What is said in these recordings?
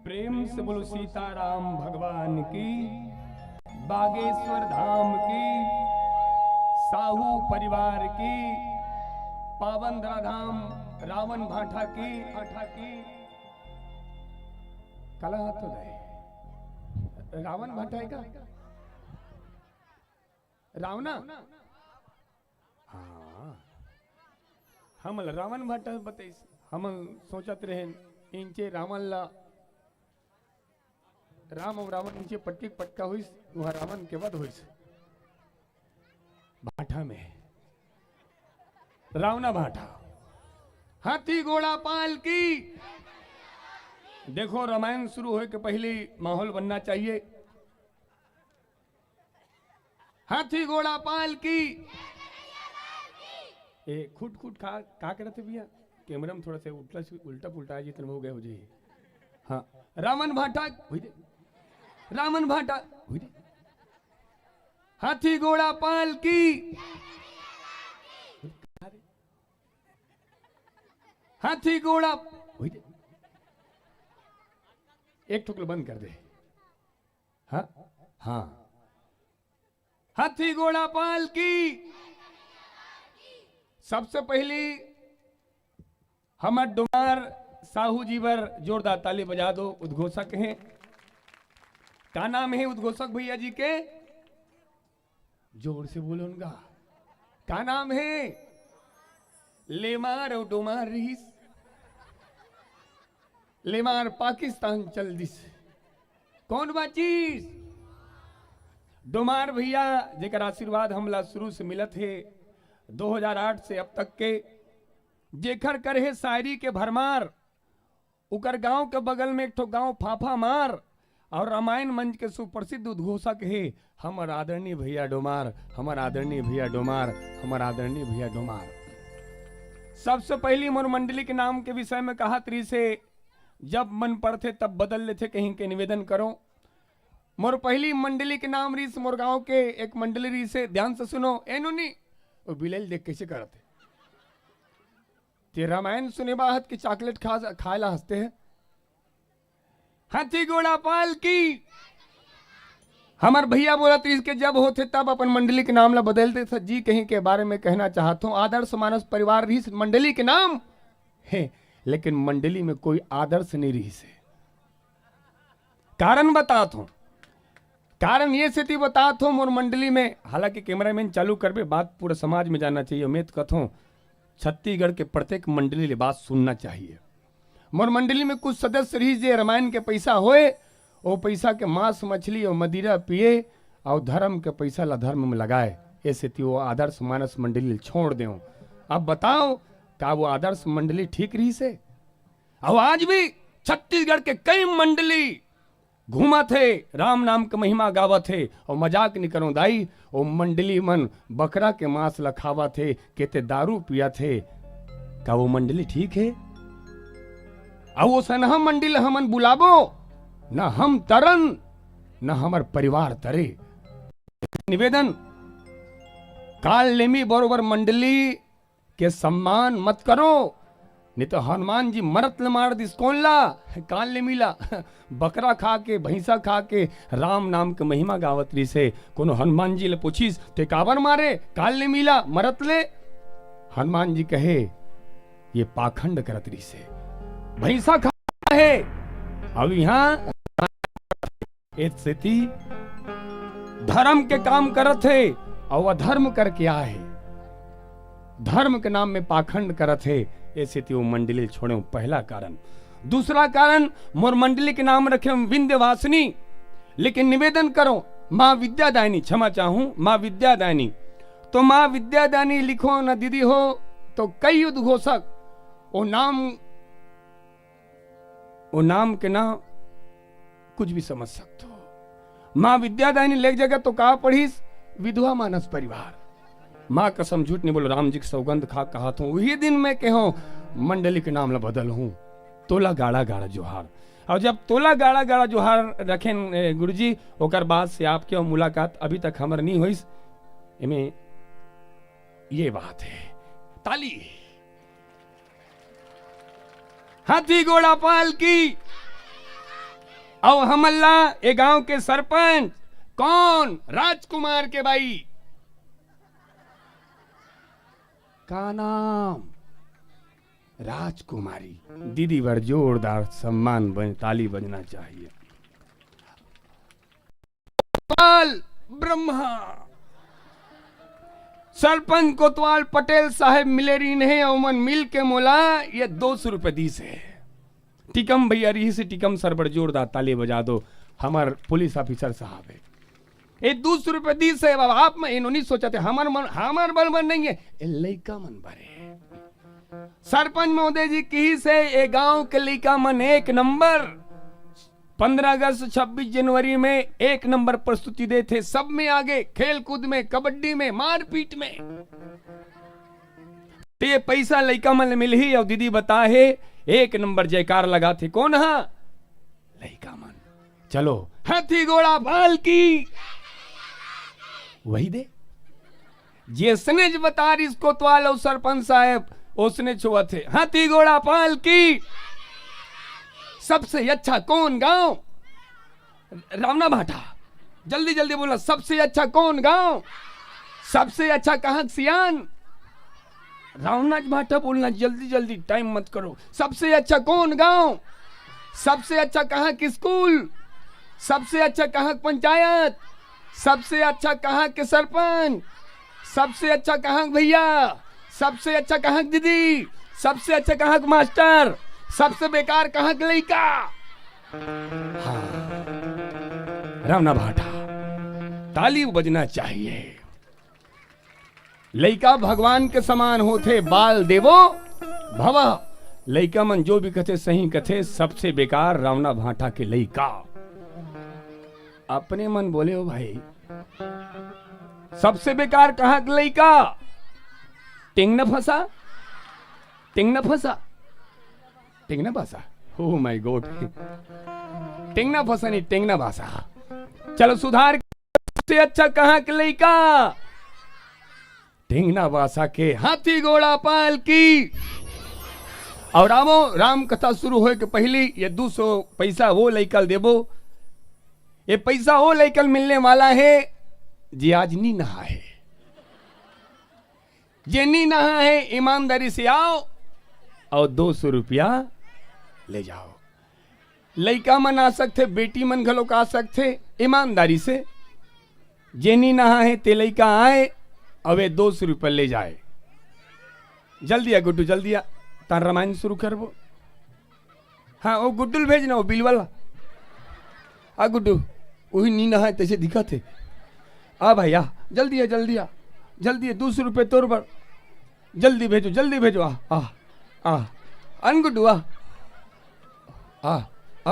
प्रेम से बोलो सीताराम भगवान की, बागेश्वर धाम की, साहू परिवार की, पावन धाम रावण भाटा की कला हाथ हो जाए। रावण भाटा है का रावणा? हाँ, हम रावण भाटा बताइस, हम सोचत रहे इंचे रावण ला राम और रावण नीचे पट्टी पटका हुई, वहां रावण के वध हुई भाटा में। रावणा भाटा, हाथी घोड़ा पाल की। देखो रामायण शुरू होए के पहले माहौल बनना चाहिए। हाथी घोड़ा पाल की। ए खुट खुट का करते भैया, कैमरा में थोड़ा सा उल्टा पुल्टा है जितना हो गया हो जाए। हाँ, रावण भाटा हुई दे, रावण भाटा हुई दे। हाथी घोड़ा पाल की। हाथी घोड़ा हुई दे। एक टुकड़ा बंद कर दे। हाँ हाँ, हाथी घोड़ा पाल की। सबसे पहली हमर डुमार साहू जी बर जोरदार ताली बजा दो। उद्घोषक हैं, क्या नाम है उद्घोषक भैया जी के? जोर से बोलो उनका क्या नाम है? लेमार और डोमार रहीस। लेमार पाकिस्तान चल दिस, कौन बाचीस? डोमार भैया जेकर आशीर्वाद हमला शुरू से मिलत है 2008 से अब तक के। जेखर करे शायरी के भरमार, उकर गांव के बगल में एक ठो गांव फाफा मार, और रामायण मंच के सुप्रसिद्ध उद्घोषक है हमर आदरणीय भैया डोमार, हमर आदरणीय भैया डोमार, हमर आदरणीय भैया डोमार। सबसे पहली मोर मंडली के नाम के विषय में कहा तरी से, जब मन पड़ते तब बदल लेते, कहीं के निवेदन करो। मोर पहली मंडली के नाम रीस, मोर गांव के एक मंडली रीस है, ध्यान से सुनो। एनुनी वो बिलेल देख कैसे करते ते रामायण सुने बाहत की चॉकलेट खाएला हंसते हैं। हाथी घोड़ा पाल की। हमार भैया बोला तो इसके जब होते तब अपन मंडली के नाम ला बदलते थे जी। कहीं के बारे में कहना चाहता हूँ, आदर्श मानस परिवार रही मंडली के नाम है, लेकिन मंडली में कोई आदर्श नहीं रही से। कारण बताता हूं, कारण ये स्थिति बताता हूं। मोर मंडली में, हालांकि कैमरामैन चालू करबे, बात पूरे समाज में जाना चाहिए। उम्मीद कथों छत्तीसगढ़ के प्रत्येक मंडली ले बात सुनना चाहिए। मोर मंडली में कुछ सदस्य रही जे रामायण के पैसा होए, वो पैसा के मांस मछली और मदिरा पिए, और धर्म के पैसा ला धर्म में लगाए। ऐसे वो आदर्श मानस मंडली छोड़ दे। अब बताओ का वो आदर्श मंडली ठीक रही से? और आज भी छत्तीसगढ़ के कई मंडली घूमा थे, राम नाम के महिमा गावा थे, और मजाक नहीं करो दाई, वो मंडली मन बकरा के मांस लखावा थे, कहते दारू पिया थे। का वो मंडली ठीक है? और वो सनहा मंडली हमन बुलाबो ना, हम तरन ना हमार परिवार तरे। निवेदन, काल लेमी बरोबर मंडली के सम्मान मत करो, नहीं तो हनुमान जी मरत ले मार दिस। कौन ला? काल ले मिला बकरा खा के भैंसा खा के राम नाम के महिमा गावतरी से कोनो हनुमान जी ले पूछिस ते काबर मारे? काल ले मिला मरत ले। हनुमान जी कहे ये पाखंड करतरी से भैंसा खा है। अब यहाँ स्थिति धर्म के काम करत है और अधर्म करके आए, धर्म के नाम में पाखंड करत है। ऐसे वो मंडली छोड़े, पहला कारण। दूसरा कारण, मोर मंडली के नाम रखे विंध्यवासिनी, लेकिन निवेदन करो माँ विद्यादायनी, क्षमा चाहूं माँ विद्यादायनी। तो माँ विद्यादायनी लिखो न दीदी हो तो कई उद्घोषक वो नाम के ना कुछ भी समझ सकते हो। माँ विद्यादायनी लेख जगह तो कहा पढ़ीस विधवा मानस परिवार। माँ कसम झूठ नहीं बोलो, राम जी की सौगंध खा कहा था वही दिन में कहो मंडली के नाम ला बदल हूं, तोला गाड़ा गाड़ा जोहार। और जब तोला गाड़ा गाड़ा जोहार रखें गुरुजी, ओकर बाद से आपके मुलाकात अभी तक हमर नहीं हुई। इमें ये बात है। ताली हाथी घोड़ा पाल की। और हमल्ला ये गांव के सरपंच कौन? राजकुमार के भाई का नाम राजकुमारी। दीदी भर जोरदार सम्मान ताली बजना चाहिए। कोतवाल ब्रह्मा सरपंच कोतवाल पटेल साहब मिलेरी ने ओमन मिल के मोला ये 200 रुपए दी से। टिकम भैया रही से टिकम सर बड़ जोरदार ताली बजा दो। हमार पुलिस ऑफिसर साहब है ये 200 रुपए दी से। बाबा आप में इन्होंने सोचा थे हमार बल मन नहीं है लइका मन भरे। सरपंच महोदय जी की से ये गांव के लइका मन 1 नंबर 15 अगस्त 26 जनवरी में 1 नंबर प्रस्तुति दे थे। सब में आगे, खेल कूद में, कबड्डी में, मारपीट में। तो ये पैसा लइका मन मिल ही और दीदी बता है 1 नंबर जयकार लगा थे। कौन हा? लइका मन। चलो हाथी घोड़ा बाल की वही दे जिसने जो बता रही इसको कोतवाल और सरपंच साहब उसने छुआ थे। हाथी घोड़ा पाल की सबसे अच्छा कौन गांव? रावना भाटा। जल्दी जल्दी बोला सबसे अच्छा कौन गांव? सबसे अच्छा कहां सियान? रावना भाटा बोलना जल्दी जल्दी, टाइम मत करो। सबसे अच्छा कौन गांव? सबसे अच्छा कहां की स्कूल? सबसे अच्छा कहां पंचायत? सबसे अच्छा कहां के सरपंच? सबसे अच्छा कहां भैया? सबसे अच्छा कहां दीदी? सबसे अच्छा कहां मास्टर? सबसे बेकार कहां के लइका? हाँ, रावना भाटा ताली बजना चाहिए। लइका भगवान के समान होते, बाल देवो भव। लइका मन जो भी कथे सही कथे, सबसे बेकार रावना भाटा के लइका। अपने मन बोले हो भाई सबसे बेकार कहां के लइका? टिंग न फंसा, टिंग न फंसा, टिंग न फंसा। ओ माय गॉड, टिंग न फंसा नहीं, टिंग न फंसा। चलो सुधार। सबसे अच्छा कहां के लइका? टिंगना वासा के हाथी घोड़ा पाल की। और राम कथा शुरू होए के पहले ये 200 पैसा वो लइकल देबो। ये पैसा वो लइकल मिलने वाला है जी आज नी नहा है। जे नी नहा है ईमानदारी से आओ और 200 रुपया ले जाओ। लइका मन आ सकते, बेटी मन घलो आ सकते ईमानदारी से। जे नी नहा है ते लइका आए अवे 200 रुपये ले जाए। जल्दी आ गुड्डू, जल्दी आ, तार रामायण शुरू करबो। हाँ वो गुड्डू भेजना, वो बिल वाला। आ गुड्डू वही नी नहा है तैसे दिखा थे। आ भाई आ, जल्दी आ, जल्दी आ, जल्दी आ, 200 रुपये तोर पर जल्दी भेजो, जल्दी भेजो। आ अन गुड्डू आ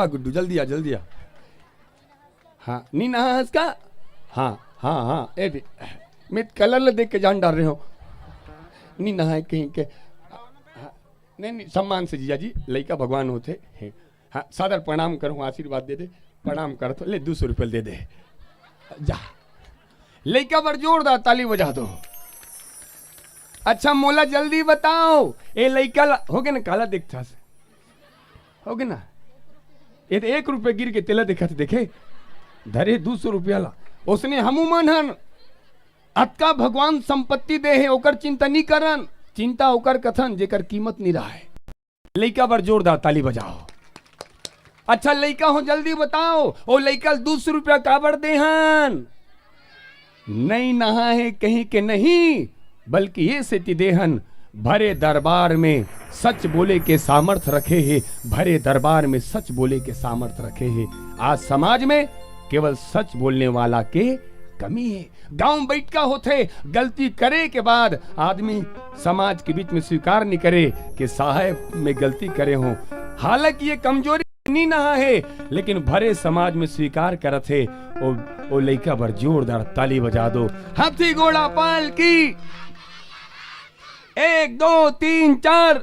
गुड्डू जल्दी आ, जल्दी आ। हाँ नी नहा है इसका। हाँ हाँ हाँ ए मैं कलर देख के जान डाल रहे हो। नहीं नहाए कहीं के। नहीं सम्मान से जीजा जी, लइका भगवान होते हैं। हाँ सादर प्रणाम करूँ, आशीर्वाद दे दे, प्रणाम कर तो ले 200 रुपये दे दे जा। लइका पर जोरदार ताली बजा दो। अच्छा मोला जल्दी बताओ ये लइका हो गया ना? काला दिखता से हो गया ना? ये तो 1 रुपये गिर के तेला देखा थे, देखे धरे 200 रुपया ला। उसने हमू मनहन अतका भगवान संपत्ति दे है ओकर चिंता नहीं करन, चिंता ओकर कथन जेकर कीमत नहीं रहा है। लइका पर जोरदार ताली बजाओ। अच्छा लइका हो जल्दी बताओ ओ लइका 200 रुपया काबर देहन? नहीं नहा है कहीं के नहीं, बल्कि ये सेती देहन भरे दरबार में सच बोले के सामर्थ्य रखे है। भरे दरबार में सच बोले के सामर्थ्य रखे है। आज समाज में केवल सच बोलने वाला के कमी है। गांव बैठ का होते गलती करे के बाद आदमी समाज के बीच में स्वीकार नहीं करे कि साहब में गलती करे हो। हालांकि ये कमजोरी नहीं नहा है, लेकिन भरे समाज में स्वीकार करत है। ओ लइका भर जोरदार ताली बजा दो। हाथी घोड़ा पाल की 1 2 3 4।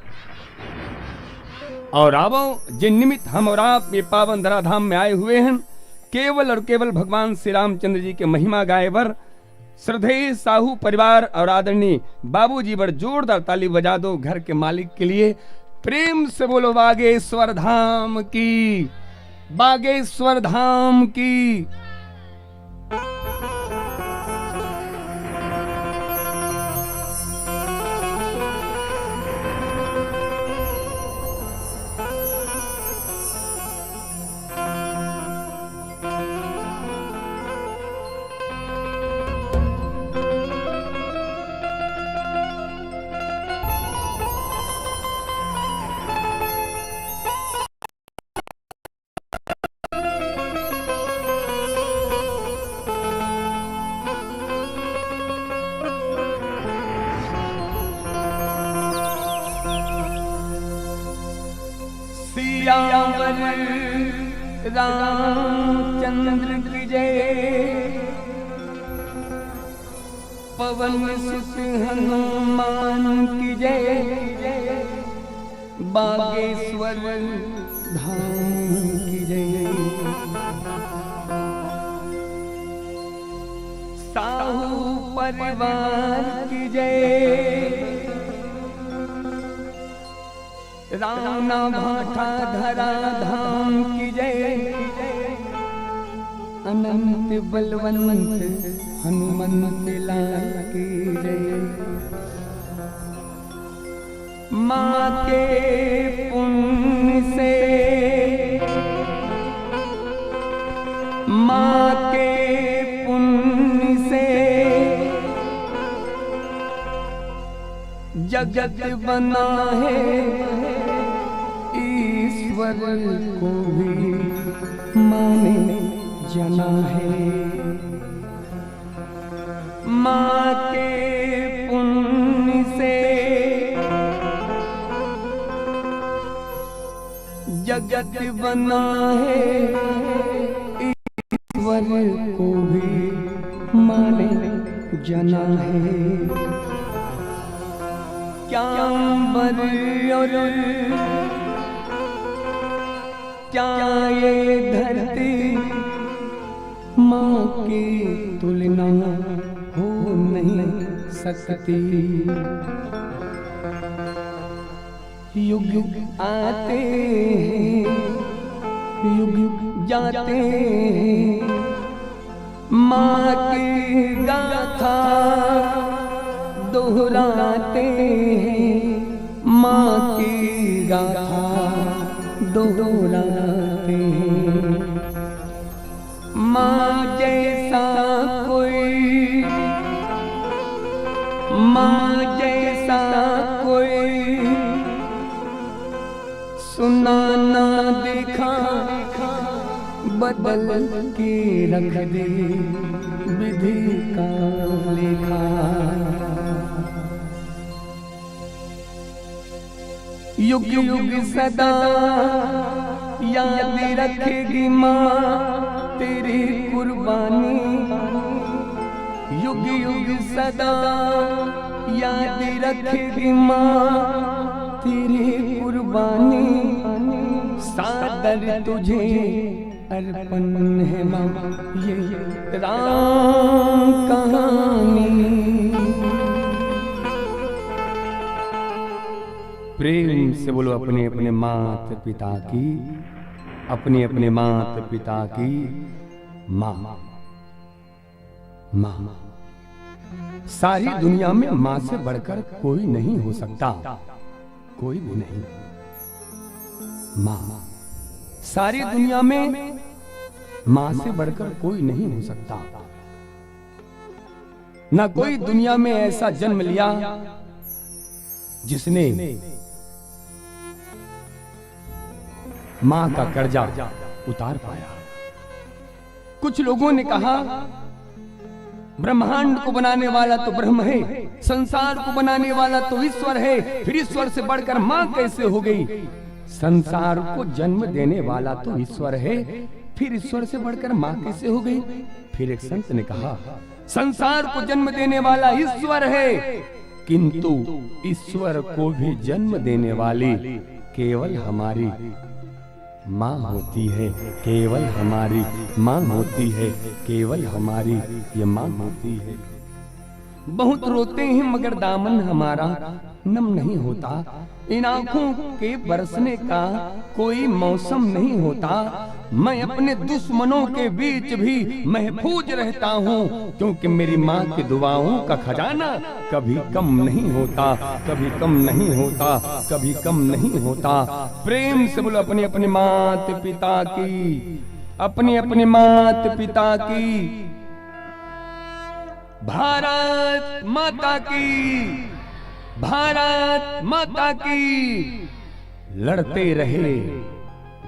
और आवो जिन निमित्त हम और आप ये पावन धराधाम में आए हुए हैं, केवल और केवल भगवान श्री रामचंद्र जी के महिमा गाए बर श्रद्धेय साहू परिवार और आदरणीय बाबूजी बर जोरदार ताली बजा दो। घर के मालिक के लिए प्रेम से बोलो बागेश्वर धाम की, बागेश्वर धाम की। सियावर रामचंद्र की जय, पवन सुत हनुमान की जय, बागेश्वर धाम की जय। साहू परिवार की जय, रावणा भाटा धरा धाम की जय, अनंत बलवंत हनुमंत लाल की जय। माँ के पुण्य से, माँ के पुण्य से जगत बना है, ईश्वर को भी माने जना है। माँ के पुण्य से जगत बना है, ईश्वर को भी माने जना है। क्या अंबर और क्या ये धरती माँ की तुलना हो नहीं सकती। युग युग आते हैं, युग युग जाते हैं, माँ की गाथा दोहराते हैं, माँ की गाथा दोहराते हैं। माँ जैसा कोई, माँ जैसा कोई सुना ना देखा, बदल के रख दे विधि का लेखा। युग युग सदा याद रखेगी माँ तेरी कुर्बानी। युग युग सदा याद रखेगी माँ तेरी कुर्बानी। सादर तुझे अर्पण है माँ ये राम कहानी। प्रेम से बोलो अपने अपने माता पिता की, अपने अपने माता पिता की माँ। माँ सारी दुनिया में माँ से बढ़कर कोई नहीं हो सकता, कोई भी नहीं। माँ सारी दुनिया में माँ से बढ़कर कोई नहीं हो सकता। ना कोई दुनिया में ऐसा जन्म लिया जिसने माँ का कर्जा उतार पाया। कुछ लोगों ने कहा ब्रह्मांड को बनाने वाला तो ब्रह्म है, संसार को बनाने वाला तो ईश्वर है, फिर ईश्वर से बढ़कर माँ कैसे हो गई? संसार को जन्म देने वाला तो ईश्वर है, फिर ईश्वर से बढ़कर माँ कैसे हो गई? फिर एक संत ने कहा संसार को जन्म देने वाला ईश्वर है, किंतु ईश्वर को भी जन्म देने वाली केवल हमारी माँ होती है, केवल हमारी माँ होती है, केवल हमारी ये माँ होती है। बहुत रोते हैं मगर दामन हमारा नम नहीं होता। इन आंखों के बरसने का कोई मौसम नहीं होता। मैं अपने दुश्मनों के बीच भी महफूज रहता हूँ, क्योंकि मेरी माँ की दुआओं का खजाना कभी कम नहीं होता, कभी कम नहीं होता, कभी कम नहीं होता। प्रेम से बोलो अपने अपने माता पिता की, अपने अपने माता पिता की, भारत माता की, भारत माता की। लड़ते रहे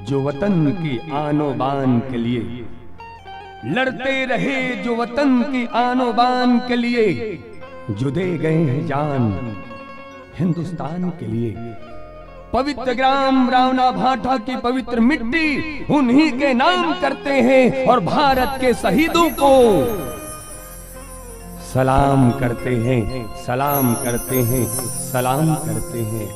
जो वतन की आनो बान के लिए, लड़ते रहे जो वतन की आनो बान के लिए, जो दे गए हैं जान हिंदुस्तान के लिए। पवित्र ग्राम रावना भाटा की पवित्र मिट्टी उन्हीं के नाम करते हैं, और भारत के शहीदों को सलाम करते हैं, सलाम करते हैं, सलाम करते हैं।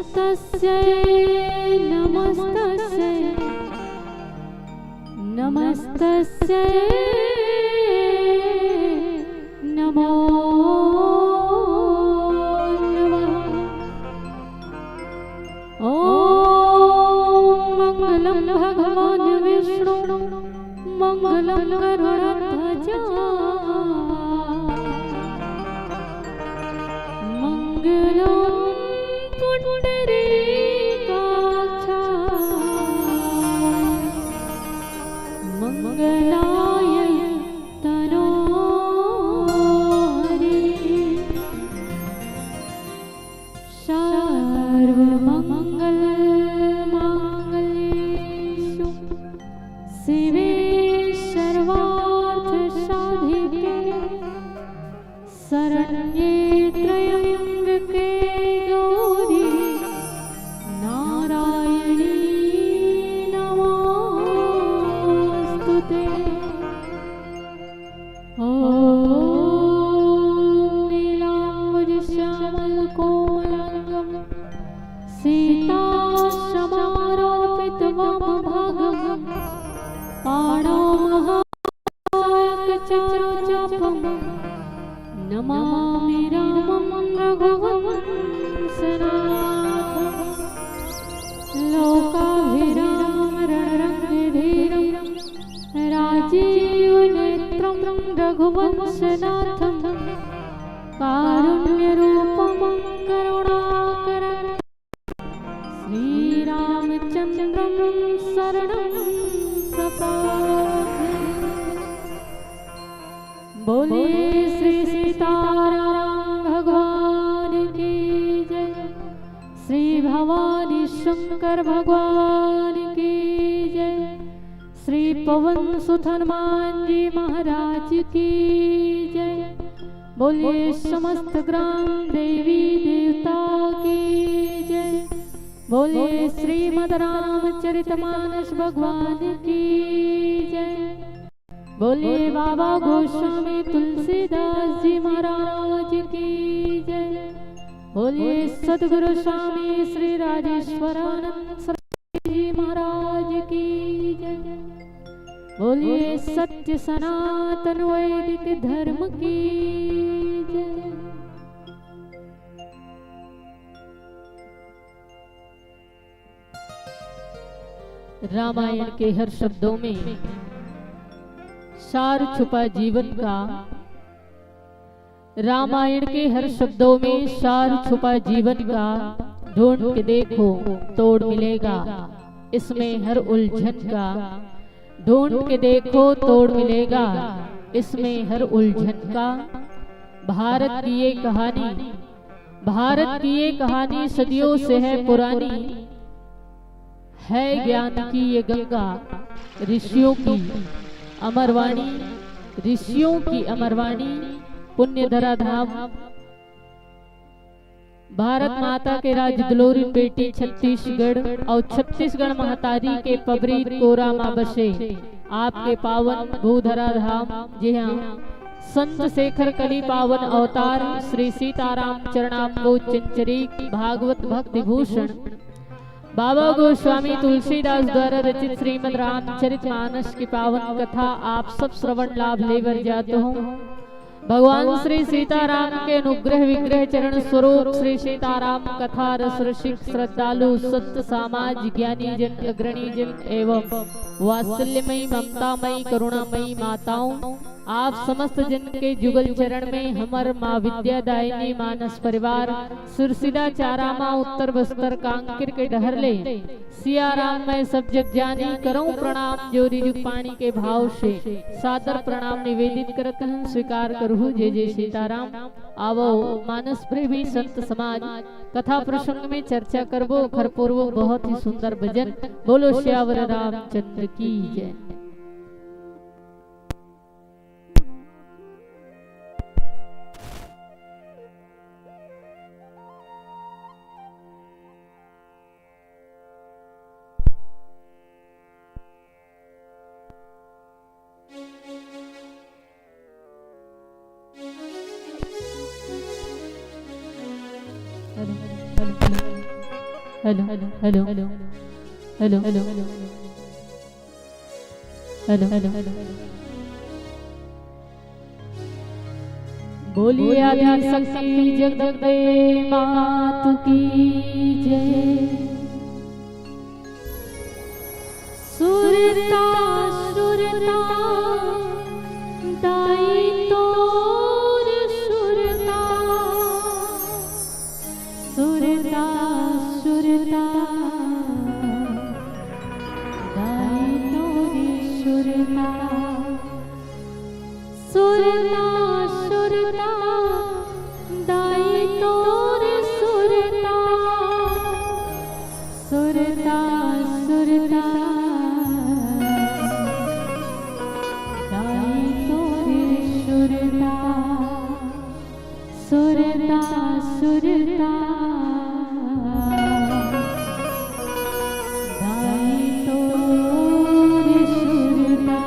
नमस्तस्यै नमस्तस्यै नमस्तस्यै नमो नमः। ॐ मंगलम भगवान विष्णु मंगलम गरुड़ध्वज मंगलम पुंडरीकाक्ष मंगलाय तनोहरि सर्वमंगल मांगल्येषु शिवे सर्वार्थ साधिके शरण्ये त्र्यंबके गौरी नारायणी नमोस्तुते। नीलाम्बुजश्यामलकोमलाङ्गं सीतासमारोपितवामभागं पाणौ महाकायकचक्रचापं नमामि रामं रघुवंशनाथं। लोकाभिरामं रणरङ्गधीरं राजीवनेत्रं रघुवंशनाथं कारुण्यरूपं करुणाकरं श्रीरामचन्द्रं शरणं प्रपद्ये। बोलिए श्री सीताराम भगवान की जय, श्री भवानी शंकर भगवान की जय, श्री पवन सुत हनुमान जी महाराज की जय। बोलिए समस्त ग्राम देवी देवता की जय। बोलिए श्रीमद् रामचरितमानस भगवान की जय। बोलिए बाबा गोस्वामी तुलसीदास जी महाराज की जय। बोलिए सद्गुरु स्वामी श्री राजेश्वरानंद सरस्वती जी महाराज की जय। बोलिए सत्य सनातन वैदिक धर्म की जय। रामायण के हर शब्दों में सार छुपा जीवन का। रामायण के हर शब्दों में सार छुपा जीवन का। ढूंढ के देखो तोड़ मिलेगा इसमें हर उलझन का। ढूंढ के देखो तोड़ मिलेगा इसमें हर उलझन का। भारत की ये कहानी सदियों से है पुरानी। है ज्ञान की ये गंगा ऋषियों की अमरवाणी पुण्य धरा धाम। भारत माता के राज दुलोरी बेटी छत्तीसगढ़ और छत्तीसगढ़ महतारी के पबरी कोरा माँ बसे आपके पावन भूधरा धाम। जी हाँ, संत शेखर कली पावन अवतार श्री सीताराम चरणाम्बोज चंचरी भागवत भक्ति भूषण बाबा गोस्वामी तुलसीदास द्वारा रचित श्रीमद् रामचरितमानस की पावन कथा आप सब श्रवण लाभ लेवर जाते हो। भगवान श्री सीताराम के अनुग्रह विग्रह चरण स्वरूप श्री सीताराम कथा रस रसिक श्रद्धालु सत्य समाज ज्ञानी जन अग्रणी जन एवं वात्सल्यमयी ममतामयी करुणामयी माताओं आप समस्त जन के जुगल चरण में हमर माँ विद्यादायिनी मानस परिवार सुरसिदा चारामा उत्तर बस्तर कांकिर के डहरले सियाराम मैं सब जग जानी करूं प्रणाम जोरी जुग पानी के भाव से सादर प्रणाम निवेदित करत हूं स्वीकार करूं जय जय सीताराम। आवो मानस प्रेमी संत समाज कथा प्रसंग में चर्चा करबो खरपूर्व बहुत ही सुंदर भजन। बोलो श्यावर रामचंद्र की जय। Hello hello hello hello hello hello hello hello बोलिए आदि शक्ति जगदम्बे मात की जय। सुरता सुरता दाई तोर सुरता सुरता सुरता दाई तोरी सुरता सुरता सुरता दाई तोर सुरता सुरता सुरता दाई तोरी सुरता सुरता सुरता दाई तोरी सुरता।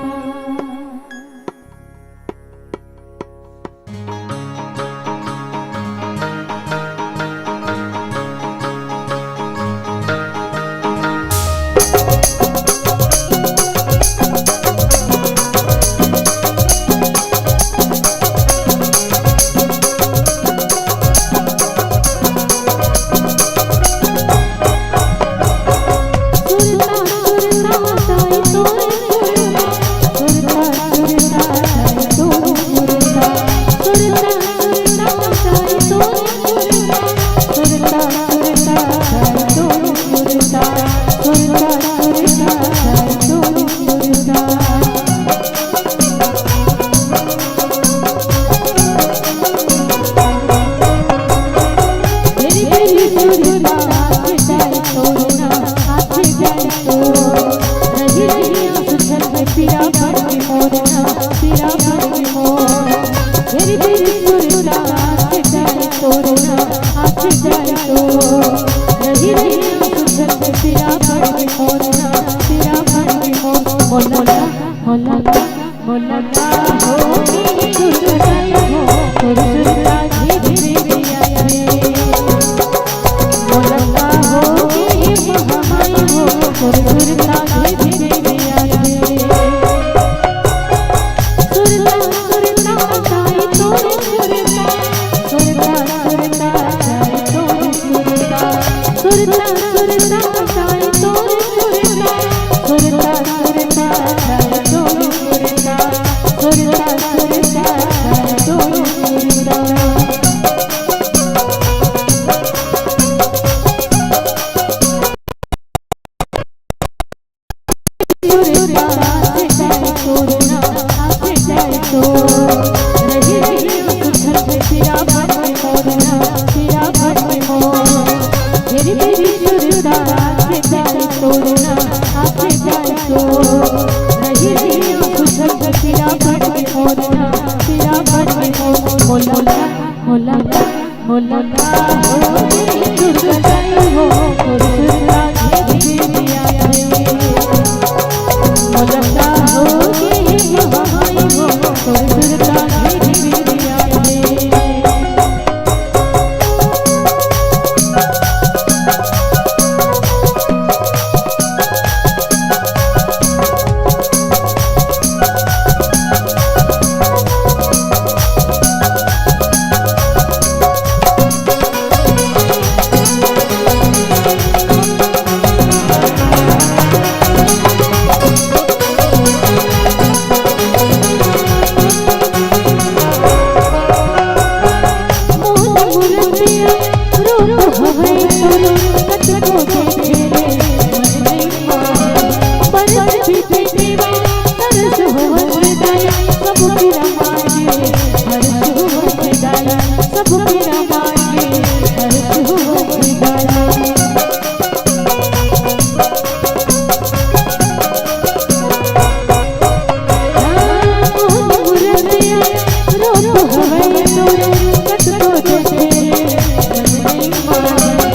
हो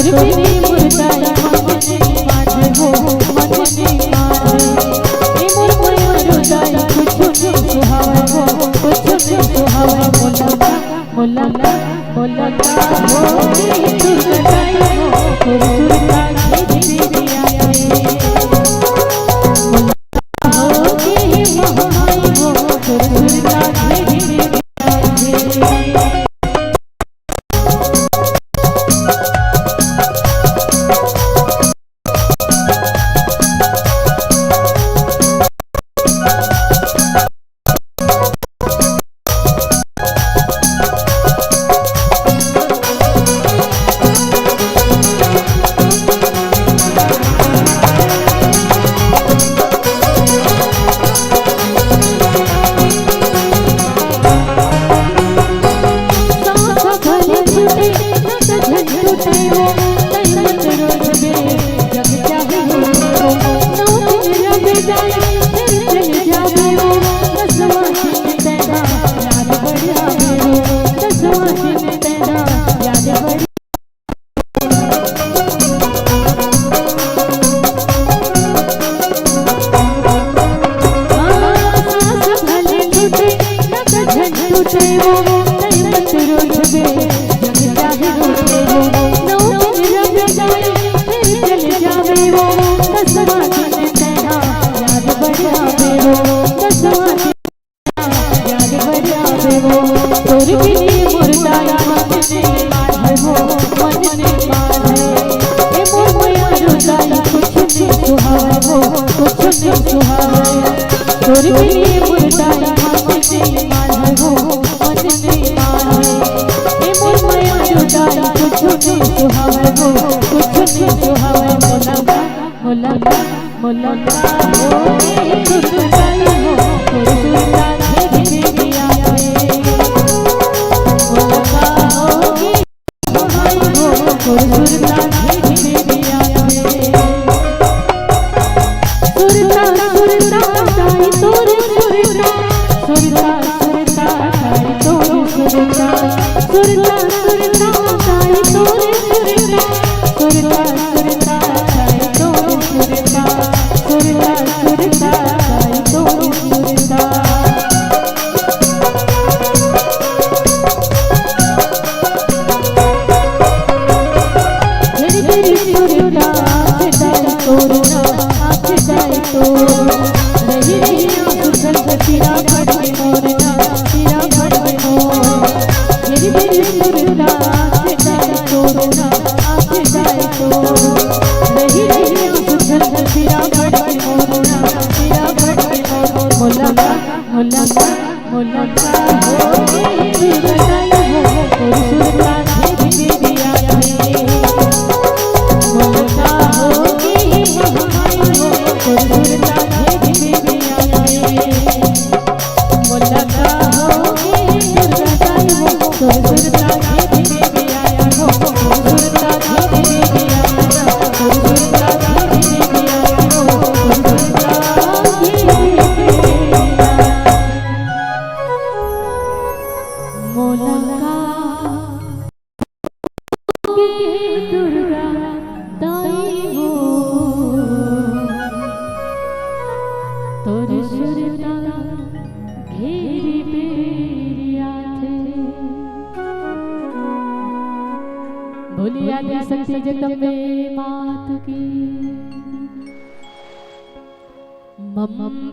तोर बिनी मुर्दा मन नहीं माने हो मन नहीं माने ए मोर मोया रुदाई कुछ नहीं सुहावे हो कुछ नहीं सुहावे मोलका मोलका मोलका हो के दुर्गताई हो तोर सुरता खींच दिया मोलका हो के महाई हो तोर सुरता खींच दिया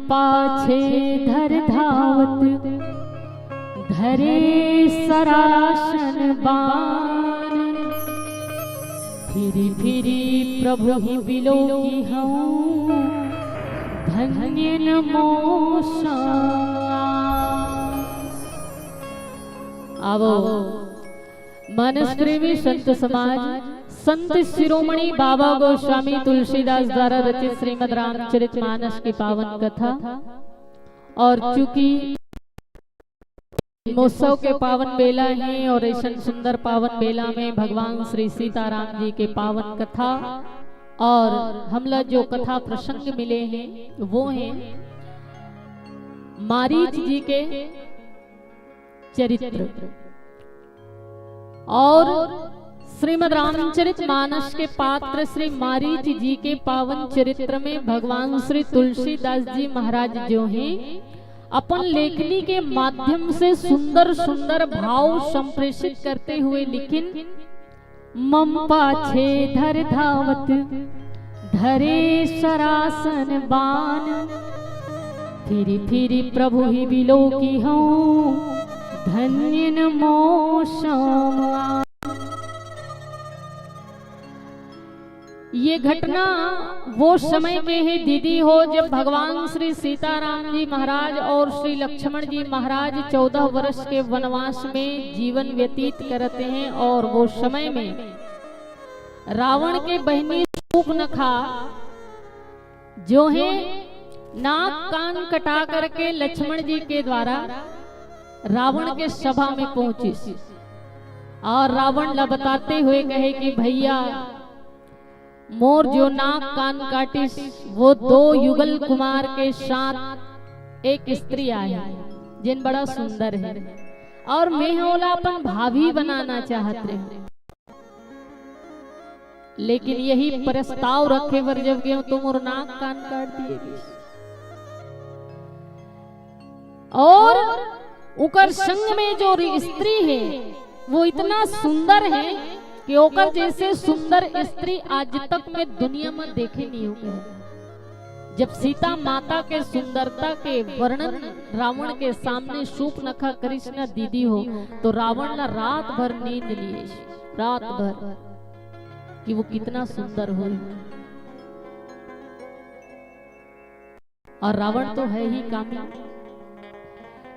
पाछे धर धावत धरे सरासन बान फिरी फिरी प्रभु ही बिलोकी हूँ धन्य नमोषा। आवो मानस प्रेमी संत समाज संत शिरोमणि बाबा गोस्वामी तुलसीदास द्वारा रचित श्रीमद् रामचरितमानस की पावन कथा। और चूंकि महोत्सव के पावन बेला है और ऐसा सुंदर पावन बेला में भगवान श्री सीताराम जी के पावन कथा और हमला जो कथा प्रसंग मिले हैं वो हैं मारीच जी के चरित्र और श्रीमद् रामचरित मानस के पात्र श्री मारीच जी के पावन चरित्र में भगवान श्री तुलसीदास जी महाराज जो हैं अपन लेखनी के माध्यम से सुंदर सुंदर भाव संप्रेषित करते हुए लिखिन मम पाछे धर धावत धरे सरासन बान फिरी फिरी प्रभु ही बिलो की हूँ धन्य नमो श्याम। ये घटना वो समय के है दीदी हो जब भगवान श्री सीताराम जी महाराज और श्री लक्ष्मण जी महाराज 14 वर्ष के वनवास में जीवन व्यतीत करते हैं। और वो समय में रावण के बहनी शूर्पणखा जो है नाक कान कटा करके लक्ष्मण जी के द्वारा रावण के सभा में पहुंची और रावण ला बताते हुए कहे कि भैया मोर जो नाक कान काटिस वो 2 युगल कुमार के साथ एक स्त्री आई जिन बड़ा सुंदर है और मैं होला अपन भाभी बनाना चाहते हैं, लेकिन यही प्रस्ताव रखे पर जब गए तुम और नाक कान काट दिएगी। और उकर संग में जो स्त्री है वो इतना सुंदर है कि ओकर जैसे सुंदर स्त्री आज तक में दुनिया में देखे नहीं हो गए। जब सीता माता के सुंदरता के वर्णन रावण के सामने शूर्पणखा कृष्ण दीदी हो तो रावण ना रात भर नींद लिए, रात भर कि वो कितना सुंदर हो। और रावण तो है ही कामी।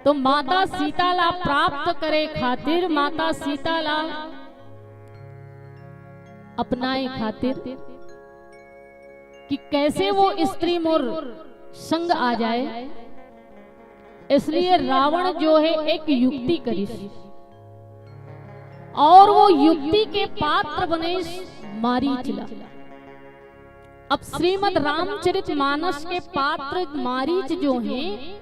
तो माता सीता ला प्राप्त करे खातिर माता सीता ला अपनाए खातिर कि कैसे वो स्त्री मोर संग आ जाए, इसलिए रावण जो है एक युक्ति करी और वो युक्ति के पात्र बने मारीचला। अब श्रीमद् रामचरित मानस के पात्र मारीच जो हैं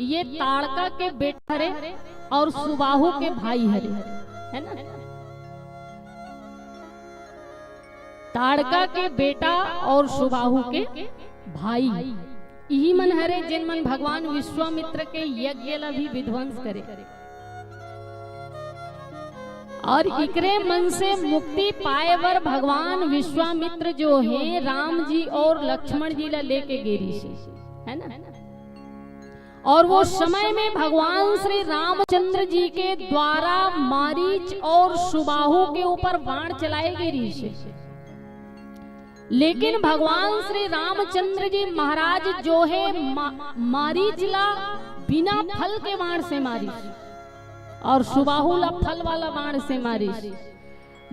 ये ताड़का के बेटा हरे और सुबाहु के भाई हरे, है ना। ताड़का के बेटा और सुबाहु के भाई यही मन हरे जिन मन भगवान विश्वामित्र के यज्ञ ला भी विध्वंस करे और इकरे मन से मुक्ति पाए वर भगवान विश्वामित्र जो है राम जी और लक्ष्मण जी ला लेके गेरी से, है ना। और वो समय में भगवान श्री रामचंद्र जी के द्वारा मारीच और सुबाहु के ऊपर बाण चलाए गेरी से, लेकिन भगवान श्री रामचंद्र जी महाराज जो है मारीचला बिना फल के बाण से मारी और सुबाहु ला फल वाला बाण से मारी।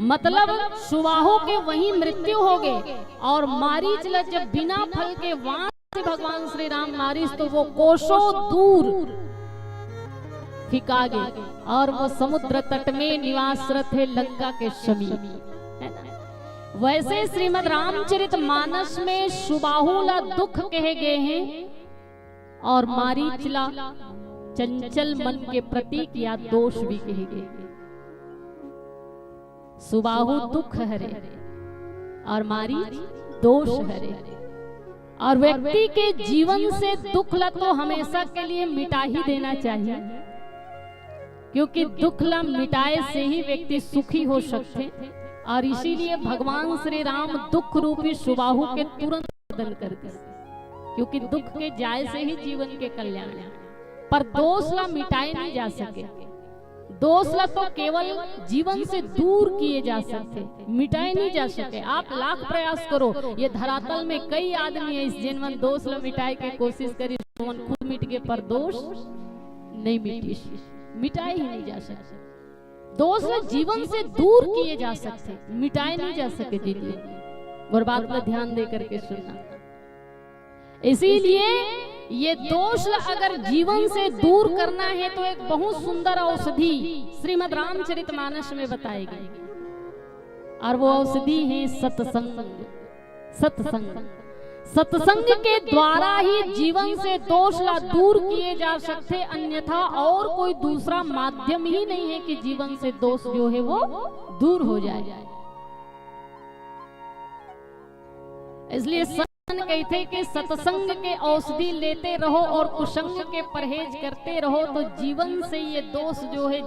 मतलब सुबाहु के वही मृत्यु हो गए और मारीचला जब बिना फल के बाण से भगवान श्री राम मारिस तो वो कोसों दूर फिका गए और वो समुद्र तट में निवासरत है लंका के समीप, है ना। वैसे श्रीमद् रामचरित मानस में सुबाहुला दुख कहे गए हैं और मारीचला चंचल मन के प्रतीक या दोष भी कहे गए। सुबाहु दुख हरे और मारीच दोष हरे। और व्यक्ति के जीवन से दुख ला तो हमेशा के लिए मिटा ही देना चाहिए, क्योंकि दुख ला मिटाए से ही व्यक्ति सुखी हो सकते। और इसीलिए भगवान श्री राम दुख रूपी सुबाहु के तुरंत बदल कर दिए, क्योंकि दुख के जाए से ही जीवन के कल्याण है। पर दोष ला मिटाए नहीं जा सके, दोष ला तो केवल जीवन से दूर किए जा सकते, मिटाए नहीं जा सके। आप लाख प्रयास करो, ये धरातल में कई आदमी है जिनमन दोष ला मिटाए के कोशिश करी, खुद मिट गए पर दोष नहीं मिटी, मिटाए ही नहीं जा सकते। दोष जीवन से दूर किए जा सकते, मिटाए नहीं जा सके दीदी। और बात पर ध्यान दे करके सुनना। इसीलिए ये दोष अगर जीवन से दूर करना है तो एक बहुत सुंदर औषधि श्रीमद् रामचरितमानस में बताएगी, और वो औषधि है सत्संग। सत्संग सत्संग के द्वारा ही जीवन से दोष ला दूर किए जा सकते, अन्यथा और कोई दूसरा माध्यम ही नहीं है कि जीवन से दोष जो है वो दूर हो जाए। इसलिए संत कहते कि सत्संग के औषधि लेते रहो और कुसंग के परहेज करते रहो, तो जीवन से ये दोष जो है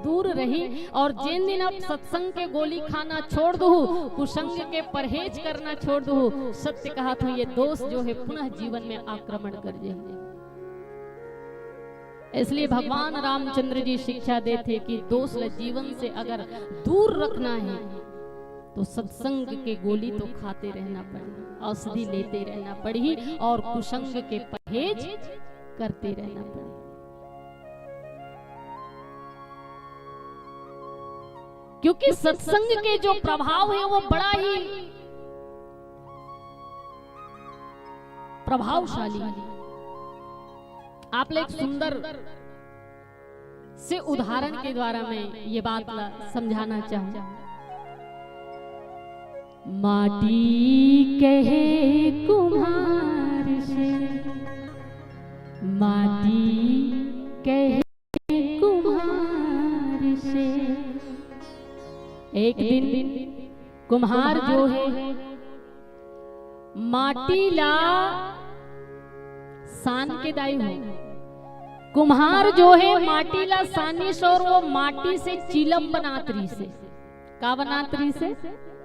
दूर रही। और जिन दिन अब सत्संग के गोली खाना छोड़ दो, कुसंग के परहेज करना छोड़ दो, सत्य कहा तो ये दोष जो है पुनः जीवन में आक्रमण कर जाएंगे। इसलिए भगवान रामचंद्र जी शिक्षा देते कि दोष ला जीवन से अगर दूर रखना है तो सत्संग के गोली तो खाते रहना पड़ेगी, औषधि लेते रहना पड़ेगी और कुसंग के परहेज करते रहना पड़ेगा। क्योंकि सत्संग के जो प्रभाव है वो बड़ा ही प्रभावशाली है। आप लोग सुंदर से उदाहरण के द्वारा मैं ये बात समझाना चाहूं। माटी कहे कुम्हार से, माटी कहे कुम्हार से। एक दिन कुम्हार जो है माटी ला सान के दाई हो, कुम्हार जो है माटी ला सानिश और वो माटी से चिलम बनातरी से, का बनातरी से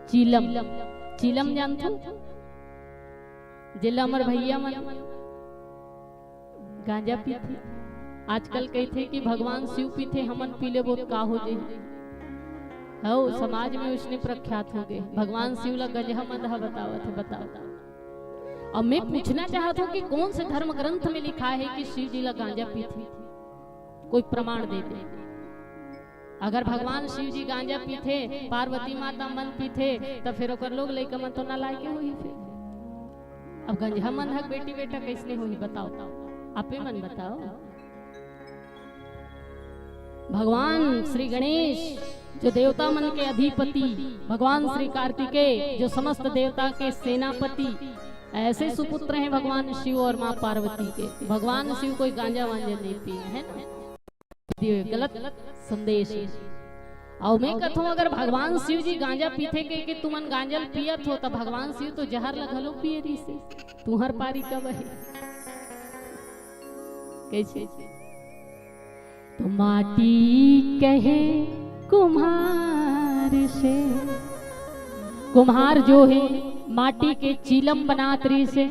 चिलम। चिलम जानते हो? जिला अमर भैया मन गांजा पीते, आजकल कहते कि भगवान शिव पीते, हमन पीले बहुत का हो जाए। हो समाज में उसने प्रख्यात हो गए, भगवान शिव ला गजहा मदहा बताओ। अब मैं पूछना चाहता हूँ कि कौन से धर्म ग्रंथ में लिखा है कि शिव जी ला गांजा पीते? कोई प्रमाण दे दे। अगर भगवान शिव जी गांजा पीते, पार्वती माता मन पीते, तो फिर ओकर लोग लइका मन तो ना लायके होई। फिर अब गंजा मन हक बेटी बेटा कैसे होई बताओ, आपे मन बताओ। भगवान श्री गणेश जो देवता मन के अधिपति, भगवान श्री कार्तिकेय जो समस्त देवता के सेनापति, ऐसे सुपुत्र हैं भगवान शिव और माँ पार्वती के। भगवान शिव कोई गांजा वांजा नहीं पिए, है ना? गलत संदेश। और मैं कहूँ अगर भगवान शिव जी गांजा पीते के तुमन गांजल पियत हो, तो भगवान शिव तो जहर लगलो पिए रही से, तुहर पारी कब है कैसे? तो माटी कहे कुम्हार से, कुम्हार जो है माटी के चिलम बनातरी से।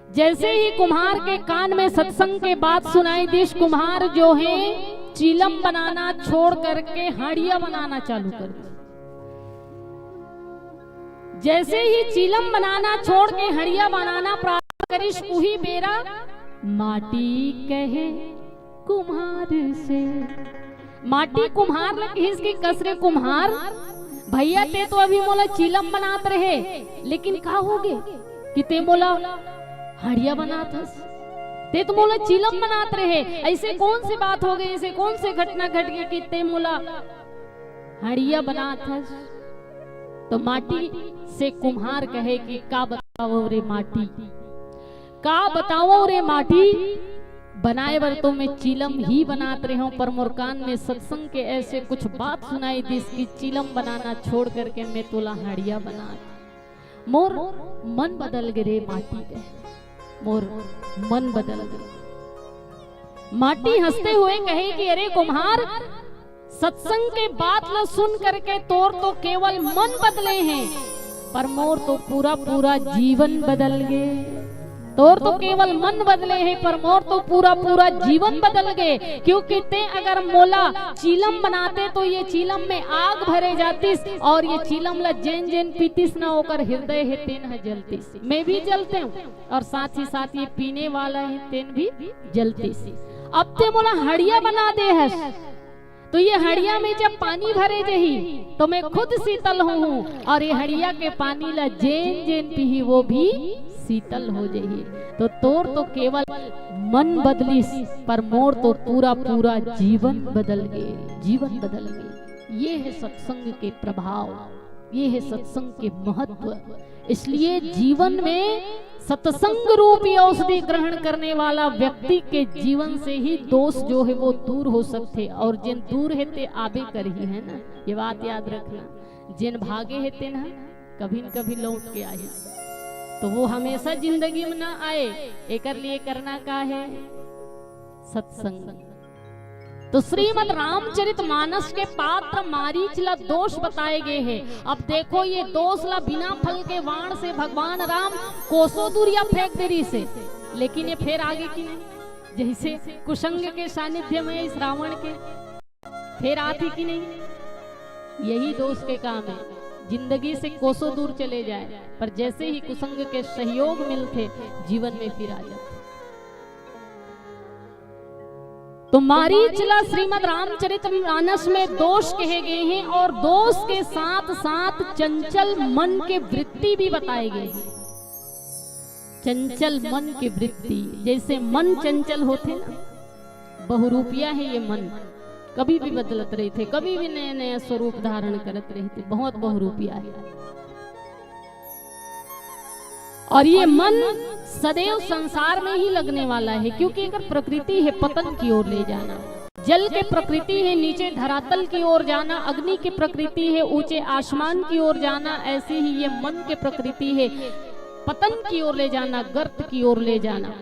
जैसे ही कुम्हार के कान में सत्संग के बात सुनाई दिस, कुम्हार जो है चिलम बनाना छोड़ करके हाड़िया बनाना चालू कर दी। जैसे ही चिलम बनाना छोड़ के हड़िया बनाना प्रारंभ करिस, उही बेरा माटी कहे कुम्हार से। माटी कुम्हार लगे इसकी कसरे, कुम्हार भैया ते तो अभी मोला चिलम बनात रहे, लेकिन का हो गए कि ते मोला हड़िया बनात हस, ते तो मोला चिलम बनात रहे। ऐसे कौन सी बात हो गई, ऐसे कौन से घटना घट गई कि ते मोला हड़िया बनात हस? तो माटी से कुम्हार कहे कि का बताओ रे माटी, का बताओ रे माटी, बनाए बर तो मैं चिलम ही बनात रहे हूँ, पर मोर कान में सत्संग के ऐसे कुछ बात सुनाई दी कि चिलम बनाना छोड़ करके मैं तोला हड़िया बना। मोर मन बदल गए रे माटी के, मोर मन बदल गए। माटी हंसते हुए कहे कि अरे कुम्हार, सत्संग के बात ल सुन करके तोर तो केवल मन बदले हैं, पर मोर तो पूरा पूरा जीवन बदल गए। तोर तो केवल मन बदले हैं, पर मोर तो पूरा पूरा जीवन बदल गए। क्योंकि ते अगर मोला चीलम बनाते तो ये चीलम में आग भरे जातीस, और ये चीलम ला जेन जेन पीतीस ना होकर हृदय है तेन है जलतीस। मैं भी जलते हूँ और साथ ही साथ ये पीने वाला है तेन भी जलतीस। अब ते मोला हड़िया बना दे है, तो ये हड़िया में जब पानी भरे जही तो मैं खुद शीतल हूँ, और ये हड़िया के पानी ला जेन जेन पी वो भी शीतल हो जाइए। तो तोर तो केवल मन बदलिस, पर मोर तो पूरा पूरा जीवन बदल गए, जीवन बदल गए। ये है सत्संग के प्रभाव, ये है सत्संग के महत्व। इसलिए जीवन में सत्संग रूपी औषधि ग्रहण करने वाला व्यक्ति के जीवन से ही दोष जो है वो दूर हो सकते, और जिन दूर है ते आबे कर ही है ना, ये बात याद रखना। जिन भागे है ते ना कभी न कभी लौट के आए, तो वो हमेशा जिंदगी में ना आए। एक लिए करना का है सत्संग। तो श्रीमद् रामचरितमानस के पात्र मारीचला दोष बताए गए हैं। अब देखो ये दोष ला बिना फल के वाण से भगवान राम कोसों दूर या फेंक देरी से, लेकिन ये फिर आगे की नहीं, जैसे कुसंग के सानिध्य में इस रावण के फिर आती की नहीं। यही दोष के काम है, जिंदगी से कोसों दूर चले जाए, पर जैसे ही कुसंग के सहयोग मिलते जीवन में फिर आ जाते। तो मारीचला श्रीमद् रामचरितमानस में दोष कहे गए हैं, और दोष के साथ साथ चंचल मन के वृत्ति भी बताए गए हैं। चंचल मन की वृत्ति, जैसे मन चंचल होते ना, बहुरूपिया है ये मन, कभी भी बदलत रहे थे, कभी भी नया नया स्वरूप धारण करत रहे थे, बहुत बहुरूपिया है। और ये मन सदैव संसार में ही लगने वाला है, क्योंकि अगर प्रकृति है पतन की ओर ले जाना, जल के प्रकृति है नीचे धरातल की ओर जाना, अग्नि की प्रकृति है ऊंचे आसमान की ओर जाना, ऐसे ही ये मन के प्रकृति है पतन की ओर ले जाना, गर्त की ओर ले जाना,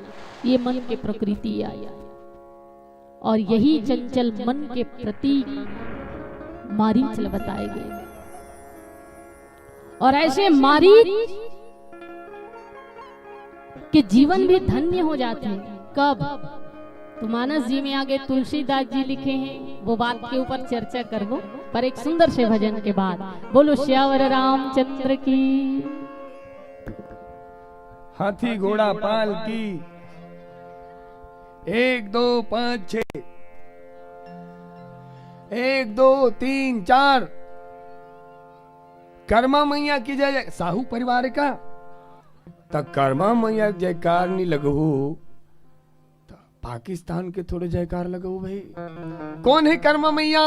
ये मन के प्रकृति आया। और यही चंचल मन के प्रतीक मारीच बताए गए। और ऐसे मारीच के जीवन भी धन्य हो जाते हैं। कब? तो मानस जी में आगे तुलसीदास जी लिखे हैं, वो बात के ऊपर चर्चा करबो, पर एक सुंदर से भजन के बाद। बोलो श्यावर रामचंद्र की। हाथी घोड़ा पाल की 1 2 5 6 1 2 3 4 कर्मा मैया की जय। साहू परिवार का तक कर्मा मैया जयकार नहीं लगहू, पाकिस्तान के थोड़े जयकार लगहू भाई। कौन है कर्मा मैया?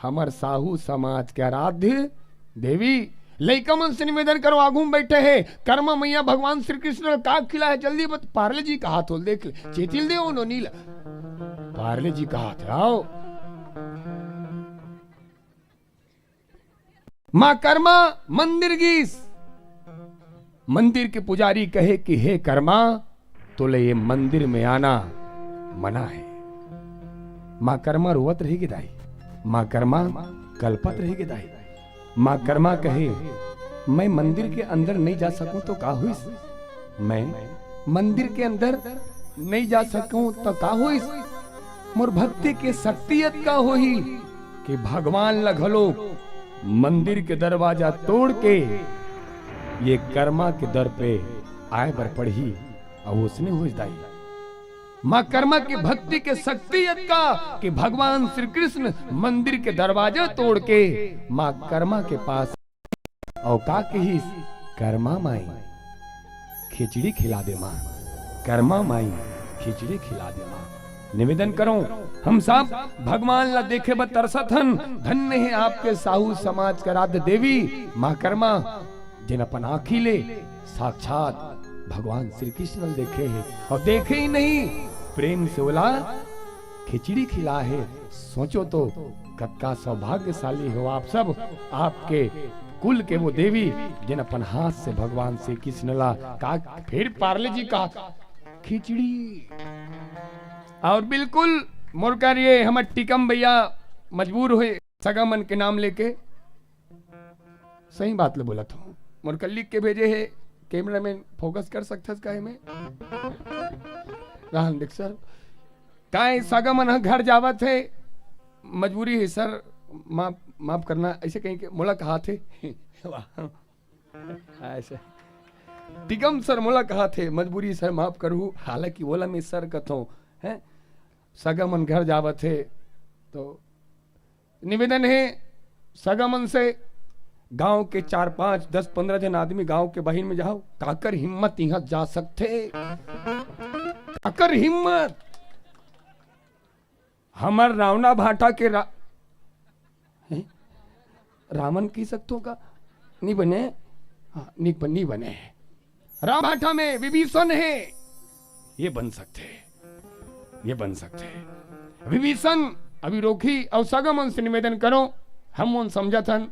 हमार साहू समाज के आराध्य देवी। लइका मन से निवेदन करो, आगू में बैठे हैं कर्मा मैया भगवान श्री कृष्ण का खिला है, जल्दी बत। पार्ले जी का हाथ होल देख ले, चेतिल दे नो नीला पार्ले जी का हाथ आओ। मां कर्मा मंदिर गीस, मंदिर के पुजारी कहे कि हे कर्मा तो ले ये मंदिर में आना मना है। मां कर्मा रोवत रहेगी दाई, मां कर्मा कल्पत रहेगी दाई। मां कर्मा कहे मैं मंदिर के अंदर नहीं जा सकूं तो का हुई, मैं मंदिर के अंदर नहीं जा सकूं तो का हुई। मोर भक्ति के शक्तियत का होही कि भगवान लगलो मंदिर के दरवाजा तोड़ के ये कर्मा के दर पे आए बर पढ़ी, और उसने हो दाई। मां कर्मा की भक्ति के शक्तियत का कि भगवान श्री कृष्ण मंदिर के दरवाजे तोड़ के मां कर्मा के पास और का कही, कर्मा माई खिचड़ी खिला दे मां, कर्मा माई खिचड़ी खिला दे मां। निवेदन करो हम सब भगवान ला देखे ब तरसत हन। धन्य है आपके साहू समाज के आराध्य देवी मां कर्मा, जिन अपन आँखी ले साक्षात भगवान श्री कृष्ण देखे है, और देखे ही नहीं प्रेम से बोला खिचड़ी खिला है। सोचो तो कतका सौभाग्यशाली हो आप सब, आपके कुल के वो देवी जिन अपन हाथ से भगवान श्री कृष्ण ला का फिर पार्ले जी का खिचड़ी। और बिल्कुल मोरकर ये हम टिकम भैया मजबूर हुए सगमन के नाम लेके, सही बात ले बोला था मोरकर लिख के भेजे है। कैमरा में फोकस कर सकता है में राहन देख सर काय सगमन घर जावत है, मजबूरी है सर, माफ करना। ऐसे कहीं के मोला कहा थे ऐसे टिकम सर मोला कहा थे मजबूरी सर माफ करू, हालांकि बोला मैं सर कथो है सगमन घर जावत है। तो निवेदन है सगमन से गांव के 4 5 10 15 जन आदमी गांव के बहिन में जाओ, काकर हिम्मत यहाँ जा सकते, काकर हिम्मत। हमर रावणा भाटा के रावण की सकतों का नहीं बने, हाँ, नहीं बने हैं। राम भाठा में विभीषण है, ये बन सकते हैं, ये बन सकते हैं। विभीषण अभी रोकी और सगमन से निवेदन करो, हम उन समझथन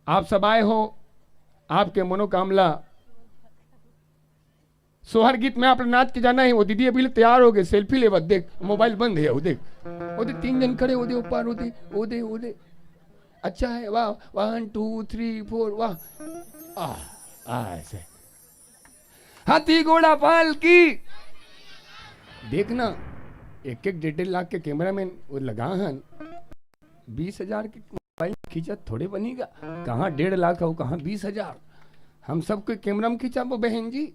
आप सब आए हो, आपके मनोकामना सोहर गीत में आप नाच के जाना है। वो दीदी अभी तैयार हो गए, सेल्फी ले, देख मोबाइल बंद है, वो देख, वो देख 3 जन खड़े, वो दे ऊपर, वो दे अच्छा है, वाह 1 2 3 4 वाह ऐसे हाथी घोड़ा पाल की देखना। 1-1 लाख के कैमरामैन वो लगा हन, 20,000 के मोबाइल खींचा थोड़े बनेगा, कहाँ 1.5 लाख हो, कहाँ 20,000। हम सबको कैमरा में खींचा वो बहन जी।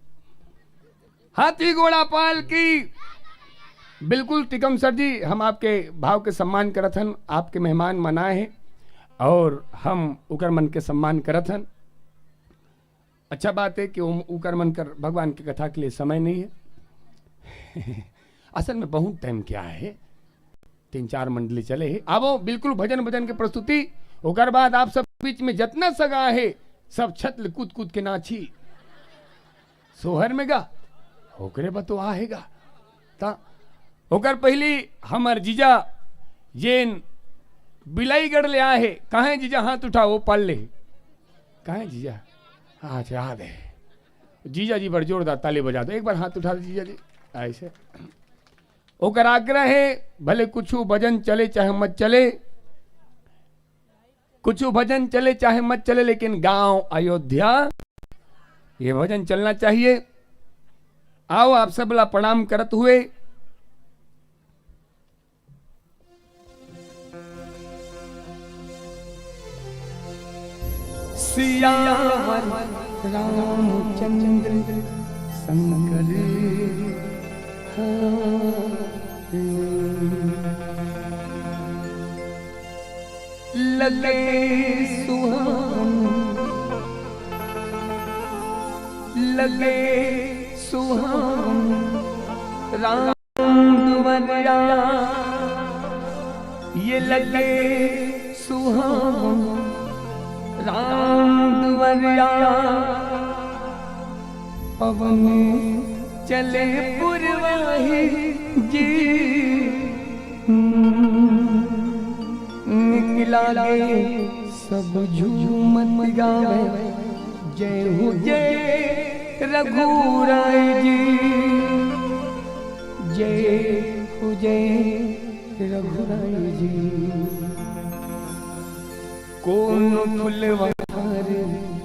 हाथी घोड़ा पाल की, बिल्कुल टिकम सर जी, हम आपके भाव के सम्मान करत हन, आपके मेहमान मनाए हैं और हम उकर मन के सम्मान करत हन। अच्छा बात है कि उकर मन कर भगवान की कथा के लिए समय नहीं है। असल में बहुत टाइम क्या है, 3-4 मंडली चले है। अब बिल्कुल भजन के प्रस्तुति, उकर बाद आप सब बीच में जितना सगा है सब छतल कूद के नाची सोहर में गा ओकरे बतो आहेगा ता ओकर पहली हमर जीजा जेन बिलाईगढ़ ले आए है। कहाँ जीजा, हाथ उठा, वो पढ़ ले, कहाँ जीजा, हाँ याद है। जीजा जी बड़ जोरदार ताली बजा दो, एक बार हाथ उठा दो जीजा जी ऐसे। ओकर आग्रह है भले कुछ भजन चले चाहे मत चले, कुछ भजन चले चाहे मत चले, लेकिन गांव अयोध्या ये भजन चलना चाहिए। आओ आप सबला प्रणाम करत हुए सियावर रामचंद्र शंकर लगे सुहावन, लगे सुहावन राम दुवरिया, ये लगे सुहावन राम दुवरिया। पवन चले पुरवाही जी, निकला गे सब झूमत गावे, जय हो जय रघुराय जी, जय हो जय रघुराय जी। कौन फुलवा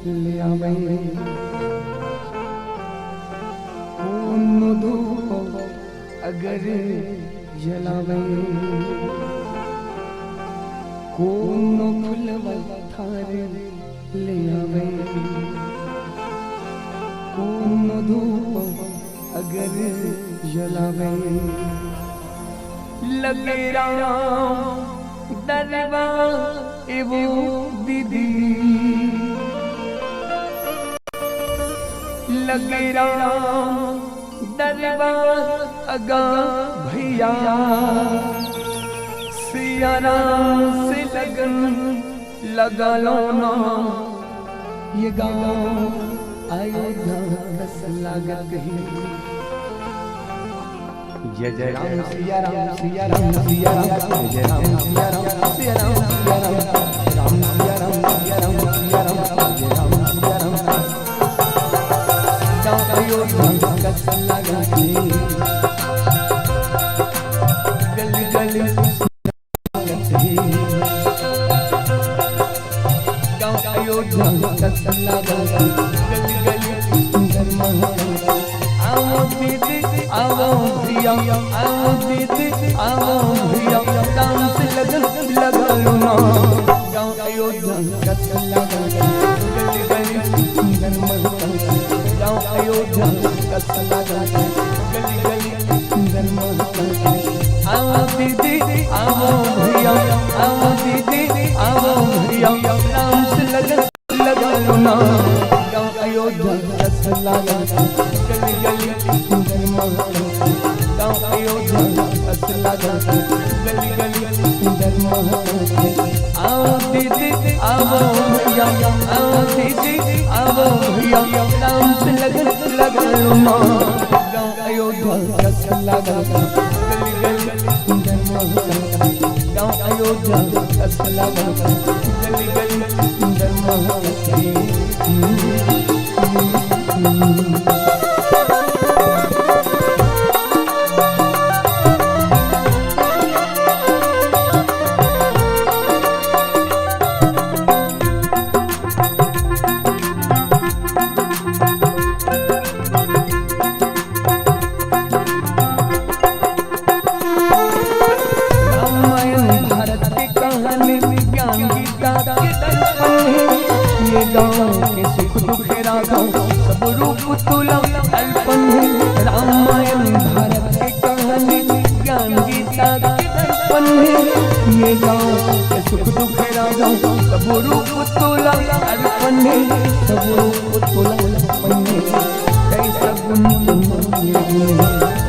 ले आवे, कौन धूप अगर जलावे, कौन फुलवा ले आवे, कौन धूप अगर जलावे। लगे राम दरबार एवो दीदी, लगे राम दरबार अगा भैया, सिया राम से लगन लगा लो ना, ये गाँव अयोध्या रस लागत ही। जय जय राम सिया राम सिया राम सिया राम, जय राम सिया राम सिया राम सिया राम, राम सिया राम सिया राम सिया राम, जय राम सिया राम। गाँव अयोध्या रस लागत ही, गली गली लागत ही, गाँव अयोध्या रस लागत ही, गली गली सुंदर महल। आओ दीदी आओ भैया, आओ दीदी आओ भैया, राम से लगन लगा लो ना। गाँव अयोध्या रस लागत ही, गली गली सुंदर महल। गाँव अयोध्या रस लागत ही, गली गली सुंदर महल। आओ दीदी आओ भैया, आओ दीदी आओ भैया, राम से लगन लगा लो ना। गाँव अयोध्या रस लागत ही, गली गली सुंदर महल। गाँव अयोध्या रस लागत ही, गली गली सुंदर महल। आओ आओ दीदी आओ भैया, आओ दीदी आओ भैया, राम से लगन लगा लो ना। गाँव अयोध्या रस लगा, गली गली सुंदर महका। गाँव अयोध्या रस लगा, गली गली सुंदर महका। गाँव के सुख दुख राघव सब रूप तुला अल्पन है। रामायण भारत के कहानी ज्ञान गीता के दर्पण है। ये गाँव के सुख दुख राघव सब रूप तुला अल्पन है, सब रूप तुला अल्पन है। कैसा गुण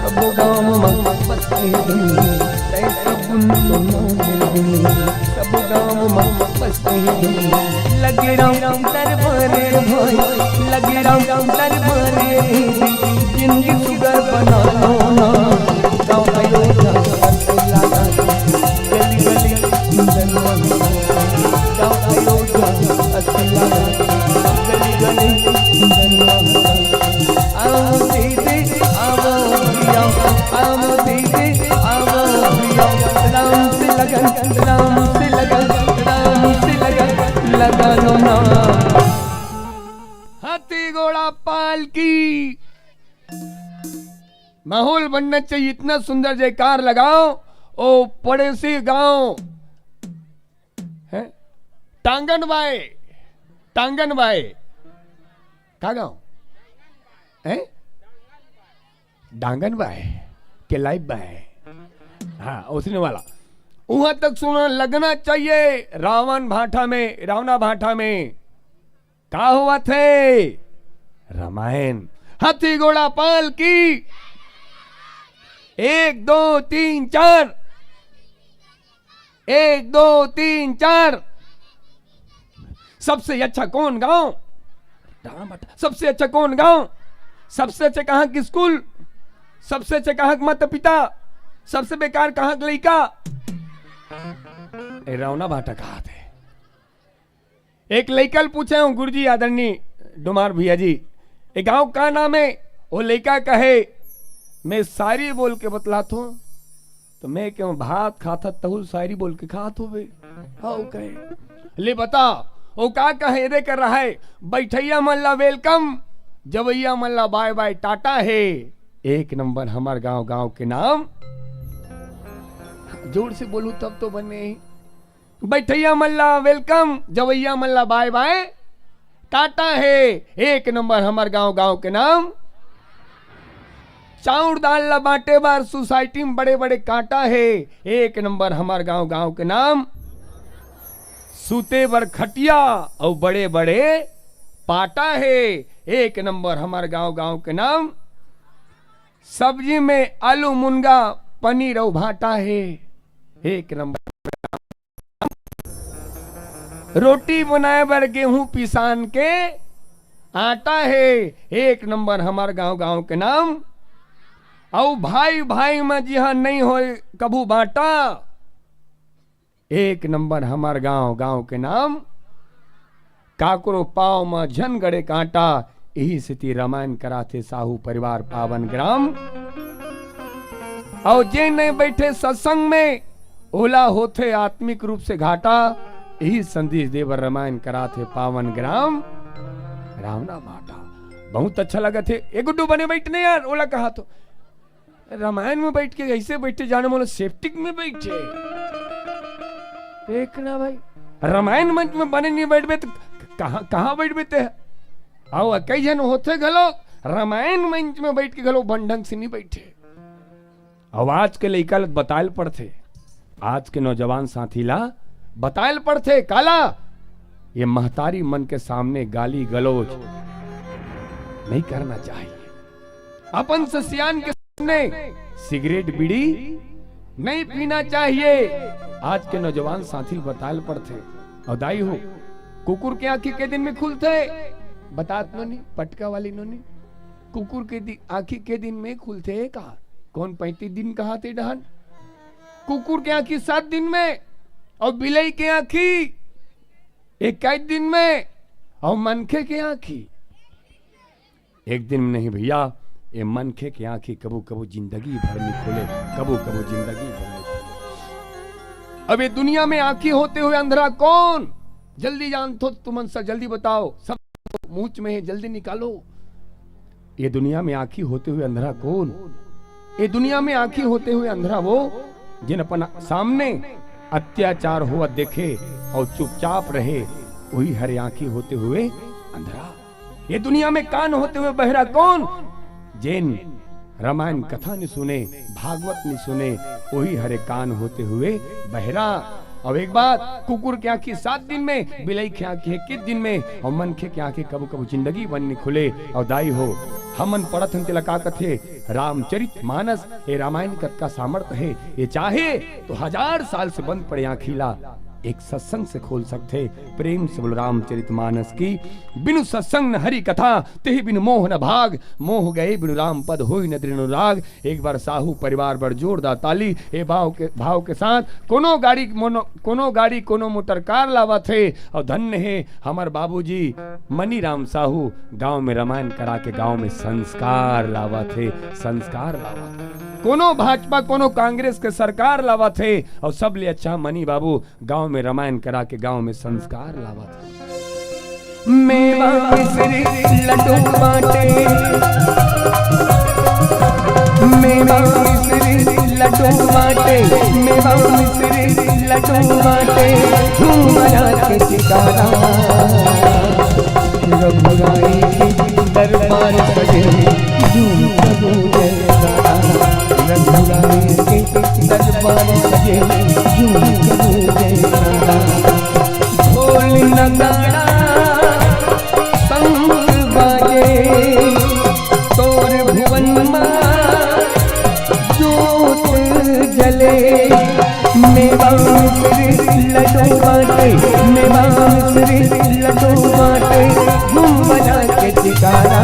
सब गाँव में बसते हैं, कैसा गुण सब गाँव में बसते हैं। लगे राम दरबारे भाई, लगे राम दरबारे, जिंदगी सुगर बना लो ना। गाँव अयोध्या लगा, गली गली सुंदर महका। गाँव अयोध्या लगा, गली गली सुंदर महका। आओ दीदी आओ भैया, आओ दीदी आओ भैया, राम से लगन, राम से लगन, राम से लगन लगा लो ना। हाथी घोड़ा पालकी माहौल बनना चाहिए, इतना सुंदर जयकार लगाओ। ओ पड़ोसी गांव है टांगन बाई, टांगन बाई का गांव है, डांगन बाई के लाइफ बाई, हाँ उसने वाला वहां तक सुना लगना चाहिए। रावण भाटा में, रावणा भाटा में क्या हुआ थे, रामायण। हाथी घोड़ा पाल की 1 2 3 4, 1 2 3 4। सबसे अच्छा कौन गांव, सबसे अच्छा कौन गांव, सबसे अच्छा कहाँ की स्कूल, सबसे अच्छा कहाँ माता पिता, सबसे बेकार कहाँ का लड़का। रावणा भाटा कहा थे। एक लड़का पूछे हूं गुरुजी आदरणीय डुमार भैया जी, एक गांव का नाम है। वो लड़का कहे मैं शायरी बोल के बतलात हूं, तो मैं क्यों भात खाता तहुल शायरी बोल के खात हो बे। हाँ कहे ले बता वो का कहे रे कर रहा है। बैठैया मल्ला वेलकम, जवैया मल्ला बाय बाय टाटा है। 1 नंबर हमार गांव, गांव के नाम जोर से बोलूं तब तो बने। बैठैया मल्ला वेलकम, जवैया मल्ला बाय बाय टाटा है। 1 नंबर हमार गांव, गांव के नाम। चाउर दाल ला बांटे बार सोसाइटी में बड़े बड़े कांटा है। 1 नंबर हमार गांव, गांव के नाम। सूते बर खटिया और बड़े बड़े पाटा है। 1 नंबर हमार गांव, गांव के नाम। सब्जी में आलू मुनगा पनीर और भाटा है। 1 नंबर। रोटी बनाए बर गेहूं पिसान के आटा है। 1 नंबर हमार गांव, गांव के नाम। और भाई भाई में जिहा नहीं हो कभू बाटा। 1 नंबर हमार गांव, गांव के नाम। काकरो पाव में झन गड़े कांटा, यही स्थिति रामायण कराथे साहू परिवार पावन ग्राम। और जे नहीं बैठे सत्संग में ओला होते आत्मिक रूप से घाटा, यही संदेश देवर रामायण कराथे पावन ग्राम रावणा भाटा। बहुत अच्छा लगा थे। एक गुड्डू बने बैठने यार, ओला कहा तो रामायण में बैठ के ऐसे बैठे जाने वाले सेफ्टिक में बैठे। एक ना भाई रामायण मंच में बने नहीं बैठ बे तो कहाँ बैठ बेते हैं। आओ कई जन होते गलो रामायण मंच में बैठ के गलो बंढंग से नहीं बैठे। अब आज के लइका बतायल पड़ते, आज के नौजवान साथी ला बतायल पड़ते काला ये महतारी मन के सामने गाली गलौज नहीं करना चाहिए। अपन ससियान के सामने सिगरेट बीड़ी नहीं पीना चाहिए। आज के नौजवान साथी बतायल पड़ते और दाई हो कुकुर के आंखी के दिन में खुलते, बतात नोनी पटका वाली नोनी, कुकुर के आंखी के दिन में खुलते कहा, कौन 35 दिन कहा थे डहन, कुकुर के आंखी 7 दिन में, और बिलई के आंखी 21 दिन में, और मनखे के आंखी एक दिन में नहीं भैया, ये मनखे के आंखी कबू कबू जिंदगी भर में खुले, कबू कबू जिंदगी भर में खुले। अब ये दुनिया में आंखी होते हुए अंधेरा कौन, जल्दी जान तो तुम सब जल्दी बताओ, सब मुंह में है जल्दी निकालो। ये दुनिया में आंखी होते हुए अंधेरा कौन, ये दुनिया में आंखी होते हुए अंधेरा वो जिन अपन सामने अत्याचार हुआ देखे और चुपचाप रहे, वही हरे आंखी होते हुए अंधेरा। ये दुनिया में कान होते हुए बहरा कौन, जिन रामायण कथा नहीं सुने, भागवत नहीं सुने, वही हरे कान होते हुए बहरा। अब एक बात, कुकुर की आंखें 7 दिन में, बिलाई की आंखें 21 दिन में, और मनखे की आंखें कबू कबू जिंदगी बनने खुले। और दाई हो हमन पढ़त हम तिलका कथे रामचरित मानस, ये रामायण का सामर्थ्य है, ये चाहे तो 1000 साल से बंद पड़े आंखीला, एक सत्संग से खोल सकते। प्रेम से बोल रामचरित मानस की, बिनु सत्संग न हरि कथा, तेहि बिनु मोह न भाग, मोह गए बिनु राम पद होई न दृढ़ राग। एक बार साहू परिवार पर जोरदार ताली ए भाव के साथ। कोनो गाड़ी कोनो मोटर कार लावा थे, और धन्य है हमार बाबूजी मनी राम साहू, गांव में रामायण करा के गांव में संस्कार लावा थे, संस्कार लावा थे। कोनो भाजपा कोनो कांग्रेस के सरकार लावा थे, और सब ले अच्छा मनी बाबू गांव में रामायण करा के गांव में संस्कार लावा थे। मेवा मिश्री लड्डू बाटे, मेवा मिश्री लड्डू बाटे, मेवा मिश्री लड्डू बाटे, झूम बजा के चिकारा, रघुराई के दरबार सजे, झूम प्रभु जयकारा, रघुराई के दरबार सजे, झूम प्रभु जयकारा। ढोल नगाड़ा शंख बाजे, तोर भुवन मां जोत जले, मेवा मिश्री लड्डू बाटे, मेवा मिश्री लड्डू बाटे, झूम बजा के चिकारा।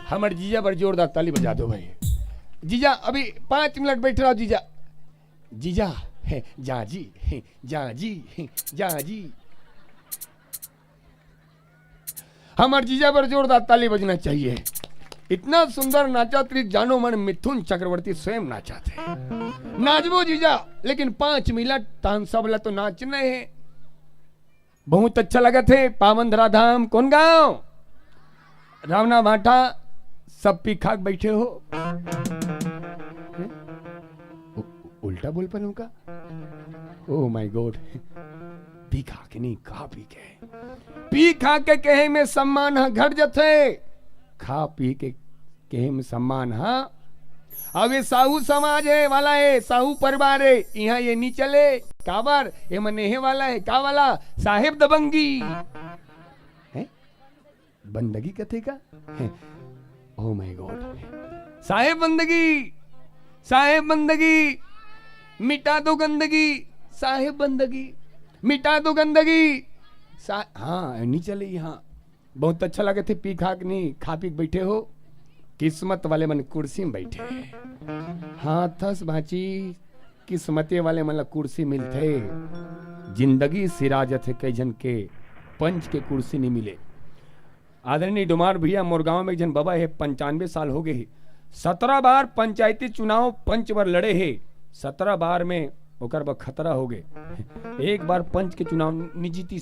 हमारे जीजा बड़ जोरदार ताली बजा दो भाई। जीजा अभी 5 मिनट बैठ रहा, जीजा जीजा है जाजी है जाजी है जाजी। हमारे जीजा पर जोरदार ताली बजना चाहिए। इतना सुंदर नाचा त्री जानो मन मिथुन चक्रवर्ती स्वयं नाचा थे। नाचबो जीजा, लेकिन 5 मिनट तानसा वाला तो नाचना है। बहुत अच्छा लगा थे। पावन धराधाम कौन गांव, रावना भाटा, सब पीखाक बैठे हो। उल्टा बोल पर उनका, ओ माय गॉड, पी खा के नहीं खा पी के, पी खा के कहे में सम्मान हा घट जथे, खा पी के कहे में सम्मान हा। अब ये साहू समाज है वाला है, साहू परिवार है, यहाँ ये नहीं चले। काबर ये मनेहे वाला है, का वाला साहेब दबंगी है, बंदगी कथे का है। ओ माय गॉड, साहेब बंदगी, साहेब बंदगी, मिटा दो गंदगी, साहेब बंदगी मिटा दो गंदगी। हाँ नहीं चले यहाँ। बहुत अच्छा लगे थे। पी खा के नहीं, खा पी बैठे हो। किस्मत वाले मन कुर्सी में बैठे। हाँ थस भाची, किस्मते वाले मन कुर्सी मिलते। जिंदगी सिराजत है कई जन के, पंच के कुर्सी नहीं मिले। आदरणीय डुमार भैया मोर गांव में एक जन बाबा है, 95 साल हो गए। 17 बार पंचायती चुनाव पंच बार लड़े है। 17 बार में ओकर बा खतरा हो गए। एक बार पंच के चुनाव नहीं जीती।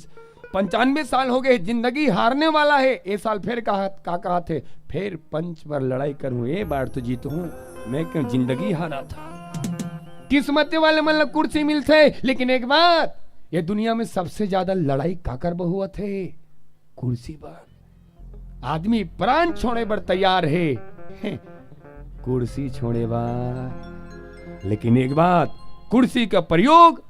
95 साल हो गए, जिंदगी हारने वाला है। ए साल फिर कहा थे फिर पंच बार लड़ाई करूं, ए बार तो जीतूं। मैं क्यों जिंदगी हारा था। किस्मत वाले मतलब कुर्सी मिलते। लेकिन एक बात, ये दुनिया में सबसे ज्यादा लड़ाई काकर बहुआ थे, कुर्सी पर। आदमी प्राण छोड़े पर तैयार है, कुर्सी छोड़े बार। लेकिन एक बात, कुर्सी का प्रयोग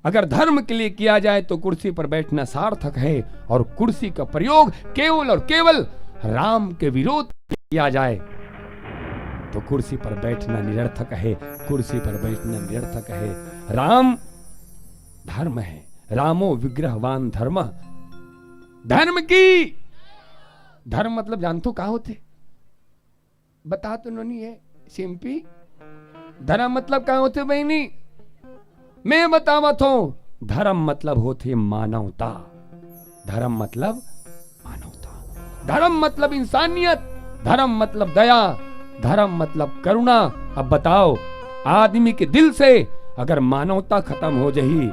अगर धर्म के लिए किया जाए तो कुर्सी पर बैठना सार्थक है, और कुर्सी का प्रयोग केवल और केवल राम के विरोध किया जाए तो कुर्सी पर बैठना निरर्थक है। कुर्सी पर बैठना निरर्थक है। राम धर्म है। रामो विग्रहवान धर्म, धर्म की, धर्म मतलब जानतो का होते? बता तो नहीं है सिंपी, धर्म मतलब क्या होते बहनी? मैं बतावत हूं, धर्म मतलब होते मानवता। धर्म मतलब मानवता, धर्म मतलब इंसानियत, धर्म मतलब दया, धर्म मतलब करुणा। अब बताओ, आदमी के दिल से अगर मानवता खत्म हो जाही,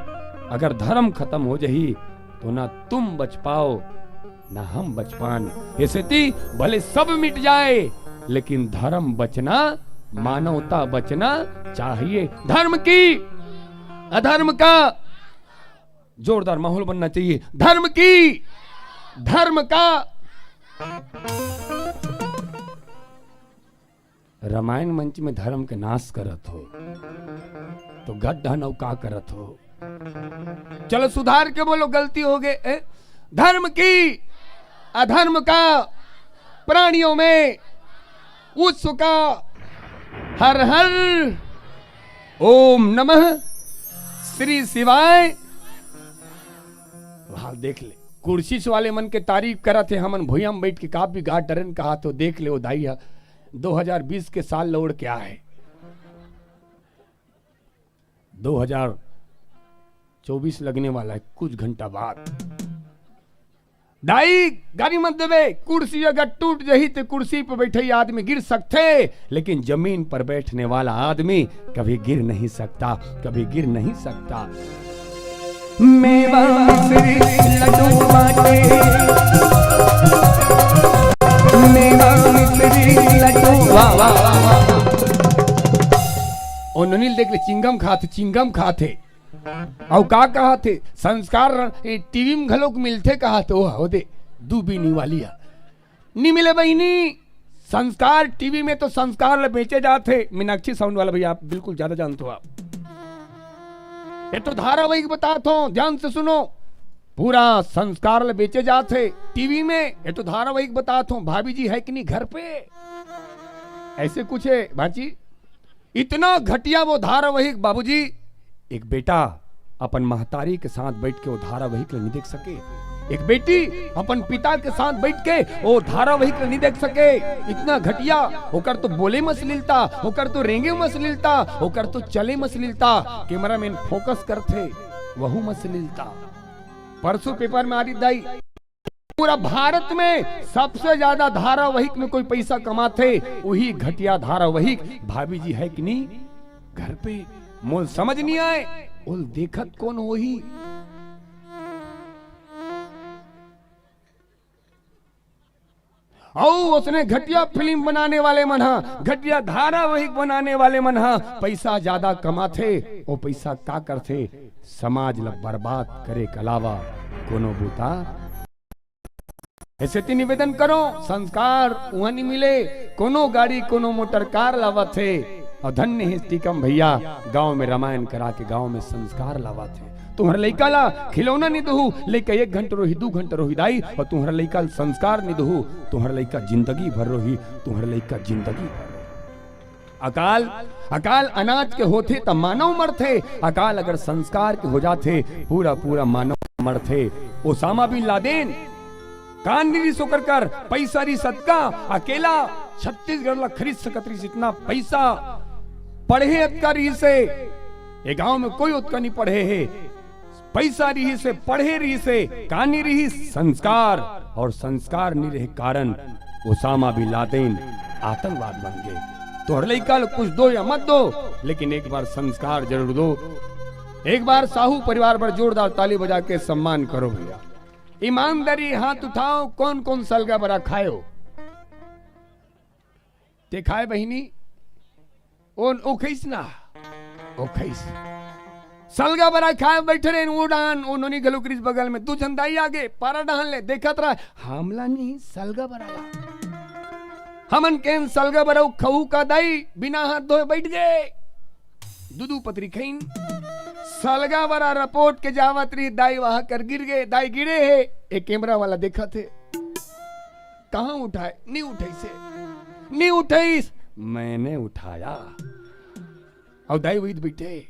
अगर धर्म खत्म हो जाही, तो ना तुम बच पाओ ना हम बच पान। ऐसे थी भले सब मिट जाए, लेकिन धर्म बचना, मानवता बचना चाहिए। धर्म की, अधर्म का जोरदार माहौल बनना चाहिए। धर्म की, धर्म का। रामायण मंच में धर्म के नाश करत हो तो गड्ढा नौका करत हो। चलो सुधार के बोलो, गलती हो गए। धर्म की, अधर्म का, प्राणियों में उसका हर हर ओम नमः श्री शिवाय। वहां देख ले, कुर्सी वाले मन के तारीफ करा थे, हमन भुइया में बैठ के काफी घाट डरन कहा तो देख ले वो दाई 2020 के साल लौड़ के आए, 2024 लगने वाला है कुछ घंटा बाद। दाई गाड़ी मत देवे, कुर्सी अगर टूट जही तो कुर्सी पर बैठे आदमी गिर सकते, लेकिन जमीन पर बैठने वाला आदमी कभी गिर नहीं सकता, कभी गिर नहीं सकता। मेवा मिश्री लड्डू बाटे, मेवा मिश्री लड्डू, वाह वाह वाह। और ननील देख ले, चिंगम खाते, चिंगम खाते। और का कहा थे संस्कार टीवी में घलोक मिलते, कहा तो हो दे दूबीनी वाली नहीं मिले बहनी। संस्कार टीवी में तो संस्कार बेचे जाते। मीनाक्षी साउंड वाला भैया आप बिल्कुल ज्यादा जानते हो आप। ये तो धारावाहिक बताता हूं, ध्यान से सुनो। पूरा संस्कार बेचे जाते टीवी में। ये तो धारावाहिक बताता हूं। भाभी जी है कि नहीं घर पे? ऐसे कुछ है भाजी, इतना घटिया वो धारावाहिक। बाबूजी, एक बेटा अपन महतारी के साथ बैठ के वो धारावाहिक नहीं देख सके, एक बेटी अपन पिता के साथ बैठ के वो धारावाहिक नहीं देख सके। इतना घटिया। होकर तो बोले मसलिलता, होकर तो रेंगे मसलिलता, होकर तो चले मसलिलता, कैमरामैन फोकस करते वहु मसलिलता। परसों पेपर में आ रही दाई, पूरा भारत में सबसे ज्यादा धारावाहिक में कोई पैसा कमाते वही घटिया धारावाहिक। भाभी जी है कि नहीं घर पे? मोल समझ नहीं आए, उल देखत कौन हो ही। उसने घटिया फिल्म बनाने वाले मन, घटिया धारावाहिक बनाने वाले मन पैसा ज्यादा कमाथे। वो पैसा का करथे? समाज ला बर्बाद करे के अलावा कोनो बूता। ऐसे ती निवेदन करो, संस्कार वहां नहीं मिले। कोनो गाड़ी कोनो मोटर कार लावत थे, और धन्य है टीकम भैया गांव में रामायण करा के गांव में संस्कार लावा थे। तुम्हारा लइका ला खिलौना नहीं दहू, लेके 1 घंटा रोही 2 घंटा रोही दाई, और तुम्हारा लइका संस्कार नहीं दहू, तुम्हारा लइका जिंदगी भर रोही, तुम्हारा लइका जिंदगी भर रोही। अकाल, अकाल अनाज के होते तब मानव मरते, अकाल अगर संस्कार के हो जाते पूरा पूरा मानव मरते। ओसामा बिन लादेन कान रिस होकर कर पैसा री सदका अकेला छत्तीसगढ़ ला खरीद सकत रही। इतना पैसा पढ़े अतका रही से, ये गांव में कोई उतका नहीं पढ़े है। पैसा रही से, पढ़े रही से, कहानी रही संस्कार, और संस्कार नहीं रहे कारण ओसामा बिन लादेन आतंकवाद बन गए। तो हर लइका कुछ दो या मत दो, लेकिन एक बार संस्कार जरूर दो। एक बार साहू परिवार पर जोरदार ताली बजा के सम्मान करो भैया। ईमानदारी हाथ उठाओ, कौन कौन सलगा बरा खायो? ते खाए बहिनी ओ खैस ना, ओ खैस सलगा बरा खाए बैठे रहे। उड़ान उन्होंने गलुकरीस बगल में तू झंडाई आगे पारा डाल ले, देखत रहा हमला नहीं सलगा बरा ला। हमन के सलगा बरा खऊ का दाई बिना हाथ धोए बैठ गए। दूधू पत्री खईन सलगा बरा रपोट के जावत रही, दाई वहां कर गिर गए। दाई गिरे है, एक कैमरा वाला देखा थे, कहां उठाए? नहीं उठाई से, नहीं उठाई, मैंने उठाया। और दाई वही बैठे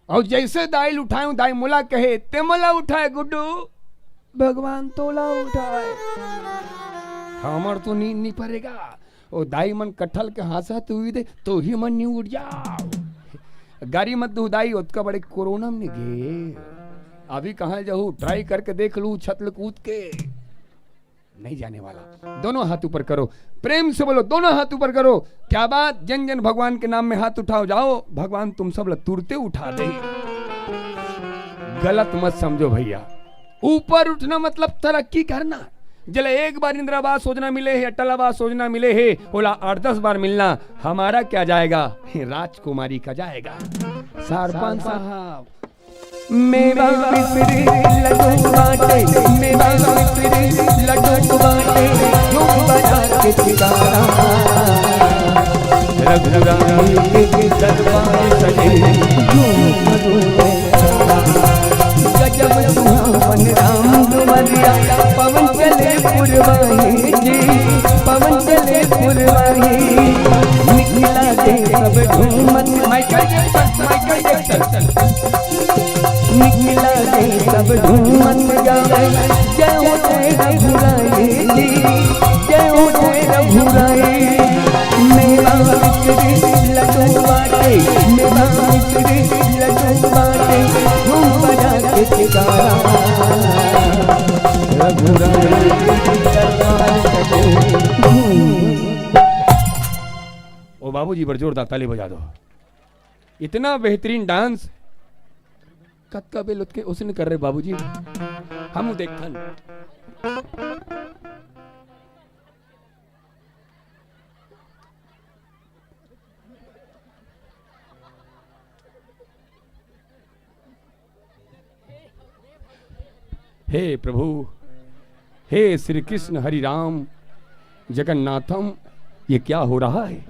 और जैसे दाइल उठाऊं दाई मोला कहे ते मोला उठाए गुड्डू भगवान तोला उठाए हमर तो नींद नहीं पड़ेगा। ओ दाई मन कटहल के हासा तू दे तो ही मन नहीं उठ जाओ गाड़ी मत दू दाई उसका बड़े कोरोना में गे अभी कहाँ जाऊँ ट्राई करके देख लू छतल कूद के नहीं जाने वाला। दोनों हाथ ऊपर करो प्रेम से बोलो दोनों हाथ ऊपर करो। क्या बात जन जन भगवान के नाम में हाथ उठाओ जाओ भगवान तुम सब तुरते उठा दे। गलत मत समझो भैया ऊपर उठना मतलब तरक्की करना। जले एक बार इंदिरावास योजना मिले है अटल आवास योजना मिले है बोला 8-10 बार मिलना हमारा क्या जाएगा राजकुमारी का जाएगा। सरपंच साहब मेवा मिश्री लड्डू बाटे मेवा मिश्री लड्डू बाटे झूम बजा के ठिकाना रघुराई के दरबार सजे गजब सुहावन राम दुआरिया पवन चले पुरवाही जी पवन चले पुरवाही निकला दे सब झूमत माइकल जैक्सन निकला दे सब झूमत गाए जय हो जय रघुराई जी जय हो जय रघुराई मेरा मिश्री लड्डू बाटे मेरा मिश्री लड्डू बाटे झूम बजा के ठिकाना रघुराई ओ बाबूजी बड़ जोरदार ताली बजा दो। इतना बेहतरीन डांस कत का बेल के उसने कर रहे बाबूजी हम देखन हे प्रभु हे श्री कृष्ण हरि राम जगन्नाथम ये क्या हो रहा है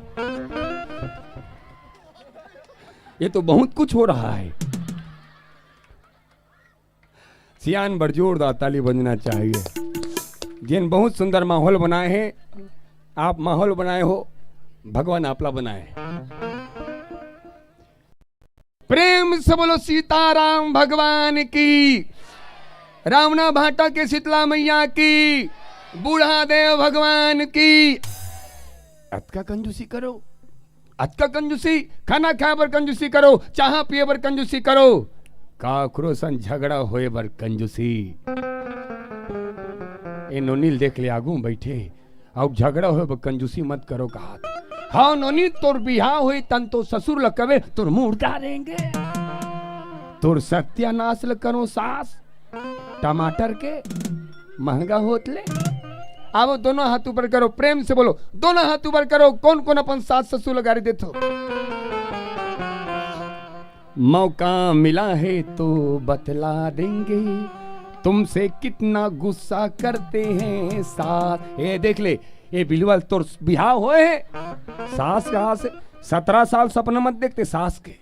ये तो बहुत कुछ हो रहा है। सियान बड़ जोरदार ताली बजना चाहिए जिन बहुत सुंदर माहौल बनाए हैं आप माहौल बनाए हो भगवान आपला बनाए। प्रेम से बोलो सीताराम भगवान की रावणा भाटा के शीतला मैया की बूढ़ा देव भगवान की। अतका कंजूसी करो अतका कंजूसी खाना खाए पर कंजूसी करो चाह पिए पर कंजूसी करो काकरो सन झगड़ा होए बर कंजूसी। ए नोनील देख ले आगू बैठे अब झगड़ा होए बर कंजूसी मत करो कहा। हाँ नोनी तोर बिहार हुई तन तो ससुर लकवे तोर मुंह उतारेंगे तोर सत्यानाश ल करो सास टमाटर के महंगा होतले। अब दोनों हाथ ऊपर करो प्रेम से बोलो दोनों हाथ ऊपर करो कौन कौन अपन सास ससुर लगारी देते हो। मौका मिला है तो बतला देंगे तुमसे कितना गुस्सा करते हैं सास। ये देख ले ये बिलवल तोर बिहार होए है सास कहाँ से 17 साल सपना मत देखते सास के।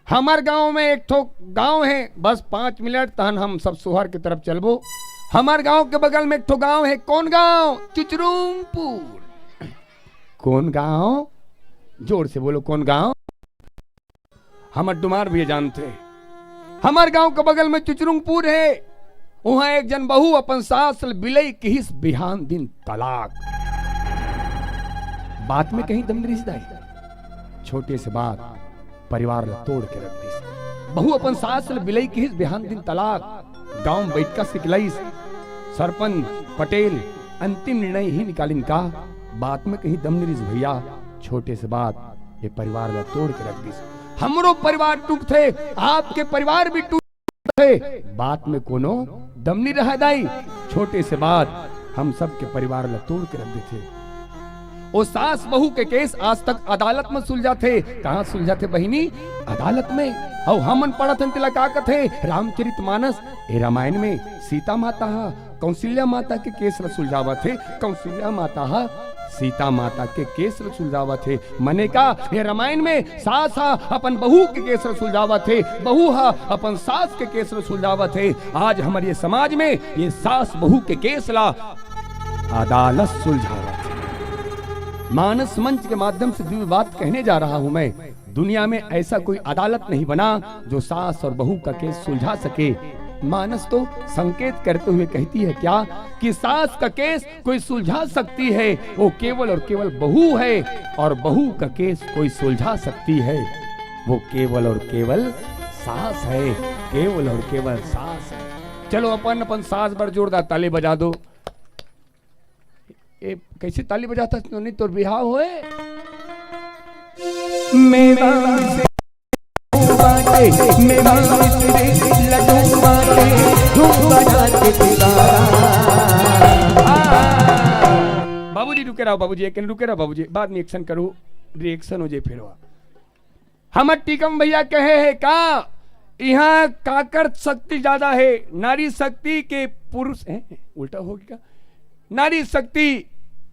हमार गांव में एक ठो गांव है बस 5 मिनट तहन हम सब सोहर की तरफ चलबो। हमार गांव के बगल में एक ठो गांव है कौन गांव चुचरुमपुर। कौन गांव जोर से बोलो कौन गांव। हमार डुमार भी जानते हमार गांव के बगल में चुचरुमपुर है वहां एक जन बहू अपन सास बिलई की बिहान दिन तलाक। बात में कहीं दम रिश्ता छोटे से बात परिवार तोड़ के रख दी। बहू अपन सास बिलई की बिहान दिन तलाक गांव में बैठ का सिकलाई सरपंच पटेल अंतिम निर्णय ही निकालिन का। बात में कहीं दम निरिस भैया छोटे से बात ये परिवार ला तोड़ के रख दी। हमरो परिवार टूट थे आपके परिवार भी टूट थे बात में कोनो दम नहीं रहा दाई छोटे से बात हम सब के परिवार ला तोड़ के रख दी थे। वो सास बहू के केस आज तक अदालत में सुलझाते कहाँ सुलझाते बहिनी अदालत में। और हमन पढ़त तिला का कथे रामचरितमानस ए रामायण में सीता माता कौशल्या माता के केस र सुलझावा थे कौशल्या माता सीता माता के केस र सुलझावा थे। मने का ये रामायण में सास अपन बहू के केस र सुलझावा थे बहू अपन सास के केस र सुलझावा थे। आज हमारे समाज में ये सास बहू के केस ला अदालत सुलझावा थे। मानस मंच के माध्यम से जो बात कहने जा रहा हूं मैं दुनिया में ऐसा कोई अदालत नहीं बना जो सास और बहू का केस सुलझा सके। मानस तो संकेत करते हुए कहती है क्या कि सास का केस कोई सुलझा सकती है, वो केवल और केवल बहू है, और बहू का केस कोई सुलझा सकती है, वो केवल और केवल सास है, केवल और केवल सास है। चलो अपन अपन सास पर जोरदार ताली बजा दो। ए कैसे ताली बजाता नहीं तो बिहाव होए। मेवा बाबूजी रुके रहो, बाबूजी एक रुके रहो बाबूजी, बाद में एक्शन करो, रिएक्शन हो जाए फिर। हमर टीकम भैया कहे है का यहाँ काकर शक्ति ज्यादा है, नारी शक्ति के पुरुष है, उल्टा हो गया, नारी शक्ति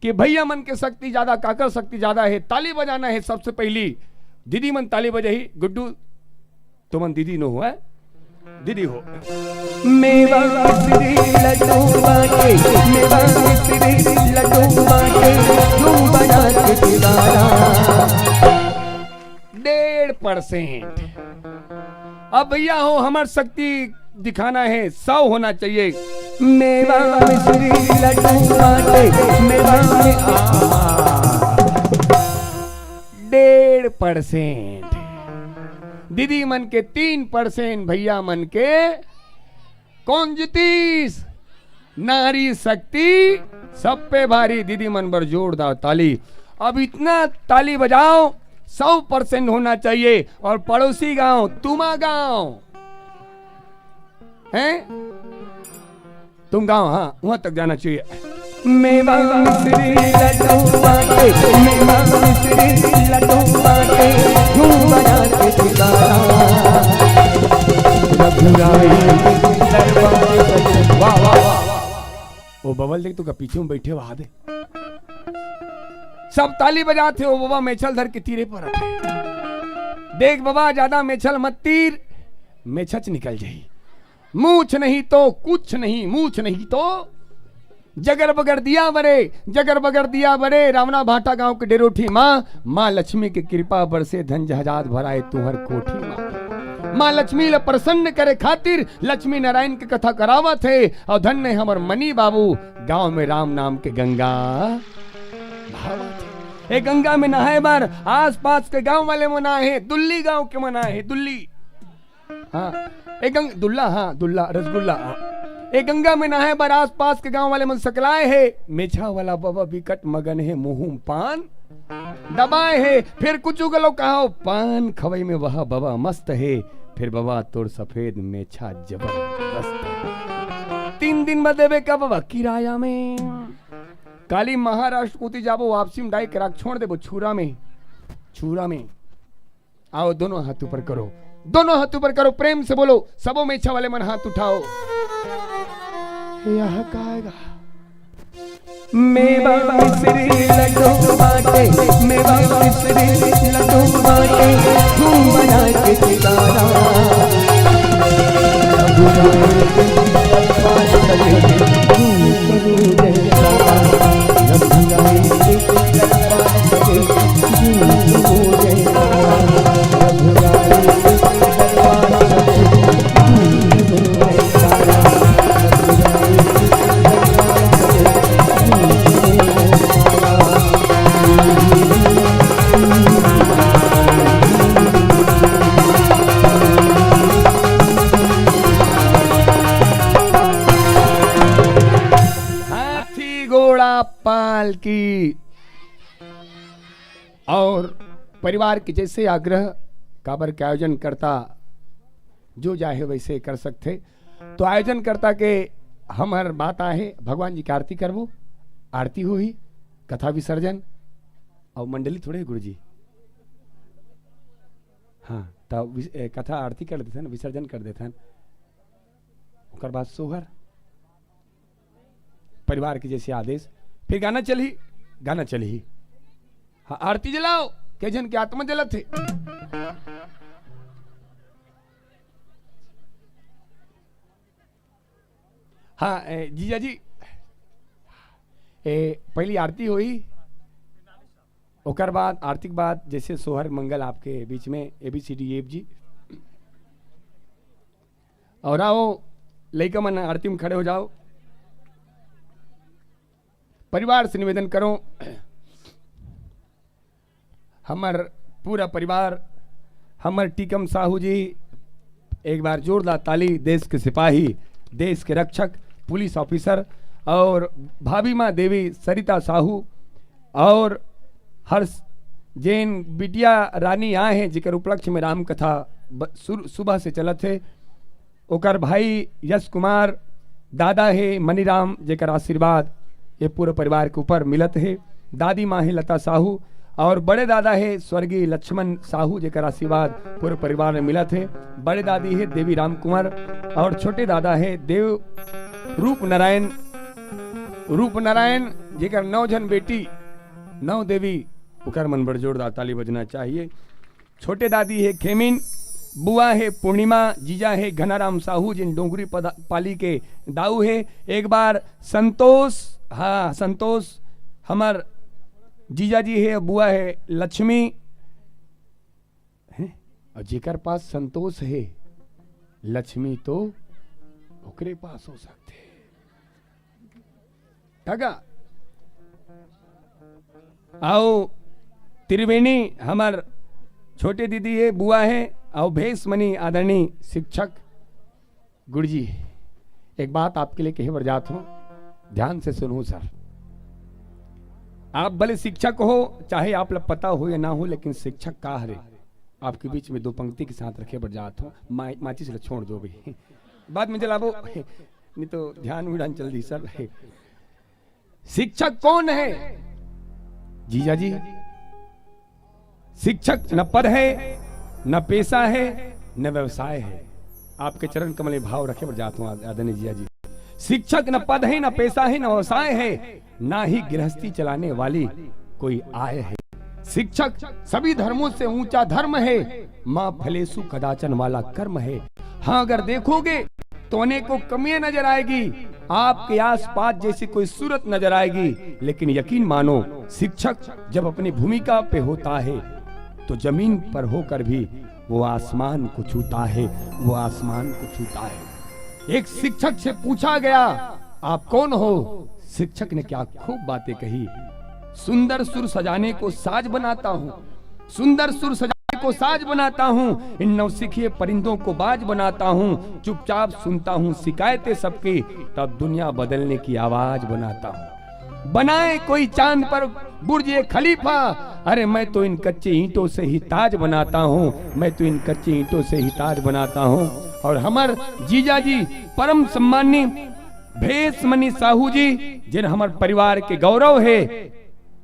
के भैया मन के शक्ति ज्यादा, काकर शक्ति ज्यादा है। ताली बजाना है सबसे पहली, दीदी मन ताली बजाई, गुड्डू तो मन दीदी नो हुआ, दीदी हो। मेवा मिश्री लड्डू बाटे, मेवा मिश्री लड्डू बाटे, तू बना के दीवाना। 1.5%। अब भैया हो हमार शक्ति दिखाना है, 100 होना चाहिए। मेवा मिश्री लड्डू बाटे, मेवा 1.5%। दीदी मन के 3%, भैया मन के कौन जीतीस? नारी शक्ति सब पे भारी, दीदी मन पर जोरदार ताली। अब इतना ताली बजाओ, 100% होना चाहिए। और पड़ोसी गांव तुमा गांव हैं, तुम गांव, हाँ वहां तक जाना चाहिए। मेवा मिश्री लड्डू बाटे, मेवा मिश्री लड्डू बाटे, झूम बजा के सितारा। वाह वाह वाह, वो बबल देख तो पीछे में बैठे वहां दे, सब ताली बजाते हो। बाबा मेछल धर के तीरे पर रखे। देख बाबा ज्यादा मेछल मत तीर, मेछच निकल जाई। मूछ नहीं तो कुछ नहीं, मूछ नहीं तो जगर बगर दिया बरे, जगर बगर दिया बरे। रावना भाटा गांव के डेरोठी माँ लक्ष्मी की कृपा बरसे, धन जहाजात भराए तुहर कोठी। माँ लक्ष्मी ल प्रसन्न करे खातिर लक्ष्मी नारायण की कथा करावा थे। और धन्य हमर मनी बाबू गांव में राम नाम के गंगा भावा थे। ए गंगा में नहाए बार आस पास के गांव वाले मनाए, दुल्ली गांव के मनाए, दुल्ली हाँ दुल्ला, हाँ दुल्ला रसगुल्ला। ए गंगा में नहाए बार आस पास के गांव वाले मन सकलाए है। मेछा वाला बाबा विकट मगन है, मुंह पान दबाए है। फिर कुछ गलो कहो पान खवई में वह बाबा मस्त है। फिर बाबा तोड़ सफेद मेछा जबरदस्त। 3 दिन में देवे का बाबा किराया में। काली महाराष्ट्र कोती जाबो, वापसी में डाई कराक छोड़ देबो छुरा में, छुरा में। आओ दोनों हाथ ऊपर करो, दोनों हाथ ऊपर करो, प्रेम से बोलो। सबो मेछा वाले मन हाथ उठाओ। यह काएगा मेवा मिश्री लड्डू बाटे, मेवा मिश्री लड्डू बाटे, तू बना के सितारा। पाल की और परिवार के जैसे आग्रह काबर के आयोजन करता जो चाहे वैसे कर सकते। तो आयोजन करता के हमार बात आहे भगवान जी की आरती करबो, आरती हुई, कथा विसर्जन और मंडली थोड़े गुरुजी हाँ तो कथा आरती कर देते विसर्जन कर देते ओकर बाद सोहर परिवार के जैसे आदेश। फिर गाना चली, गाना चली, हाँ आरती जलाओ के जन के आत्मा जलत थे। हाँ जीजा जी पहली आरती हुई, ओकर बाद आर्थिक बात जैसे सोहर मंगल आपके बीच में ABCD जी और आओ लइका मन आरती में खड़े हो जाओ। परिवार से निवेदन करो, हमार पूरा परिवार, हमार टीकम साहू जी, एक बार जोरदार ताली। देश के सिपाही, देश के रक्षक, पुलिस ऑफिसर और भाभी माँ देवी सरिता साहू और हर्ष जैन बिटिया रानी आए हैं जिकर उपलक्ष्य में राम कथा सुबह से चलत है। ओकर भाई यश कुमार, दादा है मनीराम जेकर आशीर्वाद ये पूरे परिवार के ऊपर मिलत है। दादी माँ है लता साहू और बड़े दादा है स्वर्गीय लक्ष्मण साहू जेकर आशीर्वाद पूरे परिवार में मिलत है। बड़े दादी है देवी राम कुमार और छोटे दादा है देव रूप नारायण जेकर 9 जन बेटी 9 देवी उकर मन बड़ जोरदार ताली बजना चाहिए। छोटे दादी है खेमिन, बुआ है पूर्णिमा, जीजा है घनाराम साहू जिन डोंगरी पाली के दाऊ है। एक बार संतोष, हाँ संतोष हमार जीजा जी है, बुआ है लक्ष्मी है और जेकर पास संतोष है लक्ष्मी तो ओकरे पास हो सकते ठगा। आओ त्रिवेणी हमार छोटे दीदी है, बुआ है और भेषमणि आदरणीय शिक्षक गुरुजी। एक बात आपके लिए कहे बरजात हूं, ध्यान से सुनो सर। आप भले शिक्षक हो चाहे आप लोग पता हो या ना हो, लेकिन शिक्षक का हरे आपके बीच में 2 पंक्ति के साथ रखे बरजात हो। माची से छोड़ दो भाई, बाद में जलाबो नहीं तो ध्यान उड़ान चल दी सर। शिक्षक कौन है जीजा जी? शिक्षक न पद है, न पेशा है, न व्यवसाय है। आपके चरण कमल भाव रखे पर जाता हूं आदरणीय जिया जी। शिक्षक न पद है, न पेशा है, न व्यवसाय है, ना ही गृहस्थी चलाने वाली कोई आय है। शिक्षक सभी धर्मों से ऊंचा धर्म है, मां फलेसु कदाचन वाला कर्म है। हाँ अगर देखोगे तो अनेकों कमियां नजर आएगी, आपके आसपास जैसी कोई सूरत नजर आएगी, लेकिन यकीन मानो शिक्षक जब अपनी भूमिका पे होता है तो जमीन पर होकर भी वो आसमान को छूता है, वो आसमान को छूता है। एक शिक्षक से पूछा गया आप कौन हो? शिक्षक ने क्या खूब बातें कही। सुंदर सुर सजाने को साज बनाता हूँ, सुंदर सुर सजाने को साज बनाता हूँ, इन नौसिखिए परिंदों को बाज बनाता हूँ, चुपचाप सुनता हूँ शिकायतें सबकी, तब दुनिया बदलने की आवाज बनाता हूँ। बनाए कोई चांद पर बुर्ज खलीफा, अरे मैं तो इन कच्चे ईंटों से ही ताज बनाता हूँ, मैं तो इन कच्चे ईंटों से ही ताज बनाता हूँ। और हमार जीजा जी परम सम्मानी भेषमणि साहू जी जिन हमार परिवार के गौरव है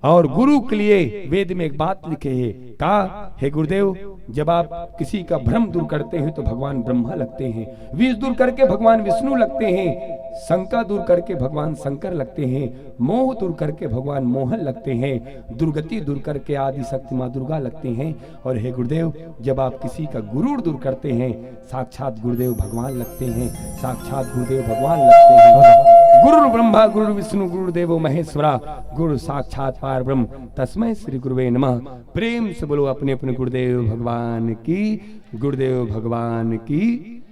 और गुरु के लिए वेद में एक बात लिखे है, कहा हे गुरुदेव जब आप किसी का भ्रम दूर करते हैं तो भगवान ब्रह्मा लगते हैं, विष दूर करके भगवान विष्णु लगते हैं, शंका दूर करके भगवान शंकर लगते हैं, मोह दूर करके भगवान मोहन लगते हैं, दुर्गति दूर करके आदि शक्ति माँ दुर्गा लगते हैं। और हे गुरुदेव जब आप किसी का गुरूर दूर करते हैं साक्षात गुरुदेव भगवान लगते हैं, साक्षात गुरुदेव भगवान लगते हैं। गुरु ब्रह्मा गुरु विष्णु गुरुदेवो महेश्वरा, गुरु साक्षात पार ब्रह्म तस्मै श्री गुरुवे नमः। प्रेम से बोलो अपने अपने गुरुदेव भगवान की, गुरुदेव भगवान की।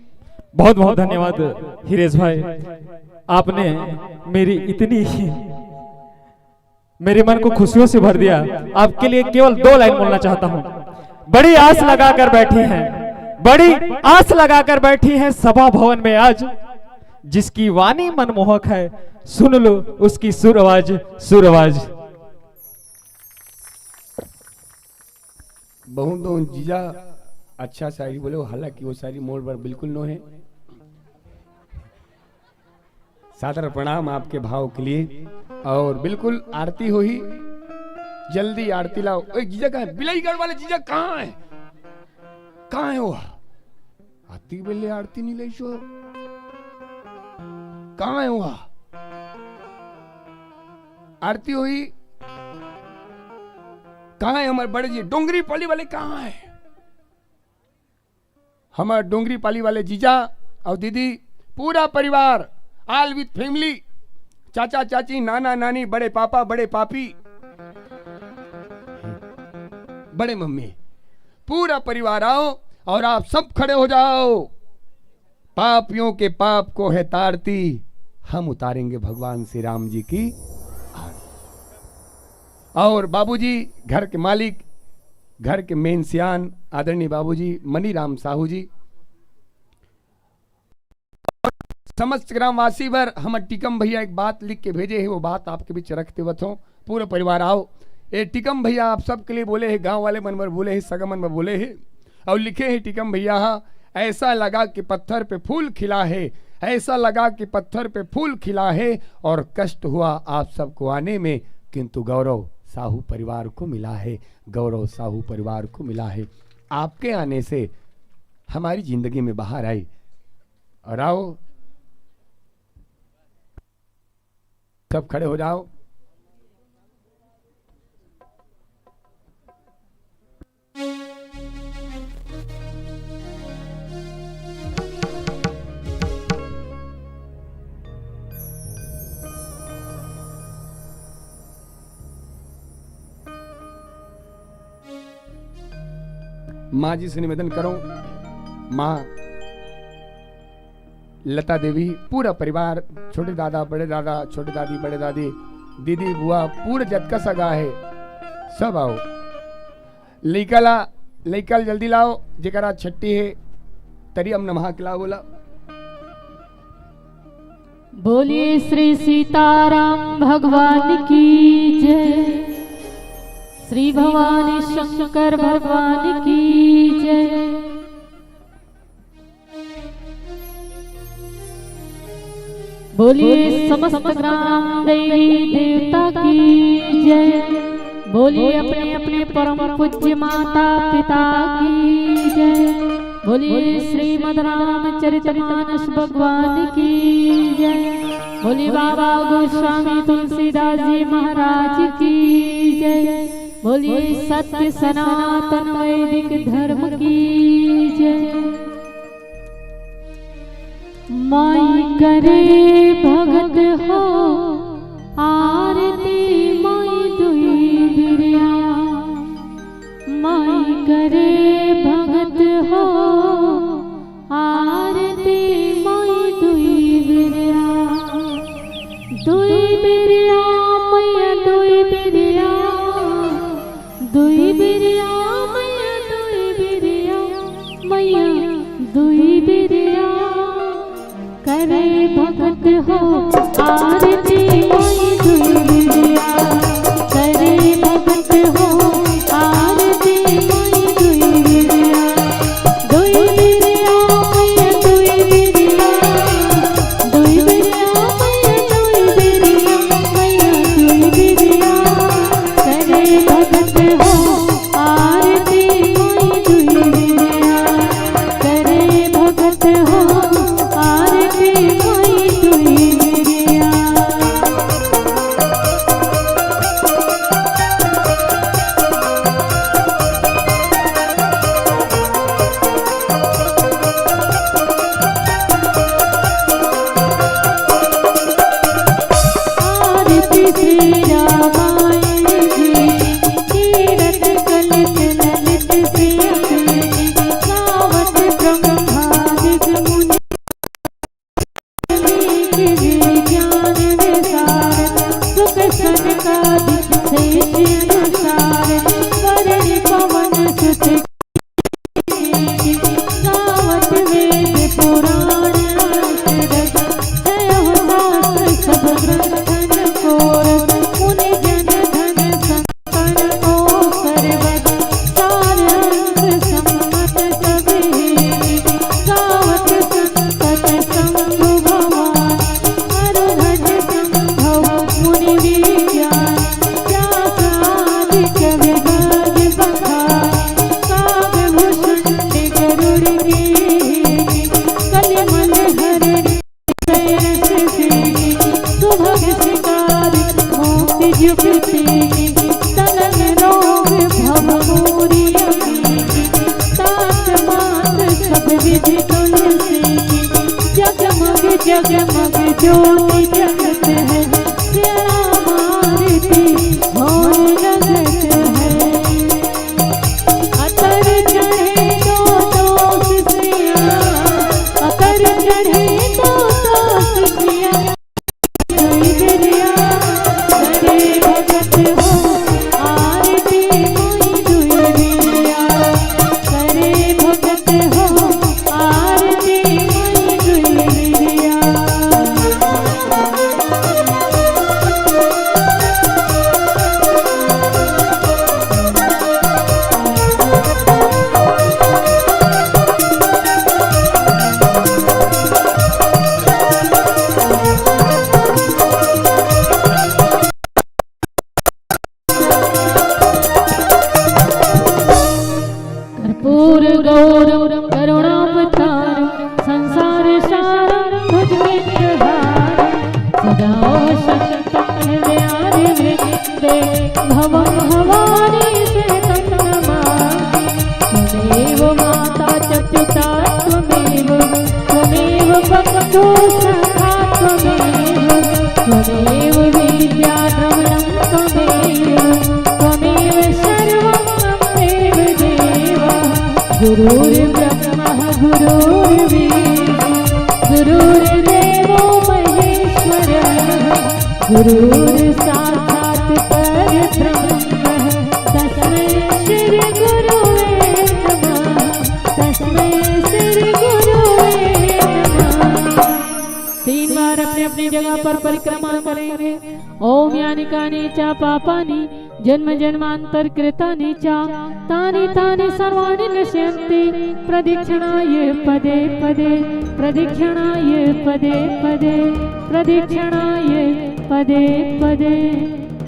बहुत बहुत धन्यवाद हिरेश भाई, आपने मेरी इतनी मेरे मन को खुशियों से भर दिया। आपके लिए केवल 2 लाइन बोलना चाहता हूँ। बड़ी आस लगाकर बैठी हैं, बड़ी आस लगाकर बैठी हैं सभा भवन में आज, जिसकी वाणी मनमोहक है सुन लो उसकी सुर आवाज, सुर आवाज। बहुत दो जीजा अच्छा शायरी बोले, हालांकि वो शायरी मोड़ पर बिल्कुल नो है। सादर प्रणाम आपके भाव के लिए। और बिल्कुल आरती हो ही, जल्दी आरती लाओ। ओए जीजा कहाँ है? बिलाईगढ़ वाले जीजा कहाँ है? कहाँ है वो? आरती बेले आरती नहीं ले शो, कहाँ है वो? आरती हुई कहाँ है? हमारे बड़े जी डोंगरी पाली वाले कहाँ है? हमारे डोंगरी पाली वाले जीजा और दीदी, पूरा परिवार ऑल विथ फैमिली, चाचा चाची नाना नानी बड़े पापा बड़े पापी बड़े मम्मी, पूरा परिवार आओ और आप सब खड़े हो जाओ। पापियों के पाप को है तारती, हम उतारेंगे भगवान श्री राम जी की आरती। और बाबूजी, घर के मालिक, घर के मेन सियान आदरणीय बाबूजी मनी राम साहू जी, समस्त ग्रामवासी पर हम टिकम भैया एक बात लिख के भेजे हैं, वो बात आपके बीच रखते वक्त हो। पूरा परिवार आओ। ये टिकम भैया आप सबके लिए बोले हैं, गांव वाले मन में बोले हैं, सगा मन में बोले हैं और लिखे हैं टिकम भैया, हाँ ऐसा लगा कि पत्थर पे फूल खिला है, ऐसा लगा कि पत्थर पे फूल खिला है और कष्ट हुआ आप सबको आने में, किंतु गौरव साहू परिवार को मिला है, गौरव साहू परिवार को मिला है। आपके आने से हमारी जिंदगी में बाहर आई। और आओ सब खड़े हो जाओ। माँ जी से निवेदन करो, माँ लता देवी, पूरा परिवार, छोटे दादा, बड़े दादा, छोटे दादी, बड़े दादी, दीदी, बुआ, पूरा जतका सगा है, सब आओ। लइका जल्दी लाओ, जेकरा छट्टी है तरियम नमहा के लाओ। बोला बोलिए श्री सीताराम भगवान की जय, श्री भवानी शंकर भगवान की जय। बोलिए समस्त ग्राम देवी देवता की जय। बोलिए अपने अपने परम पूज्य माता पिता की जय। बोलिए श्रीमद् रामचरितमानस भगवान की जय। बोलिए बाबा गोस्वामी तुलसीदास जी महाराज की जय। बोलिए सत्य सनातन वैदिक धर्म की जय। माई करे भगत हो आरती, माई दुई बिरिया, माई करे भगत हो आरती, माई दुई बिरिया, दुई बिरिया मैया दुई बिरिया, दुई बिरिया मैया दुई बिरिया, मैया दुई बिरिया करे भगत हो आरती, माई दुई बिरिया, करे भगत हो आरती, माई दुई बिरिया, दुई बिरिया मैया दुई बिरिया, दुई बिरिया मैया दुई बिरिया, मैया दुई बिरिया करे भगत हो आरती, माई दुई बिरिया, करे भगत हो आरती, माई दुई बिरिया। आरती श्री रामायण जी, तीरथ कलित ललित से गावत ब्रह्मादिक मुनि, ज्ञान विसार सुख सनकादिक शेष अनुसार, वरण पवन सुत गावत वेद पुराण अष्टदश, जय हो शास्त्र सब ग्रंथन कोर, मुनि जन धन संपन्न को सर्वद, सार अंग सम्मत सभी, गावत संकट शंभु भवान, हरहर संभव मुनि विज्ञान, व्यास आदि कवि गाज बखान, काव्य भूषण गरुड़ की, कलिमल हरि रस से, सुभग शिकारी मोक्ति जुगति, तलन रोग भव मोरी अमी, तात मात सब विधि तुलसी, जगमग जगमग ज्योति जगत है, श्याम आरती होय लगत है। गौरम करुणावतारम संसार सारम भुज विग्रहारम सदा वसंतम हृदयादिवृत्ते भवं भवानी शरणं नमामि त्वमेव माता च पिता त्वमेव त्वमेव भक्तो सखा त्वमेव विद्या द्रवणं त्वमेव सर्वं त्वमेव देव गुरुर्ब्रह्मा गुरुर्देवो महेश्वरः गुरुर्साक्षात् परब्रह्म तस्मै श्री गुरुवे नमः तस्मै श्री गुरुवे नमः। 3 बार अपने अपनी जगह पर परिक्रमा करेंगे। ओम यानि कानि च पापानि जन्म जन्मांतर कृतानि च तानि तानि सर्वाणि नश्यन्ति प्रदक्षिणाय पदे पदे प्रदक्षिणाय पदे पदे प्रदक्षिणाय पदे पदे।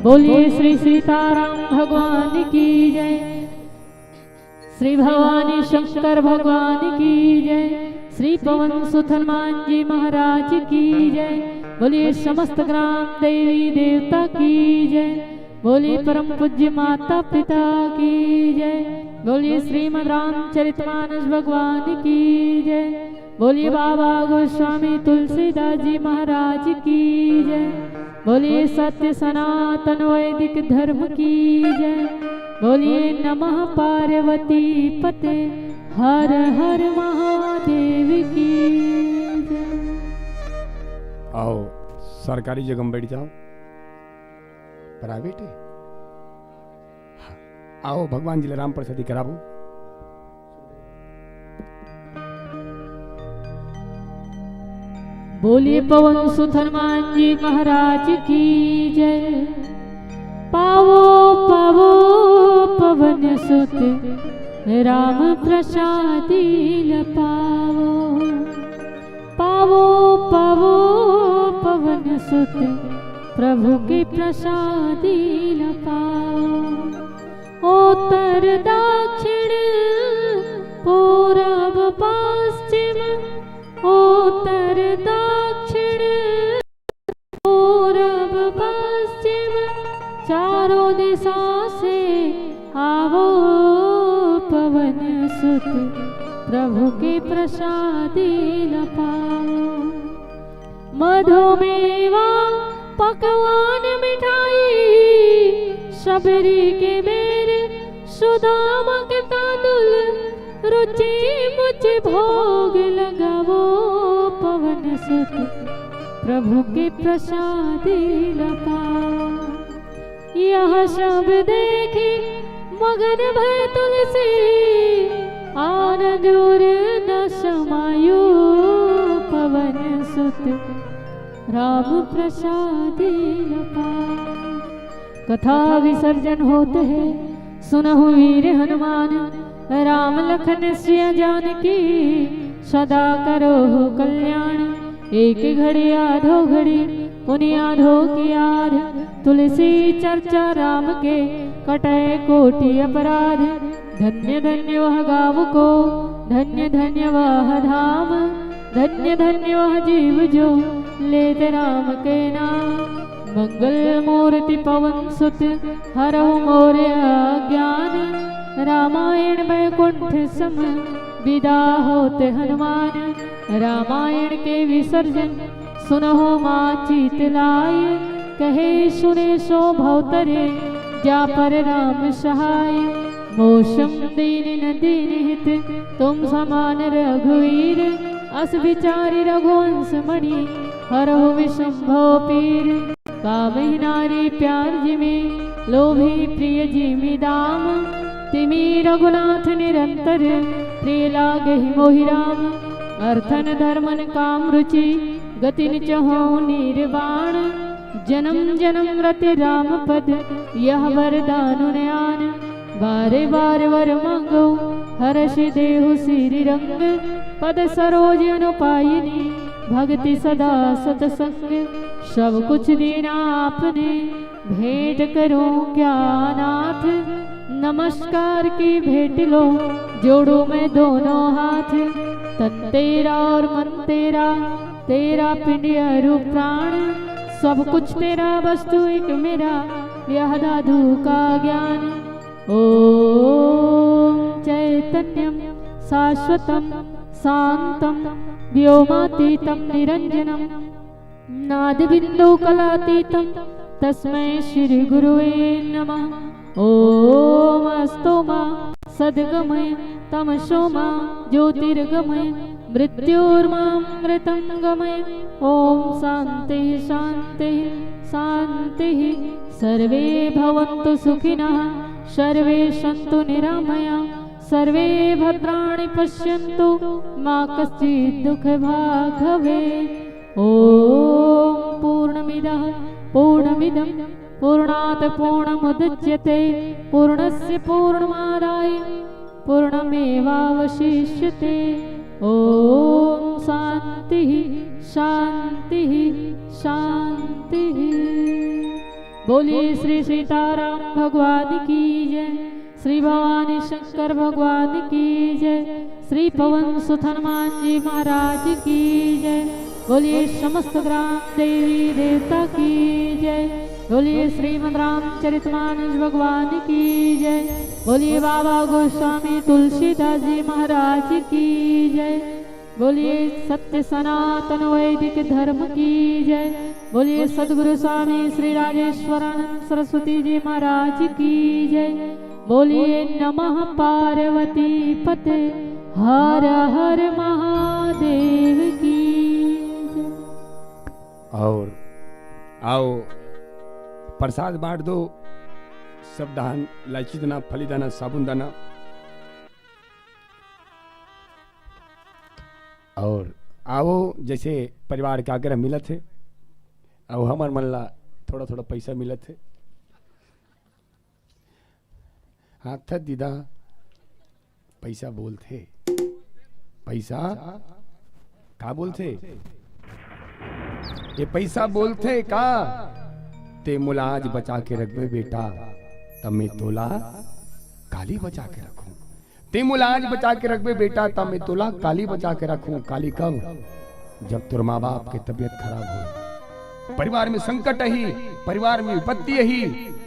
बोलिए श्री सीताराम भगवान की जय, श्री भवानी शंकर भगवान की जय, श्री पवन सुत हनुमान जी महाराज की जय। बोलिए समस्त ग्राम देवी देवता की जय। बोलिए परम पूज्य माता पिता की जय। बोलिए श्रीमद् रामचरितमानस भगवान की जय। बोलिए बाबा गोस्वामी तुलसीदास जी महाराज की जय। बोलिए सत्य सनातन वैदिक धर्म की जय। बोलिए नमः पार्वती पते हर हर महादेव की जय। आओ सरकारी जगह में बैठ जाओ, प्राइवेट है। हाँ, आओ भगवान जी ले राम प्रसादी कराबो। बोलिए पवन सुत हनुमान जी महाराज की जय। पावो पावो पवन सुत राम प्रसादी पावो पावो पावो पवन सुत प्रभु की प्रसादी पाओ। उत्तर दक्षिण पूरब पश्चिम उत्तर दक्षिण पूरब पश्चिम चारों दिशा से आवो पवन सुत प्रभु की प्रसादी पाओ। मधुमेवा पकवान मिठाई शबरी के बेर सुदामक तांदुल रुचि मुझ भोग लगावो पवन सुत प्रभु के प्रसादी पाओ। यह सब देखी मगन भय तुलसी आनंद न समायो पवन सुत राम प्रसादी पाओ। कथा विसर्जन होते है सुनहु वीर हनुमान राम लखन सिया जानकी सदा करो कल्याण। एक घड़ी आधो घड़ी पुनि आधो की आध तुलसी चर्चा राम के कटे कोटि अपराध। धन्य धन्य वह गाँव को धन्य धन्य वह धाम धन्य धन्य वह जीव जो लेते राम के नाम। मंगल मूर्ति पवन सुत हरहु मोरे अज्ञान रामायण वैकुंठ सम विदा होते हनुमान। रामायण के विसर्जन सुनहो माँ चितलाय कहे सुने सो भवतरे जा पर राम सहाय। मौसम दीन न दीन हित तुम समान रघुवीर अस विचारी रघुवंश मणि हरहु विशंभो पीर। कामहि नारी प्यार जिमे लोभी प्रिय जिमि दाम तिमी रघुनाथ निरंतर प्रिय लागहि मोहि राम। अर्थन धर्मन काम रुचि गति चहो निर्वाण जन्म जन्म रति राम पद यह वरदान न्यान। बारे बार वर मांगो हर्ष देहु सिरि रंग पद सरोज अनुपायिनी भक्ति सदा सतसंग। सब कुछ देना आपने भेंट करो क्या नाथ नमस्कार की भेंट लो, जोड़ो मैं दोनों हाथ। तन तेरा और मन तेरा, तेरा पिंड रूप प्राण, सब कुछ तेरा वस्तु एक मेरा, यह दादू का ज्ञान। ओम चैतन्यम शाश्वतम शांतम व्योमातीतम निरंजनम नाद बिंदु कलातीतम तस्मै श्री गुरुवे नमः। ओम अस्तोमा सद्गमय तमसोमा ज्योतिर्गमय मृत्योर्मामृतं गमय। ओम शांति शांति शांति। सर्वे भवन्तु सुखिनः, सर्वे सन्तु निरामया, सर्वे भद्राणि पश्यन्तु, मा कश्चित् दुःखभाग् भवेत्। ओम पूर्णमिदः पूर्णमिदं पूर्णात् पूर्णमुदच्यते, पूर्णस्य पूर्णमादाय पूर्णमेवावशिष्यते। ओम शांति शांति शांति। बोलिए श्री सीताराम भगवान की जय, श्री भवानी शंकर भगवान की जय, श्री पवन सुत हनुमान जी महाराज की जय। बोलिए समस्त ग्राम देवी देवता की जय। बोलिए श्रीमद् रामचरितमानस भगवान की जय। बोलिए बाबा गोस्वामी तुलसीदास जी महाराज की जय। बोलिए सत्य सनातन वैदिक धर्म की जय। बोलिए सद्गुरु स्वामी श्री राजेश्वरानंद सरस्वती जी महाराज की जय। बोलिए नमः पार्वती पते हर हर महादेव की जय। और आओ प्रसाद बांट दो, सब दान, इलायची दाना, फली दाना, साबुन दाना। और आओ जैसे परिवार के आग्रह मिलत है, और हमार मन ला थोड़ा थोड़ा पैसा मिलत है। हाथ दीदा पैसा बोलते, पैसा का बोलते, ये पैसा बोलते का ते मुलाज बचा के रखबे बेटा, तब मैं तोला काली बचा के रखूं। ते मुलाज बचा के रखबे बेटा, तब मैं तोला काली बचा के रखूं। काली कब? जब तुर माँ बाप की तबीयत खराब हो, परिवार में संकट ही, परिवार में विपत्ति ही।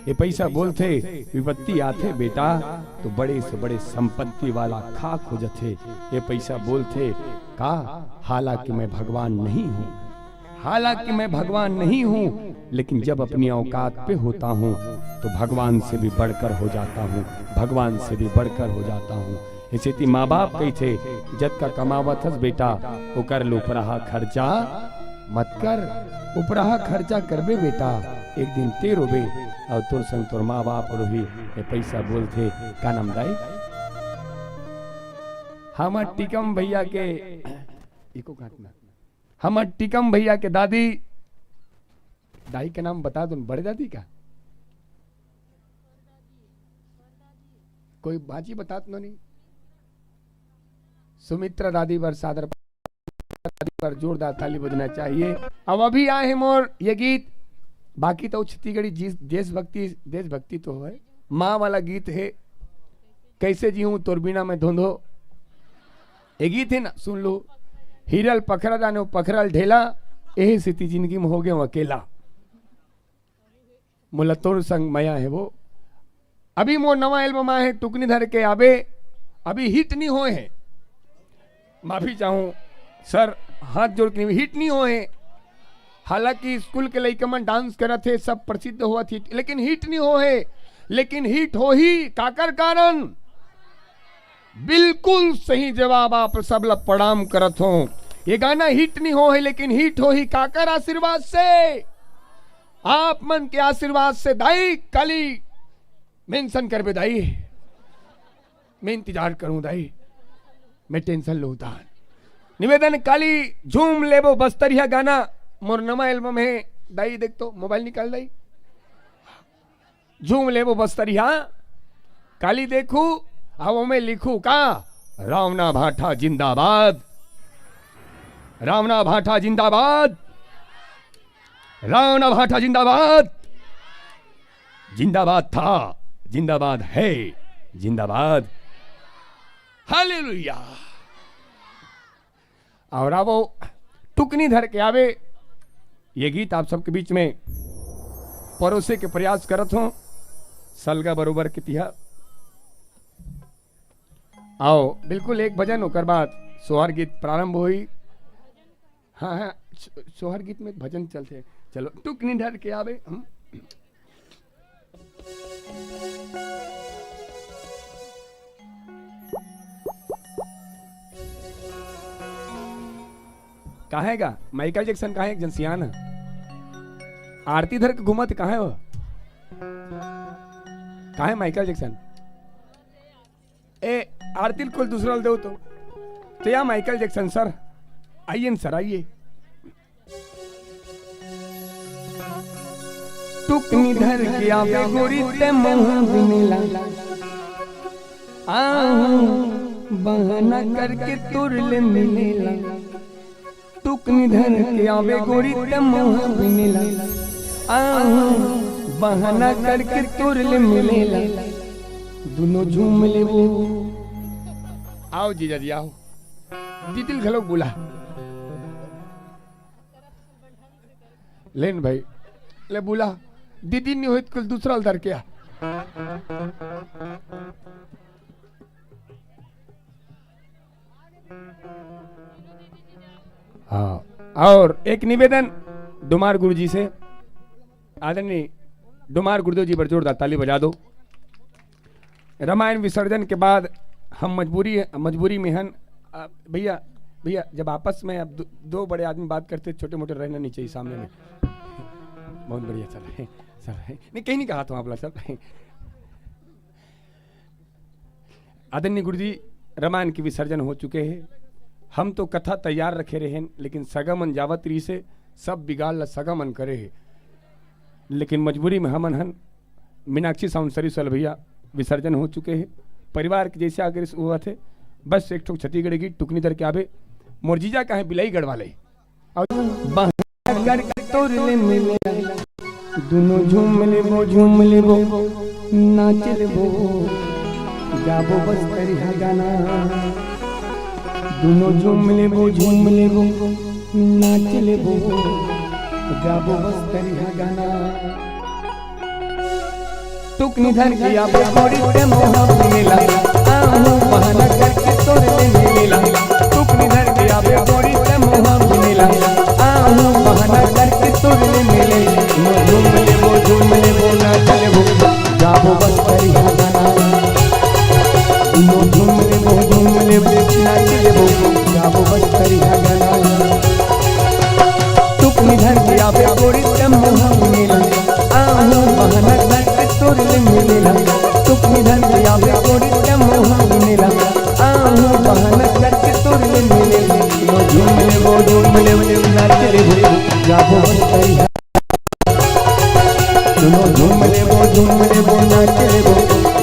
ये पैसा बोलते विपत्ति आते बेटा तो बड़े से बड़े संपत्ति वाला खाक हो जाते। ये पैसा बोलते का हालांकि मैं भगवान नहीं हूँ, हालांकि मैं भगवान नहीं हूँ, लेकिन जब अपनी औकात पे होता हूँ तो भगवान से भी बढ़कर हो जाता हूँ, भगवान से भी बढ़कर हो जाता हूँ। इसे ती माँ बाप कही थे, जब का कमावत हस बेटा वो कर लो, उपराहा खर्चा मत कर, उपराहा खर्चा करबे बेटा, एक दिन ते रोबे और तोर संग तोर माँ बाप रोही। ये पैसा बोलते का नाम दाई हम टिकम भैया के, इको काटना, हम टिकम भैया के दादी, दाई का नाम बता दो, बड़े दादी का कोई बाजी बता दो नहीं। सुमित्रा दादी पर सादर दादी पर जोरदार ताली बजना चाहिए। अब अभी आए हैं मोर ये गीत, बाकी तो छत्तीसगढ़ी देशभक्ति तो है, माँ वाला गीत है, कैसे जीऊं तोर बिना मैं धुंधो, ये गीत है ना, सुन लो। हिरल पखरा जानो पखरल ढेला, यही स्थिति जिंदगी में हो गए अकेला, मुला तोर संग मया है वो। अभी मोर नवा एल्बम आए हैं टुकनी धर के आबे, अभी हिट नहीं हुए हैं, माफी चाहूं सर, हाथ जोड़ के हिट नहीं हुए हैं। हालांकि स्कूल के लड़के मन डांस करत थे, सब प्रसिद्ध हुआ थी, लेकिन हिट नहीं हो है। लेकिन हिट हो ही काकर कारण, बिल्कुल सही जवाब आप सब लोग प्रणाम करत हो। ये गाना हिट नहीं हो है, लेकिन हिट हो ही काकर आशीर्वाद से, आप मन के आशीर्वाद से। दाई काली मेंशन कर बे दाई, मैं इंतजार करूं दाई, मैं टेंशन लो उतार। निवेदन काली झूम लेबो बस्तरिया गाना मोर नवा एल्बम है, दाई देख तो मोबाइल निकाल दाई, झूम लेबो बस्तरिया काली देखू, अब मैं लिखू का रावना भाठा जिंदाबाद, रावना भाठा जिंदाबाद, रावना भाठा जिंदाबाद, जिंदाबाद था जिंदाबाद है। जिंदाबाद, हालेलुया। और अब वो टुकनी धर के आवे, ये गीत आप सबके बीच में परोसे के प्रयास करत हो, सलगा बरोबर के तिहा। आओ बिल्कुल एक भजन होकर बाद सोहर गीत प्रारंभ हुई। हाँ हाँ, सोहर गीत में भजन चलते हैं। चलो टुकनी धर के आवे। कहेगा माइकल जैक्सन कहा एक जनसियान आरती धर के घूमत कहा है वो, कहा है माइकल जैक्सन ए आरती को दूसरा दो तो या माइकल जैक्सन सर आइए न सर आइए। टुकनी धर के आवे गोरी ते मोहबिनीला बहाना करके तुर ले मिलेला। टुकनी धर के आवे गोरी ते मोहबिनीला बहाना करके तुर ले मिलेला। दोनों झूम ले वो। आओ जीजा जी आओ, दीदिल घलो बुला लेन भाई ले बुला। दीदी नहीं हुई कुल दूसरा उधर क्या। हाँ, और एक निवेदन डुमार गुरुजी से, आदरणीय डुमार गुरुदेव जी पर जोरदार ताली बजा दो। रामायण विसर्जन के बाद हम मजबूरी में हन भैया भैया जब आपस में अब दो बड़े आदमी बात करते छोटे मोटे रहना नहीं चाहिए सामने में। बहुत बढ़िया चल रहे नहीं कहीं नहीं कहा था आप लोग सब। आदरणीय गुरुजी रामायण की विसर्जन हो चुके हैं। हम तो कथा तैयार रखे रहे हैं, लेकिन सगमन जावत री से सब बिगाड़ ला सगमन करे है। लेकिन मजबूरी में हमन हन मीनाक्षी साउंड सर्विस वाले भैया विसर्जन हो चुके हैं। परिवार के जैसे अगर हुआ थे बस एक ठोक छत्तीसगढ़ की टुकनी धर के आवे मोरजीजा का है बिलाई गढ़ वाले और दोनों झूम ले वो नाच ले वो गाबो बस करिहा गाना। दोनों झूम ले वो नाच ले वो गाबो बस करिहा गाना। टुकनी धर के आवे गोरी ते मोहबिनीला बहाना करके तोर ले मिलेला। टुकनी धर के आवे गोरी ते मोहबिनीला बहाना करके तोर ले मिलेला। झूम ले वो नाच ले वो गाबो बस करिहा गाना। झूम ले वो नाच ले वो गाबो बस करिहा गाना। टुकनी धर के आवे गोरी ते मोहबिनीला बहाना करके तोर ले मिलेला। टुकनी धर के आवे गोरी ते मोहबिनीला बहाना करके तोर ले मिलेला। झूम ले वो नाच ले वो गाबो बस करिहा। दोनों झूम ले वो नाच ले वो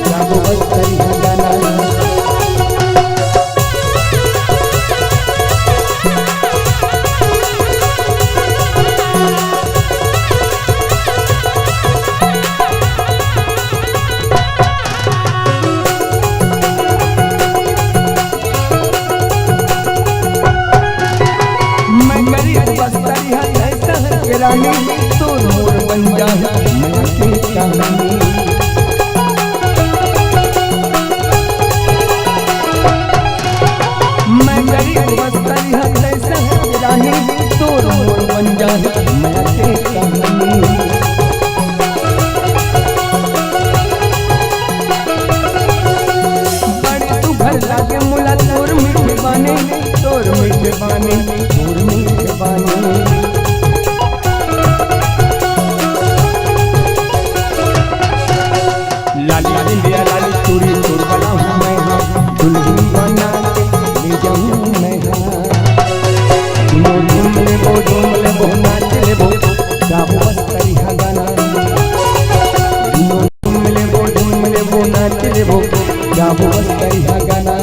गाबो बस करिहा गाना। रानी तो मोर बन जा मैं के कहानी। मैं गरीब बस्तरी है जैसा रानी तो मोर बन जा मैं के कहानी। बड़े तू घर लागे मुला तोर मीठे बाने तोर मीठे बाने तोर मीठे बाने। लाली लिया लाली चूड़ी तोर बना हूँ मैं हाँ दुल्हन बना के ले जाऊँ मैं हाँ। झूम ले वो नाच ले वो गाबो बस करिहा गाना। झूम ले वो नाच ले वो गाबो बस करिहा गाना।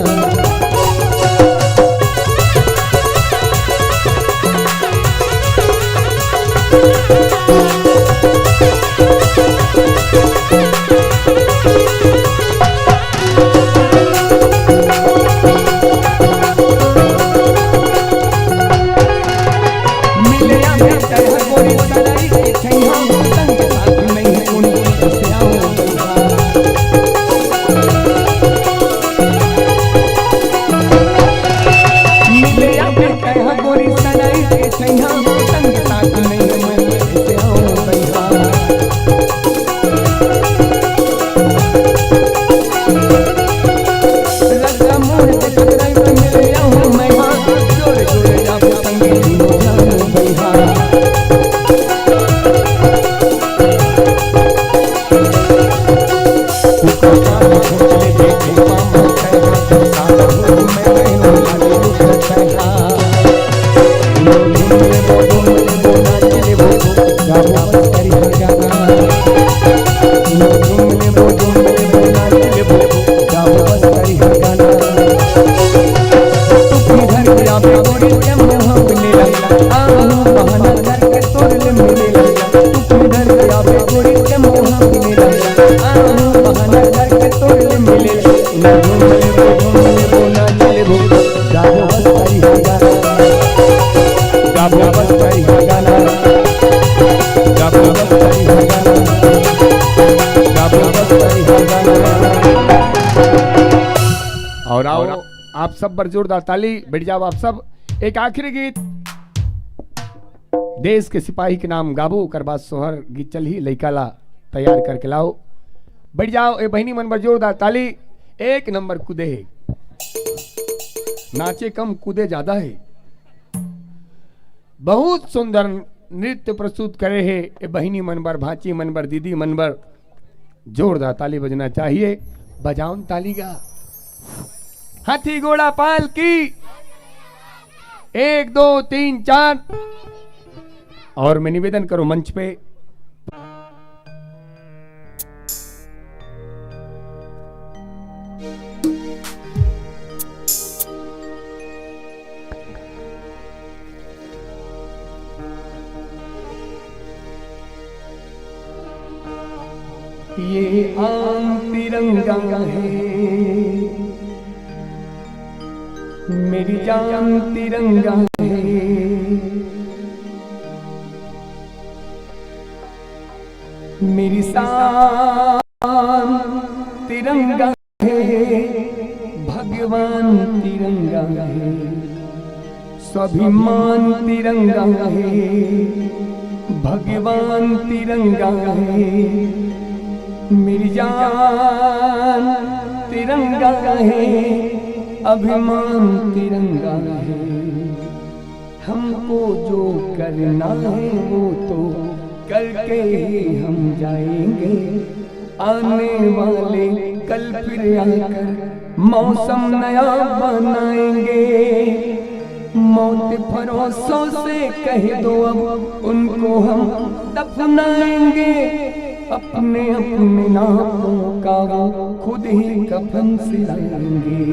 सब पर जोरदार ताली। बैठ जाओ आप सब। एक आखिरी गीत देश के सिपाही के नाम गाबो, कर बाद सोहर गीत चल ही लइका ला तैयार करके लाओ। बैठ जाओ ए बहनी मन पर जोरदार ताली। एक नंबर कूदे है, नाचे कम कूदे ज्यादा है। बहुत सुंदर नृत्य प्रस्तुत करे है ए बहनी मन पर, भाची मन पर, दीदी मन पर। जोरदार ताली बजना चाहिए। बजाओ ताली का। हाथी घोड़ा पाल की 1 2 3 4। और मैं निवेदन करूं मंच पे ये आम तिरंगा है, मेरी जान तिरंगा है। मेरी शान तिरंगा है, भगवान तिरंगा है। स्वाभिमान तिरंगा है, भगवान तिरंगा है। मेरी जान तिरंगा है, अभिमान तिरंगा है। हमको जो करना है वो तो करके हम जाएंगे। आने वाले कल फिर आकर मौसम नया बनाएंगे। मौत भरोसों से कह दो अब उनको हम दफनाएंगे। अपने अपने नामों का वो खुद ही कफन सिलाएंगे।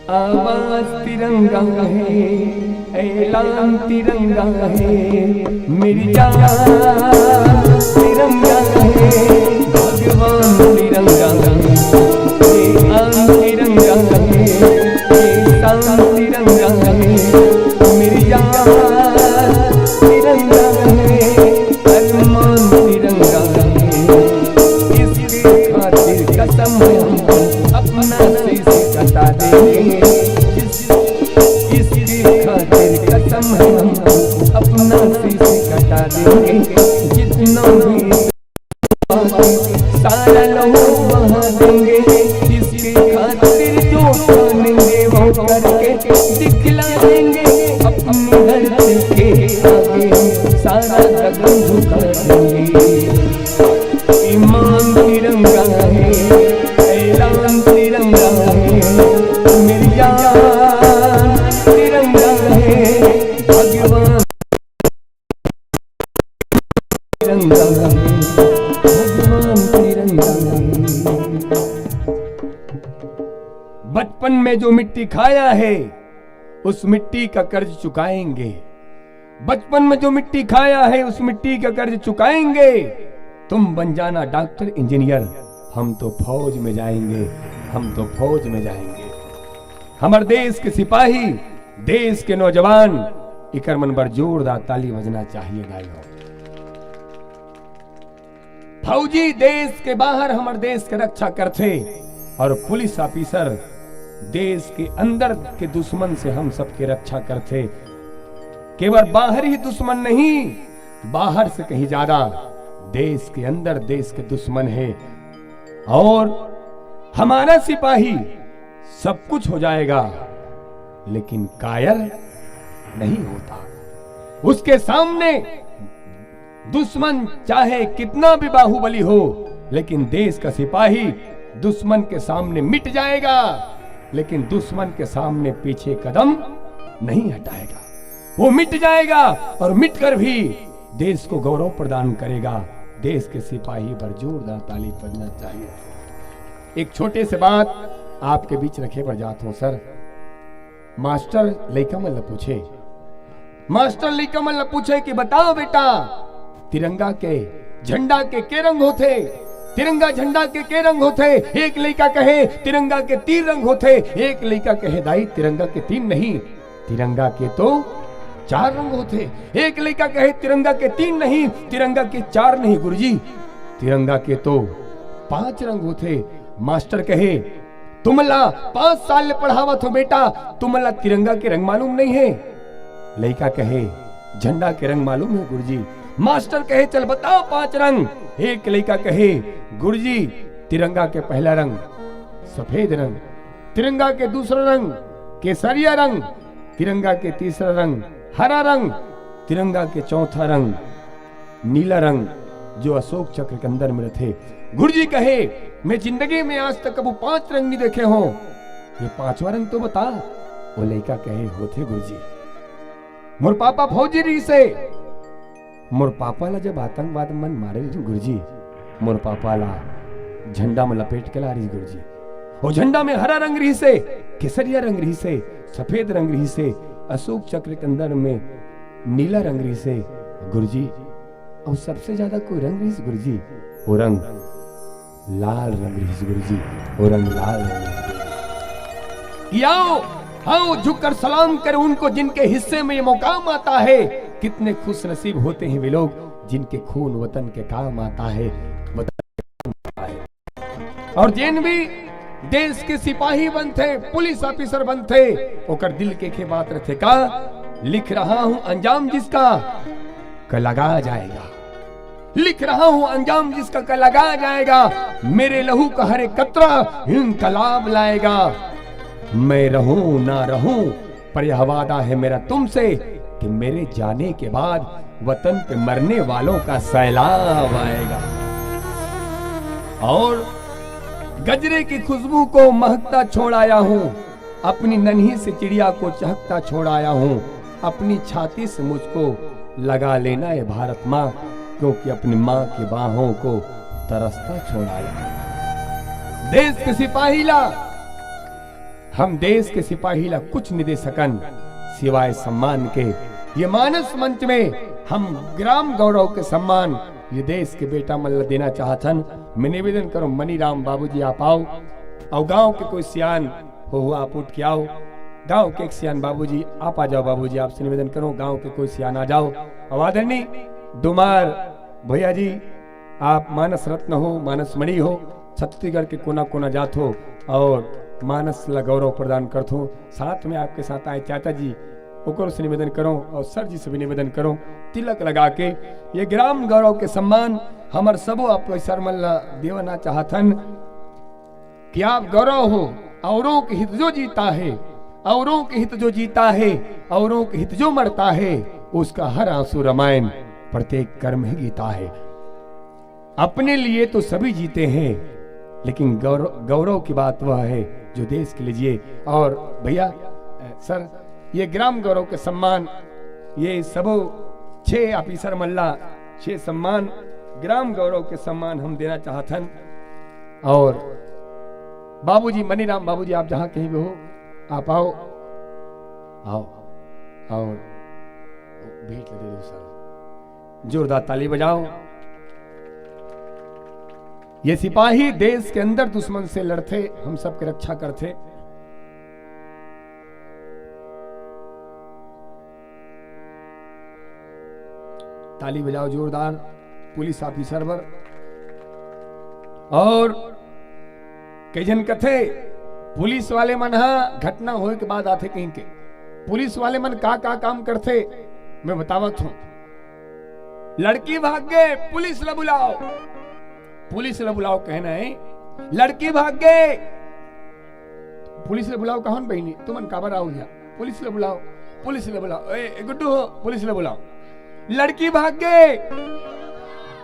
आवाज तिरंगा है, ऐलान तिरंगा है। मेरी जान तिरंगा है, भगवान तिरंगा है। आन तिरंगा है, शान तिरंगा है। मेरी जान तिरंगा है, अरमान तिरंगा है। इसके खातिर कसम है हमको अपना शीश कटा देंगे। इसके खातिर कसम है हमको अपना शीश कटा देंगे। जितना भी सारा लहू बहा देंगे। इसके खातिर जो मानेंगे वो करके दिखला देंगे। अपनी धरती के आगे सारा गगन झुका देंगे। ईमान तिरंगा है, ऐलान तिरंगा है। मेरी जान तिरंगा है, भगवान तिरंगा है। भगवान तिरंगा है। बचपन में जो मिट्टी खाया है उस मिट्टी का कर्ज चुकाएंगे। बचपन में जो मिट्टी खाया है उस मिट्टी का कर्ज चुकाएंगे। तुम बन जाना डॉक्टर इंजीनियर, हम तो फौज में जाएंगे। हम तो फौज में जाएंगे। हमारे देश के सिपाही, देश के नौजवान, इकर मन पर जोरदार ताली बजना चाहिए भाइयों। फौजी देश के बाहर हमारे देश की रक्षा करते और पुलिस ऑफिसर देश के अंदर के दुश्मन से हम सबकी रक्षा करते। केवल बाहर ही दुश्मन नहीं, बाहर से कहीं ज्यादा देश के अंदर देश के दुश्मन है। और हमारा सिपाही सब कुछ हो जाएगा लेकिन कायर नहीं होता। उसके सामने दुश्मन चाहे कितना भी बाहुबली हो, लेकिन देश का सिपाही दुश्मन के सामने मिट जाएगा, लेकिन दुश्मन के सामने पीछे कदम नहीं हटाएगा। वो मिट जाएगा और मिटकर भी देश को गौरव प्रदान करेगा। देश के सिपाही पर जोरदार ताली बजना चाहिए। एक छोटे से बात आपके बीच रखे पर जाता हूं सर। मास्टर लइका मन पूछे, मास्टर लइका मन पूछे कि बताओ बेटा तिरंगा के झंडा के रंग होते? तिरंगा झंडा के रंग होते? एक लइका कहे तिरंगा के 3 रंग होते। एक लइका कहे दाई तिरंगा के 3 नहीं, तिरंगा के तो 4 रंग होते। एक लइका कहे तिरंगा के 3 नहीं, तिरंगा के 4 नहीं गुरुजी, तिरंगा के तो 5 रंग होते। मास्टर कहे तुमला 5 साल पढ़ावा थो बेटा, तुमला तिरंगा के रंग मालूम नहीं है? लड़का कहे झंडा के रंग मालूम है गुरुजी। मास्टर कहे चल बताओ 5 रंग। एक लड़का कहे गुरुजी तिरंगा के पहला रंग सफेद रंग, तिरंगा के दूसरा रंग केसरिया रंग, तिरंगा के तीसरा रंग हरा रंग, तिरंगा के चौथा रंग नीला रंग जो अशोक चक्र के अंदर में थे। गुरुजी कहे मैं जिंदगी में आज तक कबू 5 रंग नहीं देखे हो, ये 5वां रंग तो बता। वो लड़का कहे होते गुरुजी मोर पापा फौजी रही से, मोर पापा ला जब आतंकवाद मन मारे गुरुजी, मोर पापा ला झंडा में लपेट के ला रही गुरुजी। वो झंडा में हरा रंग रही से, केसरिया रंग रही से, सफेद रंग रही से, अशोक चक्र के अंदर में नीला रंग रही से गुरुजी। और सबसे ज्यादा कोई रंग रही गुरुजी, वो रंग लाल रंग रही गुरुजी, वो रंग लाल रंग। आओ झुककर सलाम कर उनको जिनके हिस्से में ये मुकाम आता है। कितने खुश नसीब होते हैं वे लोग जिनके खून वतन के काम आता है, और जिन भी देश के सिपाही बनते, पुलिस ऑफिसर बनते, ओकर दिल के बात रखे का लिख रहा हूं अंजाम जिसका कल लगा जाएगा, लिख रहा हूं अंजाम जिसका कल लगा जाएगा। मेरे लहू का हर एक कतरा इनकलाब लाएगा। मैं रहूं ना रहूं पर यह वादा है मेरा तुमसे कि मेरे जाने के बाद वतन पे मरने वालों का सैलाब आएगा। और गजरे की खुशबू को महकता छोड़ आया हूं, अपनी नन्ही से चिड़िया को चहकता छोड़ आया हूं। अपनी छाती से मुझको लगा लेना है भारत माँ, क्योंकि अपनी माँ की बाहों को तरसता छोड़ आया। देश के सिपाही ला, हम देश के सिपाही ला कुछ नहीं दे सकन सिवाय सम्मान के। ये मानस मंच में हम ग्राम गौरव के सम्मान ये देश के बेटा मल्ल देना चाहतन। मैं निवेदन करूं मनीराम बाबूजी आप आओ, और गांव के कोई सियान हो आप उठ के आओ। गांव के एक सियान बाबूजी आप आ जाओ। बाबूजी आपसे निवेदन करो गांव के कोई सियान आ जाओ। आदरणीय डुमार भैया जी आप मानस रत्न हो, मानस मणि हो, छत्तीसगढ़ के कोना कोना जात हो और मानस ला गौरव प्रदान करते हो। साथ में आपके साथ आए चाचा जी ओकर से निवेदन करो और सर जी से भी निवेदन करो, तिलक लगा के ये ग्राम गौरव के सम्मान हमर सबो आप सरमल्ला देवना चाहतन कि आप गौरव हो। औरों के हित जो जीता है, औरों के हित जो जीता है, औरों के हित जो मरता है, उसका हर आंसू रामायण प्रत्येक कर्म ही गीता है। अपने लिए तो सभी जीते हैं, लेकिन गौरव की बात वह है जो देश के लिए जिए। और भैया सर ये ग्राम गौरव के सम्मान ये सबो 6 ऑफिसर मल्ला 6 सम्मान ग्राम गौरव के सम्मान हम देना चाहतन। और बाबूजी मनीराम बाबूजी आप जहां कहीं भी हो आप आओ आओ और भेंट दे दो सर, जोरदार ताली बजाओ। ये सिपाही देश के अंदर दुश्मन से लड़ते, हम सबकी रक्षा करते। ताली बजाओ जोरदार पुलिस ऑफिसर पर। और कई जन कथे पुलिस वाले मन घटना होने के बाद आते कहीं के, पुलिस वाले मन का काम करते मैं बतावत हूं। लड़की भाग गए पुलिस ला बुलाओ, पुलिस ले बुलाओ कहना है। लड़की भाग गए पुलिस ले बुलाओ, कौन बहनी तुमन काबर आओ गया, पुलिस ले बुलाओ, पुलिस ले बुलाओ। ए गुड्डू हो पुलिस ले बुलाओ। लड़की भाग गए,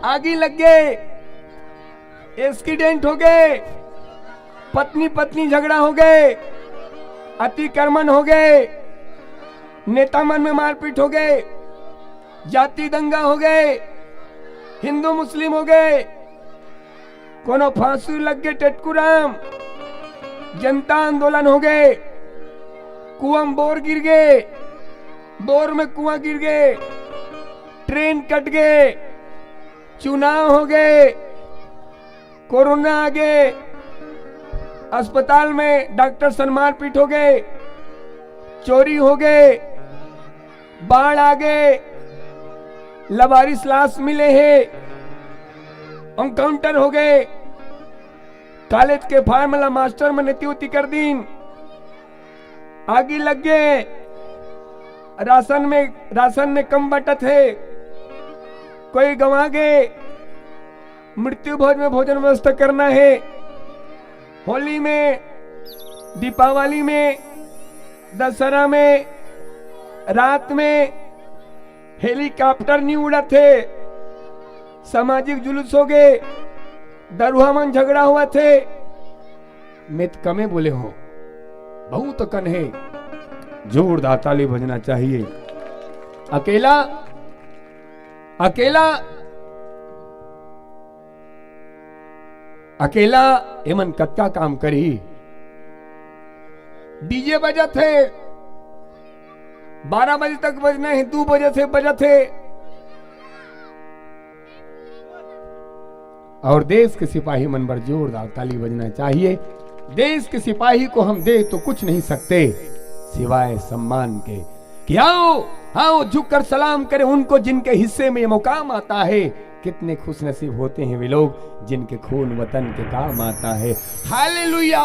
आगे लग गए, एक्सीडेंट हो गए, पत्नी पत्नी झगड़ा हो गए, अतिक्रमण हो गए, नेता मन में मारपीट हो गए, जाति दंगा हो गए, हिंदू मुस्लिम हो गए, कोनो फांसी लग गए टेटकुराम, जनता आंदोलन हो गए, कुआं में बोर गिर गए, बोर में कुआं गिर गए, ट्रेन कट गए, चुनाव हो गए, कोरोना आ गए, अस्पताल में डॉक्टर से मारपीट हो गए, चोरी हो गए, बाढ़ आ गए, लवारिस लाश मिले हैं, एनकाउंटर हो गए, कॉलेज के फार्मूला मास्टर में नीति उती कर दीन, आगे लग गए। राशन में कम बटत है, कोई गंवा गए। मृत्यु भोज में भोजन व्यवस्था करना है। होली में, दीपावली में, दशहरा में, रात में हेलीकॉप्टर नहीं उड़ा थे, सामाजिक जुलूस हो गए, दरुहा मन झगड़ा हुआ थे। मैं तो कमे बोले हो, बहुत कन है। जोरदार ताली बजना चाहिए। अकेला एमन कत्का काम करी। डीजे बजा थे, 12 बजे तक बजने हैं, 2 बजे से बजा थे। और देश के सिपाही मन पर जोरदार ताली बजना चाहिए। देश के सिपाही को हम दे तो कुछ नहीं सकते सिवाय सम्मान के कि आओ झुककर सलाम करें उनको जिनके हिस्से में ये मुकाम आता है। कितने खुश नसीब होते हैं वे लोग जिनके खून वतन के काम आता है। Hallelujah,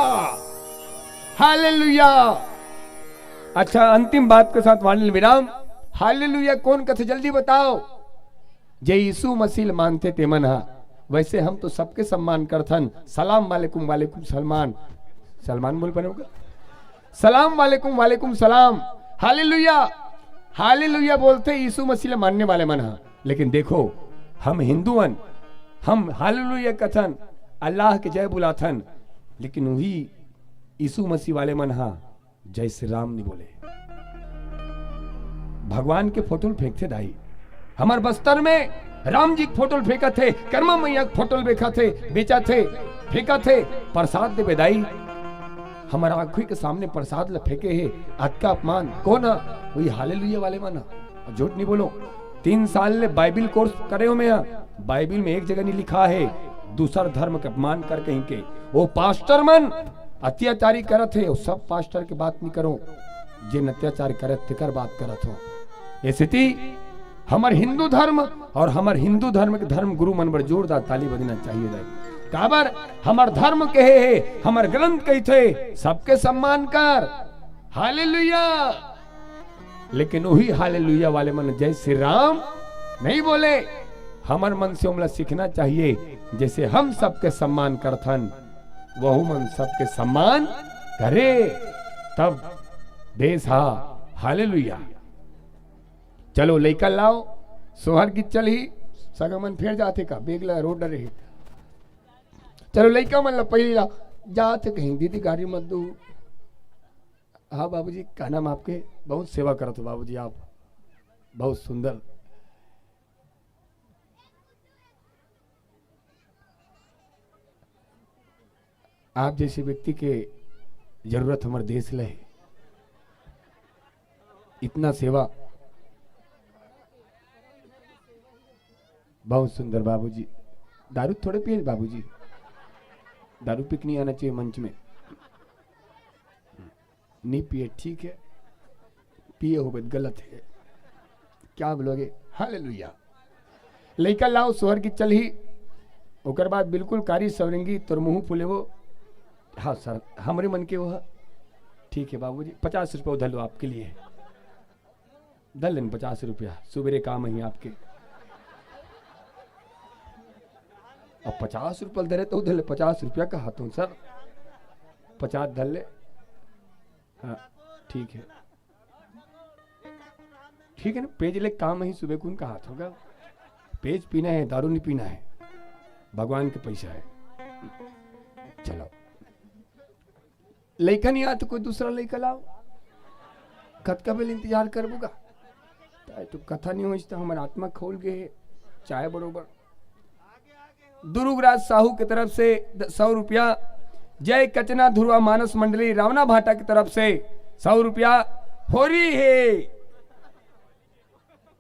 hallelujah. अच्छा, अंतिम बात के साथ वाणिज्य विराम। हालेलुया कौन कथे जल्दी बताओ। जे यीशु मसीह मानते ते मन हा, वैसे हम तो सबके सम्मान करथन। सलाम वालेकुम, वालेकुम सलमान, सलमान बोल पाने होगा। सलाम वालेकुम, वालेकुम सलाम। हालेलुया, हालेलुया बोलते यीशु मसीह मानने वाले मन हा। लेकिन देखो, हम हिंदुअन, हम हालेलुया कथन, अल्लाह के जय बुलाथन, लेकिन वही यीशु मसीह वाले मन हा जय श्री राम नहीं बोले। भगवान के फोटो फेंकते दाई। हमार बस्तर में राम जी के फोटो फेंका थे, कर्मा मैया के फोटो बेचा थे, फेंका थे। प्रसाद दे बेदाई हमारा आंखों के सामने प्रसाद ल फेंके है। अक्का अपमान कौन है? वही हालेलुया वाले मन। झूठ नहीं बोलो। 3 साल ले बाइबिल कोर्स करे हो मैं, बाइबिल में एक जगह नहीं लिखा है दूसर धर्म का अपमान कर कहीं के। वो पास्टर मन अत्याचारी करत है, वो सब पास्टर की बात नहीं करो, जिन अत्याचार करत थे कर बात करत हो। ये स्थिति हमार हिंदू धर्म और हमार हिंदू धर्म के धर्म गुरु मन पर जोरदार ताली बजना चाहिए जाए। काबर हमार धर्म कहे है, हमार ग्रंथ कही थे सबके सम्मान कर। हालेलुया। लेकिन वही हालेलुया वाले मन जय श्री राम नहीं बोले। हमार मन से हमला सीखना चाहिए, जैसे हम सबके सम्मान करथन वह मन सबके सम्मान करे, तब देश हा। हालेलुया। चलो लेकर लाओ, सोहर की चल ही सगमन फिर जाते का बेग लगा रोड रहे। चलो लइका मन ला पहले ला जाते कहीं, दीदी गाड़ी मत दो। हाँ बाबूजी, का नाम आपके? बहुत सेवा करत हो बाबूजी, आप बहुत सुंदर। आप जैसे व्यक्ति के जरूरत हमारे देश ले, इतना सेवा, बहुत सुंदर बाबूजी। दारू थोड़े पिए बाबूजी, दारू पिक नहीं आना चाहिए मंच में, नहीं पिए ठीक है, पिए हो बद गलत है, क्या बोलोगे? हालेलुया। लइका लाओ सोहर की चल ही, ओकर बाद बिल्कुल कारी सवरंगी तोर मुंह फुले वो। हाँ सर, हमारे मन के वो ठीक है बाबूजी। 50 रुपये उधर लो आपके लिए, दल लेन 50 रुपया, सुबेरे काम है आपके। अब 50 रुपये दे रहे तो उधर ले 50 रुपया का हाथों सर, 50 धर ले। हाँ ठीक है, ठीक है ना। पेज ले काम ही सुबह कौन का हाथ होगा। पेज पीना है, दारू नहीं पीना है, भगवान के पैसा है। चलो लइका नहीं आ तो कोई दूसरा लइका लाओ। कत का बेल इंतजार करबूगा तो कथा नहीं हो, तो हमारे आत्मा खोल गए चाय बरोबर। दुरुगराज साहू की तरफ से 100 रुपया। जय कचना ध्रुवा मानस मंडली रावना भाटा की तरफ से 100 रुपया। होरी है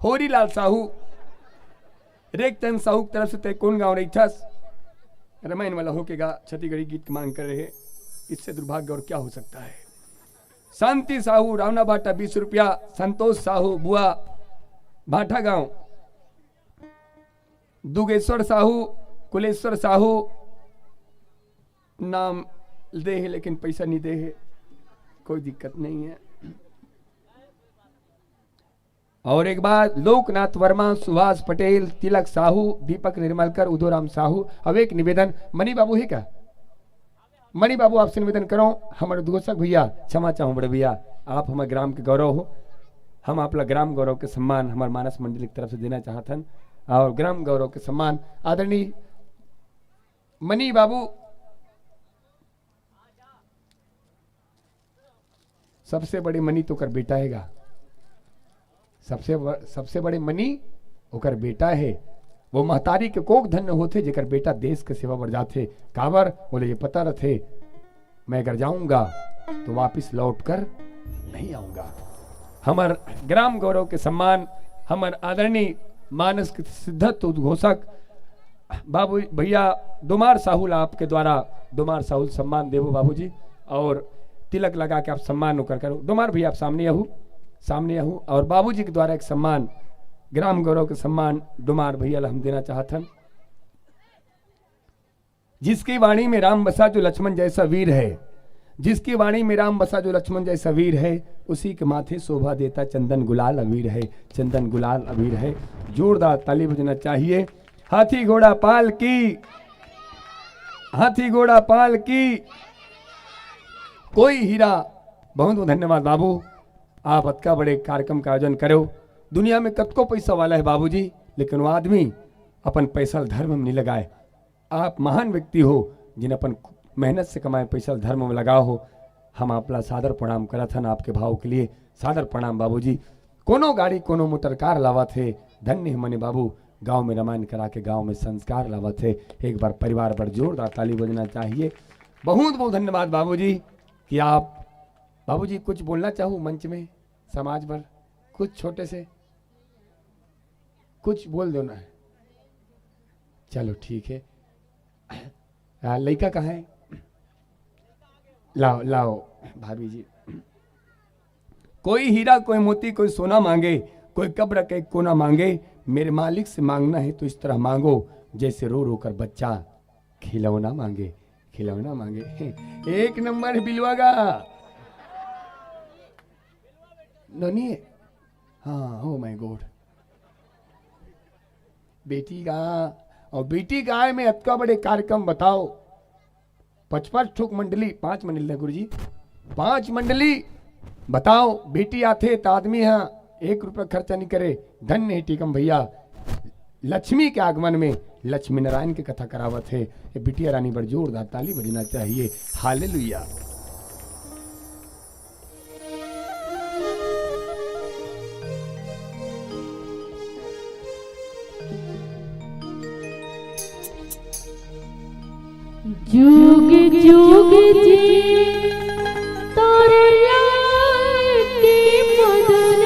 होरी लाल साहू रेखचंद साहू की तरफ से तय कौन गाँव रही छस रामायण वाला होकेगा छत्तीसगढ़ी गीत मांग कर रहे। इससे दुर्भाग्य और क्या हो सकता है। शांति साहू रावना भाटा 20 रुपया। संतोष साहू बुआ भाटा गांव। दुगेश्वर साहू कुलेश्वर साहू नाम दे है लेकिन पैसा नहीं दे है, कोई दिक्कत नहीं है। और एक बार लोकनाथ वर्मा, सुभाष पटेल, तिलक साहू, दीपक निर्मलकर, उदोराम साहू। अब एक निवेदन, मनी बाबू है क्या? मनी बाबू आपसे निवेदन करो, हमारे उद्घोषक भैया क्षमा चाहूँ बड़े भैया, आप हमारे ग्राम के गौरव हो, हम आपला ग्राम गौरव के सम्मान हमारे मानस मंडली की तरफ से देना चाहतन। और ग्राम गौरव के सम्मान आदरणीय मनी बाबू, सबसे बड़े मनी तो कर बेटा हैगा, सबसे बड़े मनी ओकर बेटा है। वो महतारी के कोक धन्य होते जेकर बेटा देश के सेवा बढ़ जाते। काबर बोले ये पता रहे मैं अगर जाऊंगा तो वापिस लौट कर नहीं आऊंगा। हमार ग्राम गौरव के सम्मान हमार आदरणीय मानस के सिद्धत्व उद्घोषक बाबू भैया दुमार साहुल, आपके द्वारा दुमार साहुल सम्मान देवो बाबूजी, और तिलक लगा के आप सम्मान होकर करो। दुमार भैया आप सामने आहू और बाबूजी के द्वारा एक सम्मान, ग्राम गौरव के सम्मान दुमार भैया हम देना चाहतन। जिसकी वाणी में राम बसा जो लक्ष्मण जैसा वीर है, जिसकी वाणी में राम बसा जो लक्ष्मण जैसा वीर है, उसी के माथे शोभा देता चंदन गुलाल अबीर है, चंदन गुलाल अबीर है। जोरदार ताली बजना चाहिए। हाथी घोड़ा पाल की, हाथी घोड़ा पाल की कोई हीरा। बहुत बहुत धन्यवाद बाबू, आप अतका बड़े कार्यक्रम का आयोजन करो। दुनिया में कतको पैसा वाला है बाबूजी, लेकिन वो आदमी अपन पैसा धर्म में नहीं लगाए। आप महान व्यक्ति हो जिन अपन मेहनत से कमाए पैसा धर्म में लगाओ हो। हम आपला सादर प्रणाम करत हन, आपके भाव के लिए सादर प्रणाम बाबूजी। कोनो गाड़ी कोनो मोटर कार लावा थे, धन्य है मने बाबू, गांव में रामायण करा के गांव में संस्कार लावा थे। एक बार परिवार पर जोरदार ताली बजना चाहिए। बहुत बहुत धन्यवाद बाबूजी कि आप, बाबूजी कुछ बोलना चाहूँ मंच में समाज पर, कुछ छोटे से कुछ बोल दो ना। चलो ठीक है। लड़का कहाँ है? लाओ लाओ भाभी जी। कोई हीरा कोई मोती कोई सोना मांगे, कोई कब्र के कोना मांगे, मेरे मालिक से मांगना है तो इस तरह मांगो जैसे रो रो कर बच्चा खिलौना मांगे, खिलौना मांगे। एक नंबर बिलवा का ननी है। हाँ हो माय गॉड, बेटी का और बेटी गाय में अतका बड़े कार्यक्रम बताओ। 55 ठोक मंडली, 5 मंडली गुरु जी, 5 मंडली बताओ। बेटी आते तो आदमी यहाँ 1 रुपया खर्चा नहीं करे। धन्य है टीकम भैया, लक्ष्मी के आगमन में लक्ष्मी नारायण की कथा करावत है। ये बिटिया रानी बड़ जोरदार ताली बजना चाहिए। हालेलुया। जुग जुग जी तोरे लाल की मदन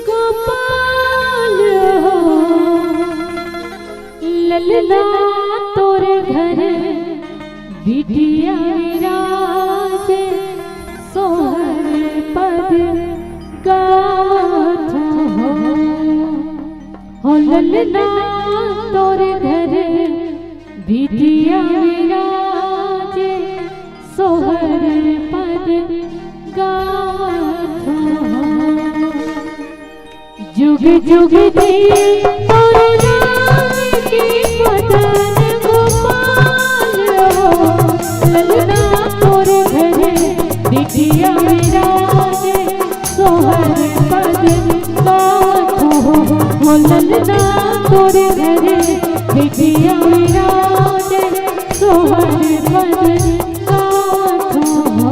गोपाल हो, ललना तोरे घर बिटिया राज सोहर पद गावत हो, ललना तोरे घर बिटिया राज सोहर पद गावत हो। जुग जुग जी तोरे लाल की मदन गोपाल हो, ललना तोरे घर बिटिया राज सोहर पद गावत हो, ललना तोरे घर बिटिया राज सोहर पद गावत हो।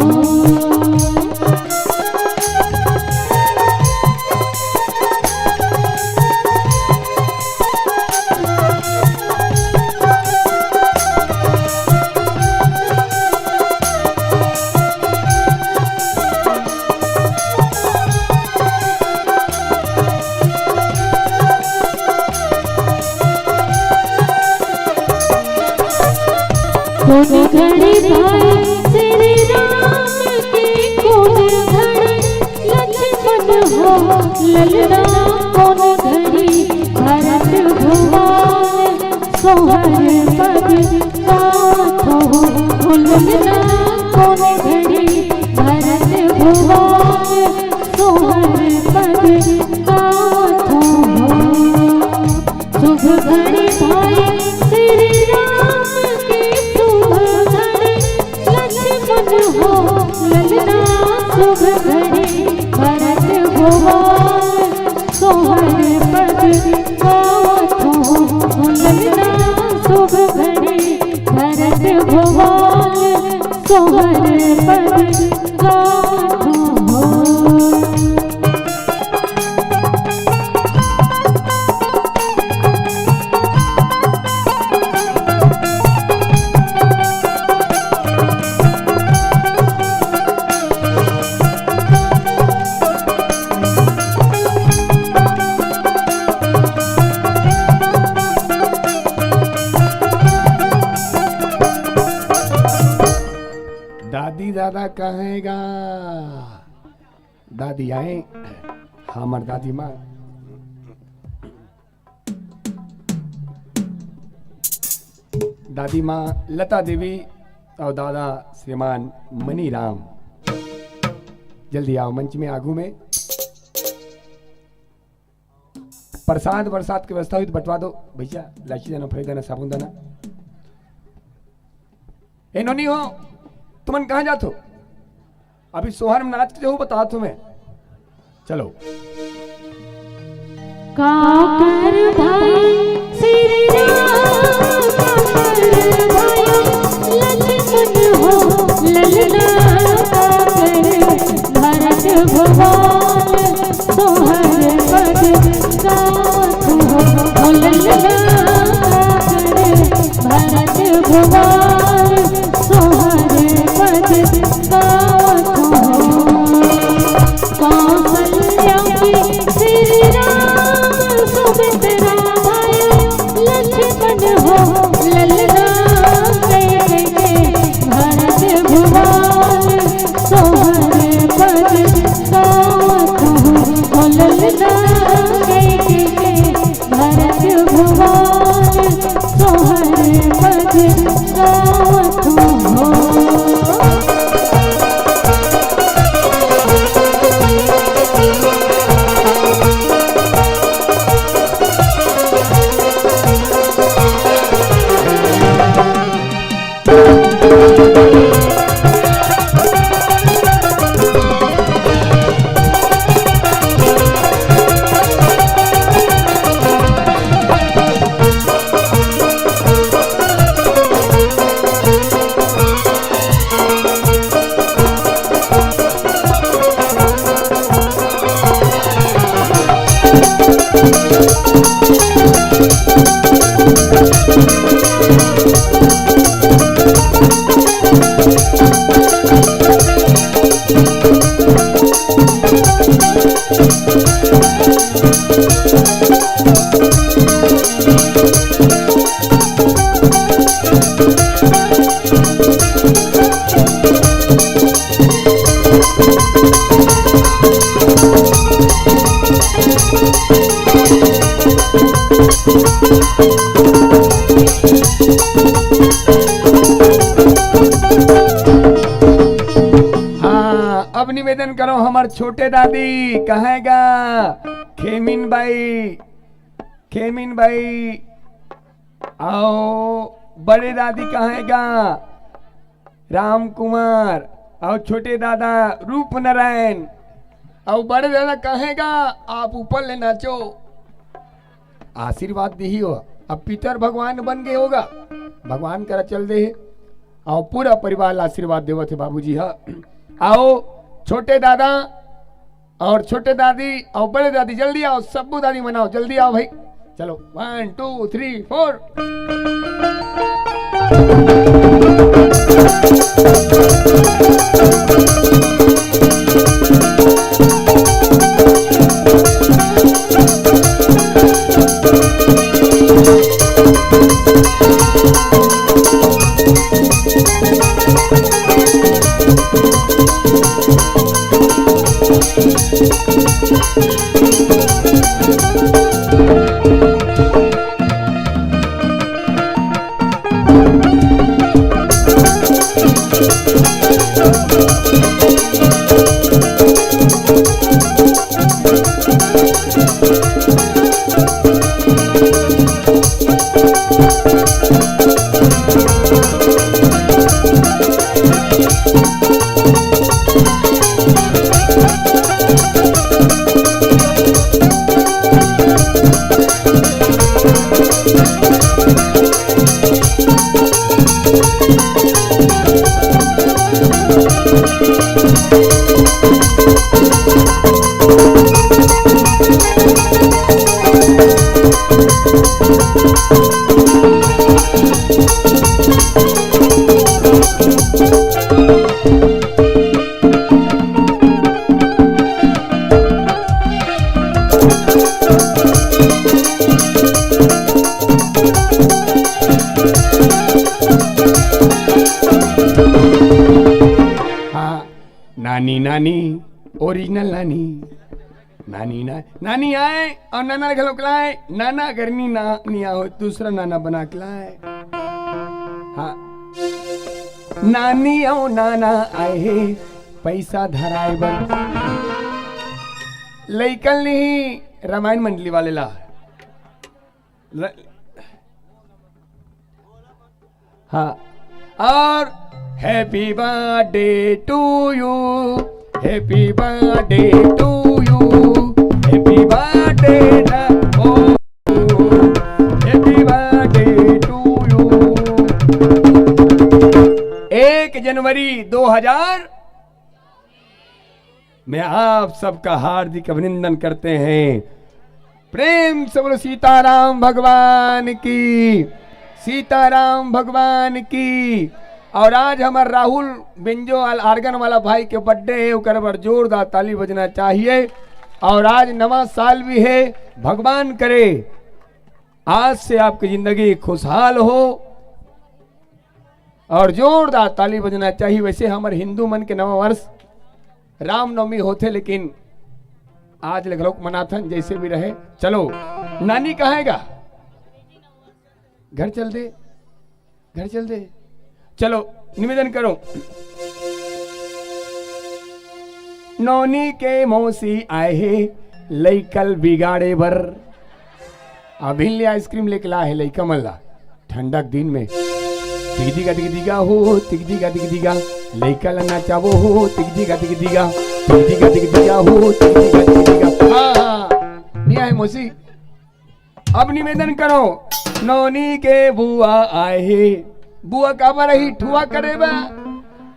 कोने घड़ी भाई श्री राम की, कोने घड़ी लक्ष्मण हो, ललना कोने घड़ी भरत भुवन सोहर पद गावत हो, भुवन सोहर पद गाथो हो। शुभ घड़ी भाई श्री राम की शुभ घड़ी लक्ष्मण हो ललना शुभ घड़ी भरत भुवन सोहर पद गाथो हो ललना शुभ घड़ी भरत भुवन सोहर पद गाथो हो। दादी दादा कहेगा, दादी आए, हमार दादी माँ दादी माँ लता देवी और दादा श्रीमान मनी राम, जल्दी आओ मंच में आगू में। प्रसाद बरसात की व्यवस्था हुई तो बंटवा दो भैया, लाची देना, फरी देना, साबुन देना। ए नोनी हो, तुमन कहाँ जात हो? अभी सोहर में नाच के हो, बता तुम्हें। चलो। काकर भाई श्री राम काकर भाई लक्ष्मण हो ललना काकर भरत भुवन सोहर पद गाथो हो ललना काकर भरत भुवन सोहर पद गाथो हो। कौशल्या की श्री राम सुमित्रा भाई लक्ष्मण हो ललना कैकेयी भरत भुवन सोहर पद गाथो हो ललना कैकेयी भरत भुवन सोहर पद गाथो हो। हाँ, अब निवेदन करो हमार छोटे दादी कहेगा, खेमिन भाई, खेमिन भाई आओ। बड़े दादी कहेगा राम कुमार, और छोटे दादा रूप नारायण, और बड़े दादा कहेगा आप ऊपर ले नाचो, आशीर्वाद दी हो। अब पितर भगवान बन गए होगा, भगवान करा चल दे, और पूरा परिवार आशीर्वाद देव थे बाबूजी। हाँ आओ छोटे दादा और छोटे दादी और बड़े दादी, जल्दी आओ, सब्बू दादी मनाओ, जल्दी आओ भाई। चलो 1 2 3 4। नानी ओरिजिनल नानी नानी नानी आए और नाना खिलो खिलाए, नाना गर्मी नानी हो दूसरा नाना बना खिलाए। हाँ नानी आओ नाना आए पैसा धराए बर लइकल नहीं रामायण मंडली वाले ला हाँ और happy birthday to you, happy birthday to you, happy birthday happy birthday to you. 1 जनवरी 2000 में आप सबका हार्दिक अभिनंदन करते हैं। प्रेम से बोलो सीताराम भगवान की, सीताराम भगवान की। और आज हमारे राहुल बिंजो आर्गन वाला भाई के बर्थडे है, उकर पर जोरदार ताली बजना चाहिए। और आज नवा साल भी है, भगवान करे आज से आपकी जिंदगी खुशहाल हो और जोरदार ताली बजना चाहिए। वैसे हमारे हिंदू मन के नवा वर्ष रामनवमी होते, लेकिन आज लोग मनाथन जैसे भी रहे। चलो नानी कहेगा घर चल दे, घर चल दे। चलो निवेदन करो। नौनी के मौसी आए है लइकल बिगाड़े बर, अभी ले आइसक्रीम लेके ला है लइका मल्ला ठंडक दिन में। तिगदिगा तिगदिगा हो तिगदिगा तिगदिगा लइका लना चावो हो तिगदिगा तिगदिगा तिगदिगा तिगदिगा हो तिगदिगा तिगदिगा। हाँ नहीं है मौसी। अब निवेदन करो नौनी के बुआ आए है। बुआ का रही ठुआ करे बा,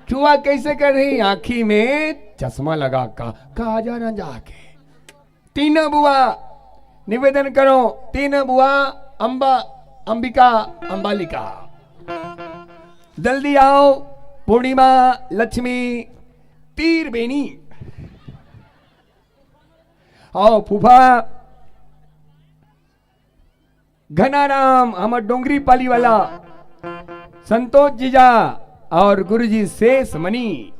ठुआ कैसे कर रही? आँखी में चश्मा लगा का जाना जाके। तीनों बुआ निवेदन करो, तीनों बुआ अंबा अंबिका अंबालिका जल्दी आओ। पूर्णिमा लक्ष्मी तीर बेनी आओ। फूफा घनाराम हमर डोंगरी पाली वाला संतोष जीजा और गुरुजी शेष मणि,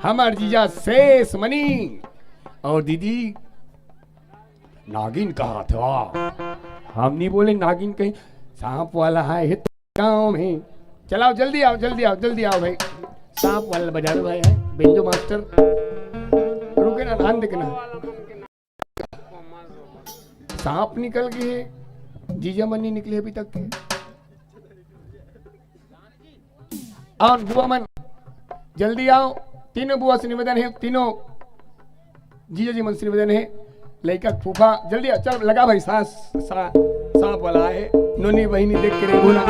हमार जीजा शेष मणि। और दीदी नागिन कहा था, हम नहीं बोले नागिन कहीं सांप वाला है गांव में। चलाओ जल्दी आओ जल्दी आओ जल्दी आओ भाई। सांप वाला बाजार भाई है बेंजो मास्टर, रुके ना ध्यान देखना। सांप निकल गए, जीजा मनी निकले अभी तक के। और बुआ मन जल्दी आओ। तीनों बुआ से निवेदन है, तीनों जीजा जी मन से निवेदन है। लड़का फूफा जल्दी आओ। चल लगा भाई सांप वाला है। नोनी बहिनी देख के बोला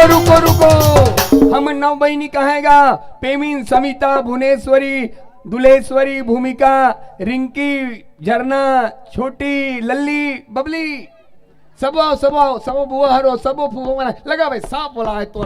रुको रुको, हम नौ बहिनी कहेगा। पेमिन समिता भुवनेश्वरी दुलेश्वरी भूमिका रिंकी झरना छोटी लल्ली बबली सबो सबो सबो बुआ हरो सबो फूफा लगा भाई। सांप बोला है तो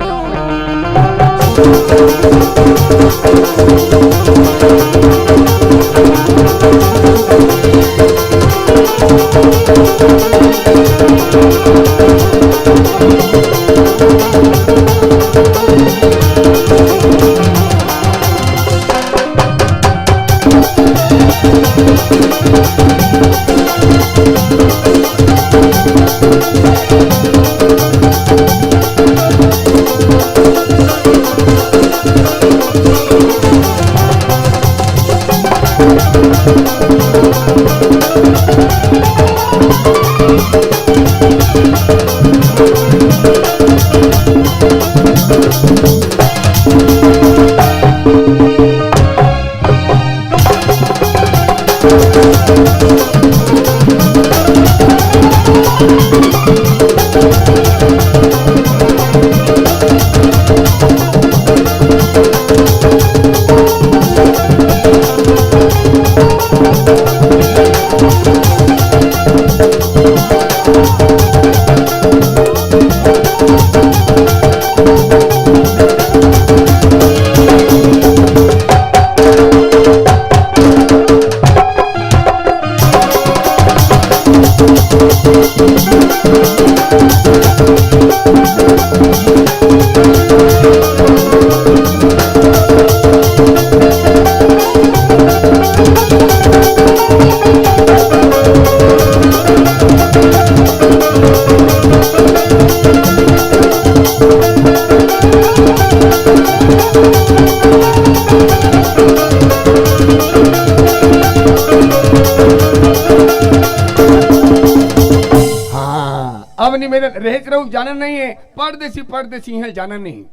हाँ, अब निवेदन रह रहू जाना नहीं है, परदेसी है जाना नहीं।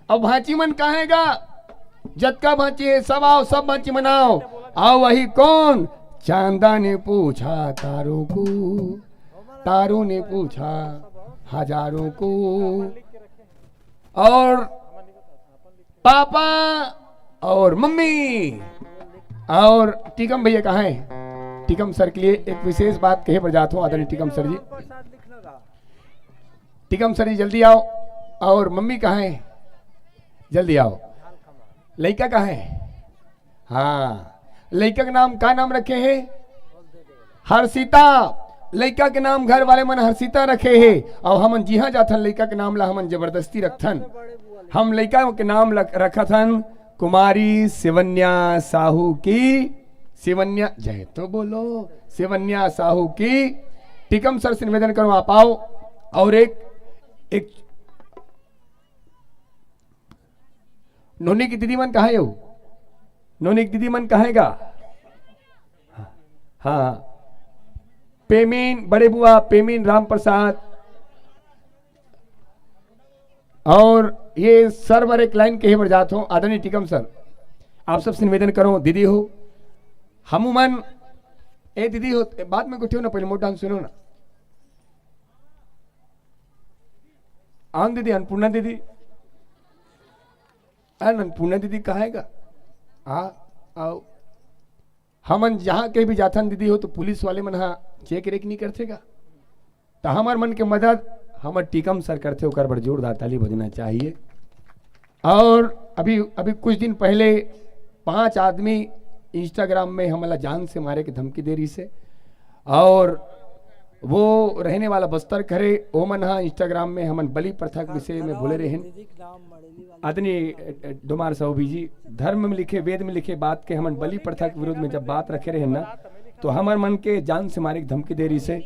अब भांची मन कहेगा जतका भांची है सब आओ, सब भांची मनाओ। आओ वही कौन? चांदा ने पूछा तारों को, तारों ने पूछा हजारों को, और पापा और मम्मी और टीकम भैया कहाँ है? टीकम सर के लिए एक विशेष बात कहे पर जाता हूँ आदरणीय टीकम सर जी। टीकम सर जी जल्दी आओ। और मम्मी कहाँ है? जल्दी आओ। लड़का कहाँ है? हाँ, लड़का का नाम क्या नाम रखे हैं? हर्षिता। लड़का के नाम घर वाले मन हर्षिता रखे हैं। और हमन जी हाँ जाथन लड़का के नाम ला हमन जबरदस्ती रखथन। हम लड़का के नाम रखथन कुमारी शिवन्या साहू की। शिवन्या जय तो बोलो, शिवन्या साहू की। टीकम सर से निवेदन करो आप आओ। और एक नोनी की दीदी मन कहा है? नोनी की दीदी मन कहेगा? हाँ, पेमीन बड़े बुआ पेमीन राम प्रसाद। और ये सर्वर एक लाइन कहे पर जात हो आदरणीय टीकम सर, आप सबसे निवेदन करो दीदी हो हमूमन ए दीदी हो बाद में कुछ हो ना, पहले मोटा सुनो ना। आन दीदी, अन्नपूर्णा दीदी, अन्नपूर्णा दीदी कहेगा? आओ। हमन जहां कहीं भी जाथन दीदी हो तो पुलिस वाले मन हा चेक रेक नहीं करथेगा। तो हमार मन के मदद हमर टीकम सर करते होकर बड़ जोरदार ताली बजना चाहिए। और अभी कुछ दिन पहले 5 आदमी इंस्टाग्राम में हमला जान से मारे की धमकी दे रही से, और वो रहने वाला बस्तर करे ओमन हा इंस्टाग्राम में हमन बलि प्रथा के विषय में बोले रहे। आदरणीय डोमार साहू जी धर्म में लिखे वेद में लिखे बात के हमन बलि प्रथा के विरोध में जब बात रखे रहे ना, तो हमार मन के जान से मारे की धमकी दे रही से।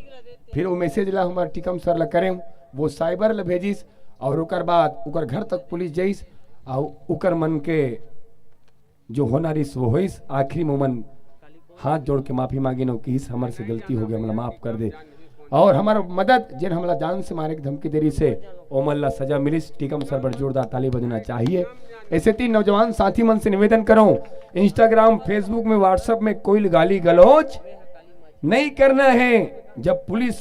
फिर वो मैसेज ला हमार टीकम सर ला करें, वो साइबर ला भेजिस और उकर बाद उकर घर तक पुलिस जाइस और उकर मन के जो होना रिस वो होइस। आखिरी मोमन हाथ जोड़ के माफी मांगी नो कि हमारे से गलती हो गया, मतलब माफ कर दे। और हमारा मदद जिन हमला जान से मारे की धमकी दे रही से ओमल्ला सजा मिलिस। टीकम सर पर जोरदार ताली बजना चाहिए। ऐसे 3 नौजवान साथी मन से निवेदन करो, इंस्टाग्राम फेसबुक में व्हाट्सएप में कोई गाली गलौज नहीं करना है। जब पुलिस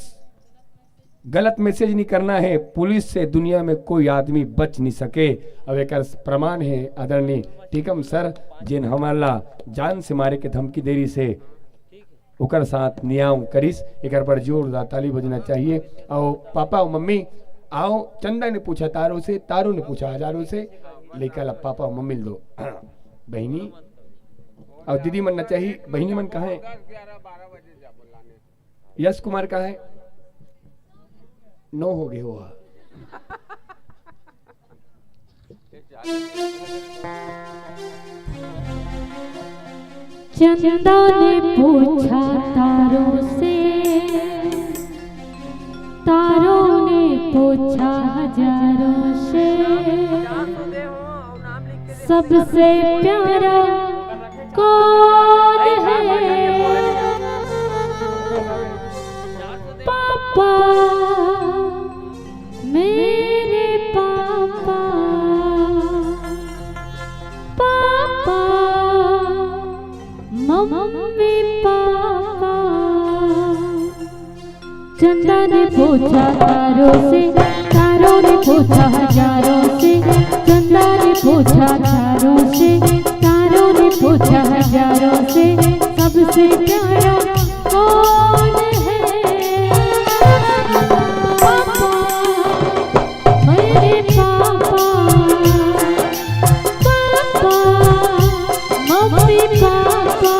गलत मैसेज नहीं करना है, पुलिस से दुनिया में कोई आदमी बच नहीं सके। अब एक प्रमाण है आदरणीय टीकम सर जिन हमारा जान से मारे के धमकी दे रही से उकर साथ नियाम करिस। एक पर जोरदार ताली बजना चाहिए। और पापा और मम्मी आओ। चंदा ने पूछा तारों से, तारों ने पूछा हजारों से, लेकर पापा और मम्मी दो बहनी और दीदी मन न चाहिए। बहनी मन कहाँ है? यश कुमार कहाँ है? 9 हो गए हुआ। चंदा ने पूछा तारों से, तारों ने पूछा हजारों से, सबसे प्यारा कौन है? पापा मेरे पापा, पापा मम्मी पापा। चंदा ने पूछा तारों से, तारों ने पूछा हजारों से, चंदा ने पूछा तारों से, तारों ने पूछा हजारों से, सबसे प्यारा कौन है? पापा मेरे पापा, पापा मम्मी पापा।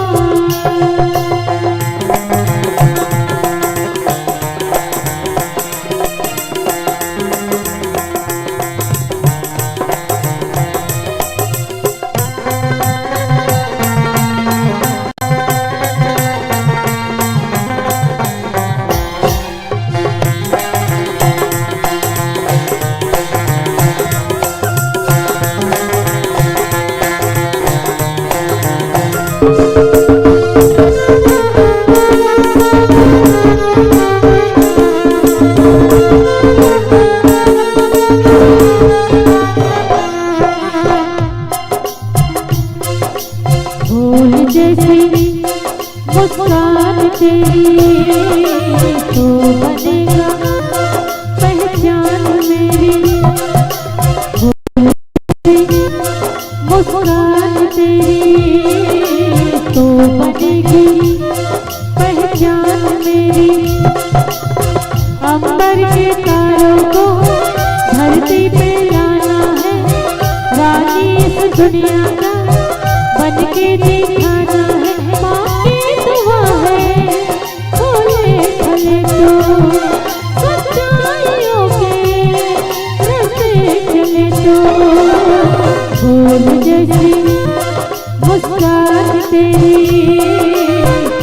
फूल जैसी मुस्कान तेरी तो बनेगा पहचान मेरी। फूल जैसी मुस्कान तेरी तो बनेगी पहचान मेरी। अंबर के तारों को धरती पे लाना है, रानी इस दुनिया का बन के दिखाना है। माँ की दुआ है खोले भले तो सच्चाइयों के रास्ते चले तो। फूल जैसी मुस्कान तेरी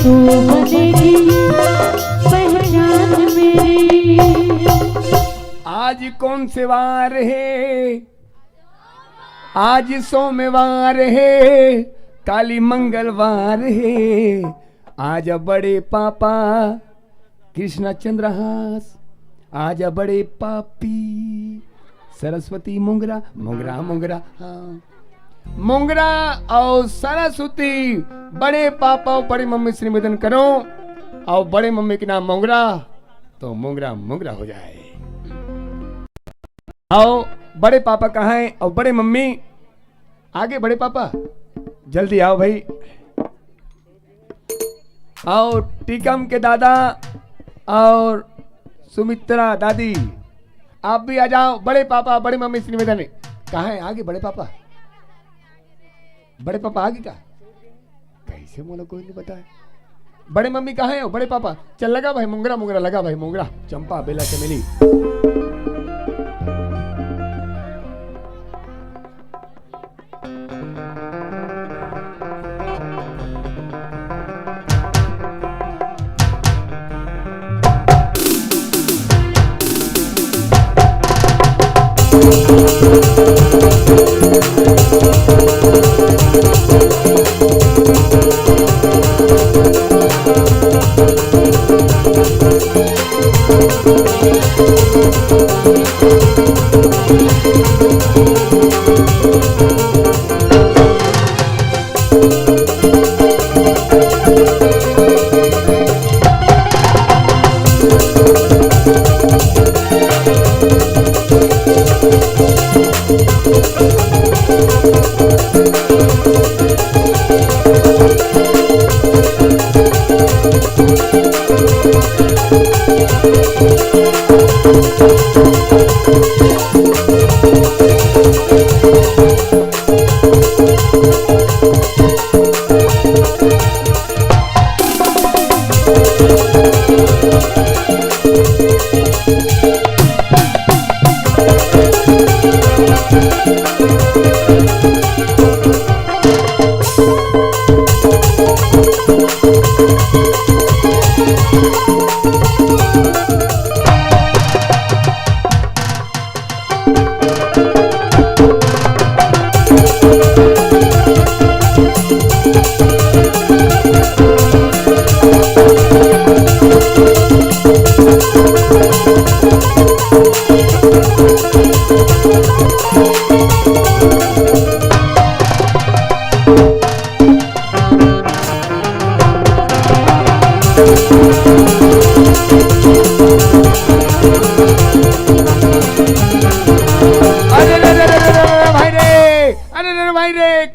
तो बनेगी पहचान मेरी। आज कौन से वार है, आज सोमवार है, काली मंगलवार है। आज बड़े पापा कृष्ण चंद्रहास, आज बड़े पापी सरस्वती मुंगरा मुंगरा मुंगरा। हाँ मुंगरा और सरस्वती बड़े पापा और बड़ी मम्मी से निवेदन करो और बड़े मम्मी के नाम मुंगरा तो मुंगरा मुंगरा हो जाए। आओ बड़े पापा कहाँ हैं और बड़े मम्मी आगे। बड़े पापा जल्दी आओ भाई। और टीकम के दादा और सुमित्रा दादी आप भी आ जाओ। बड़े पापा बड़ी मम्मी से निवेदन है। कहाँ है आगे बड़े पापा? बड़े पापा आगे का कैसे बोलो कोई नहीं बताए। बड़े मम्मी कहाँ है? बड़े पापा चल लगा भाई मुंगरा मुंगरा लगा भाई मुंगरा चंपा बेला चमेली।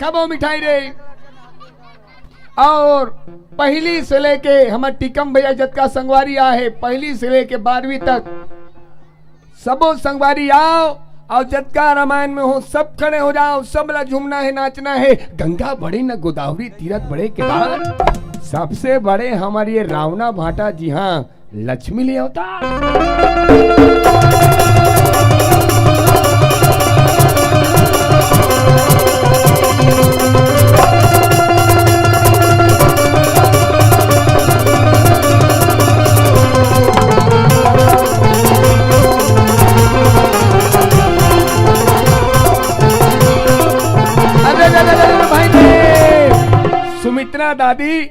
खाबो मिठाई रे। और पहली से लेके हमारे टिकम भैया जतका संगवारी आ है, पहली से लेके 12वीं तक सबो संगवारी आओ और जतका रामायण में हो सब खड़े हो जाओ। सब ला झूमना है नाचना है। गंगा बड़े न गोदावरी तीरथ बड़े के बाद सबसे बड़े हमारे ये रावना भाटा जी हाँ लक्ष्मी ले होता। सुमित्रा दादी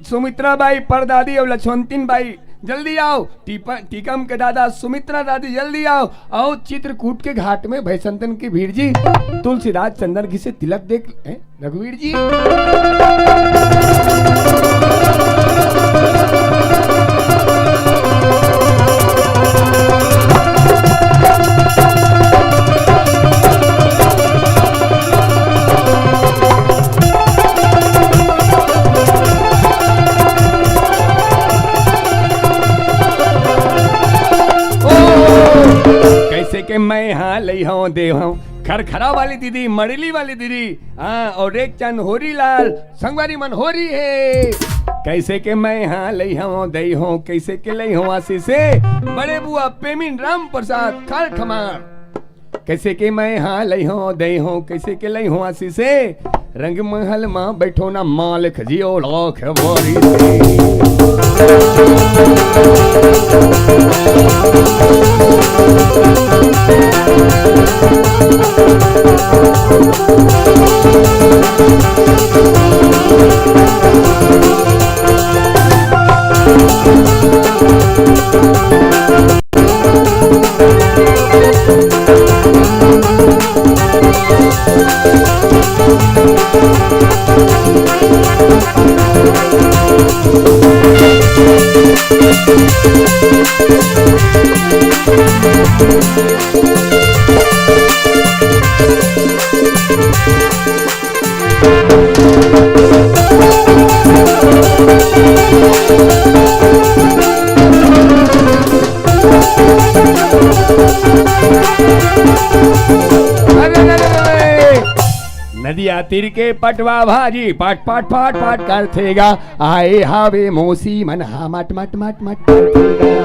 सुमित्रा बाई परदादी और लक्ष्मणतीन बाई जल्दी आओ। टीकम के दादा सुमित्रा दादी जल्दी आओ। आओ चित्रकूट के घाट में भैसंतन की भीड़ जी, तुलसीदास चंदन घी से तिलक देख रघुवीर जी। कैसे के मैं यहाँ लई हूँ दे हूँ खरखरा वाली दीदी, मड़ली वाली दीदी, हाँ और एक चंद होरी लाल संगवारी मन हो रही है। कैसे के मैं यहाँ लई हूँ दई हूँ, कैसे के लई हूँ आशीष से बड़े बुआ पेमिन राम प्रसाद खाल खमार। कैसे के मैं यहाँ लई हूँ दई हूँ, कैसे के लई हूँ आशीष से रंग महल माँ बैठो ना मालिक जियो लाख बोरी नदिया तीर के पटवा भाजी पाट पाट पाट पाट करथेगा, आए हावे मौसी मन हा मट मट मट मट करथेगा।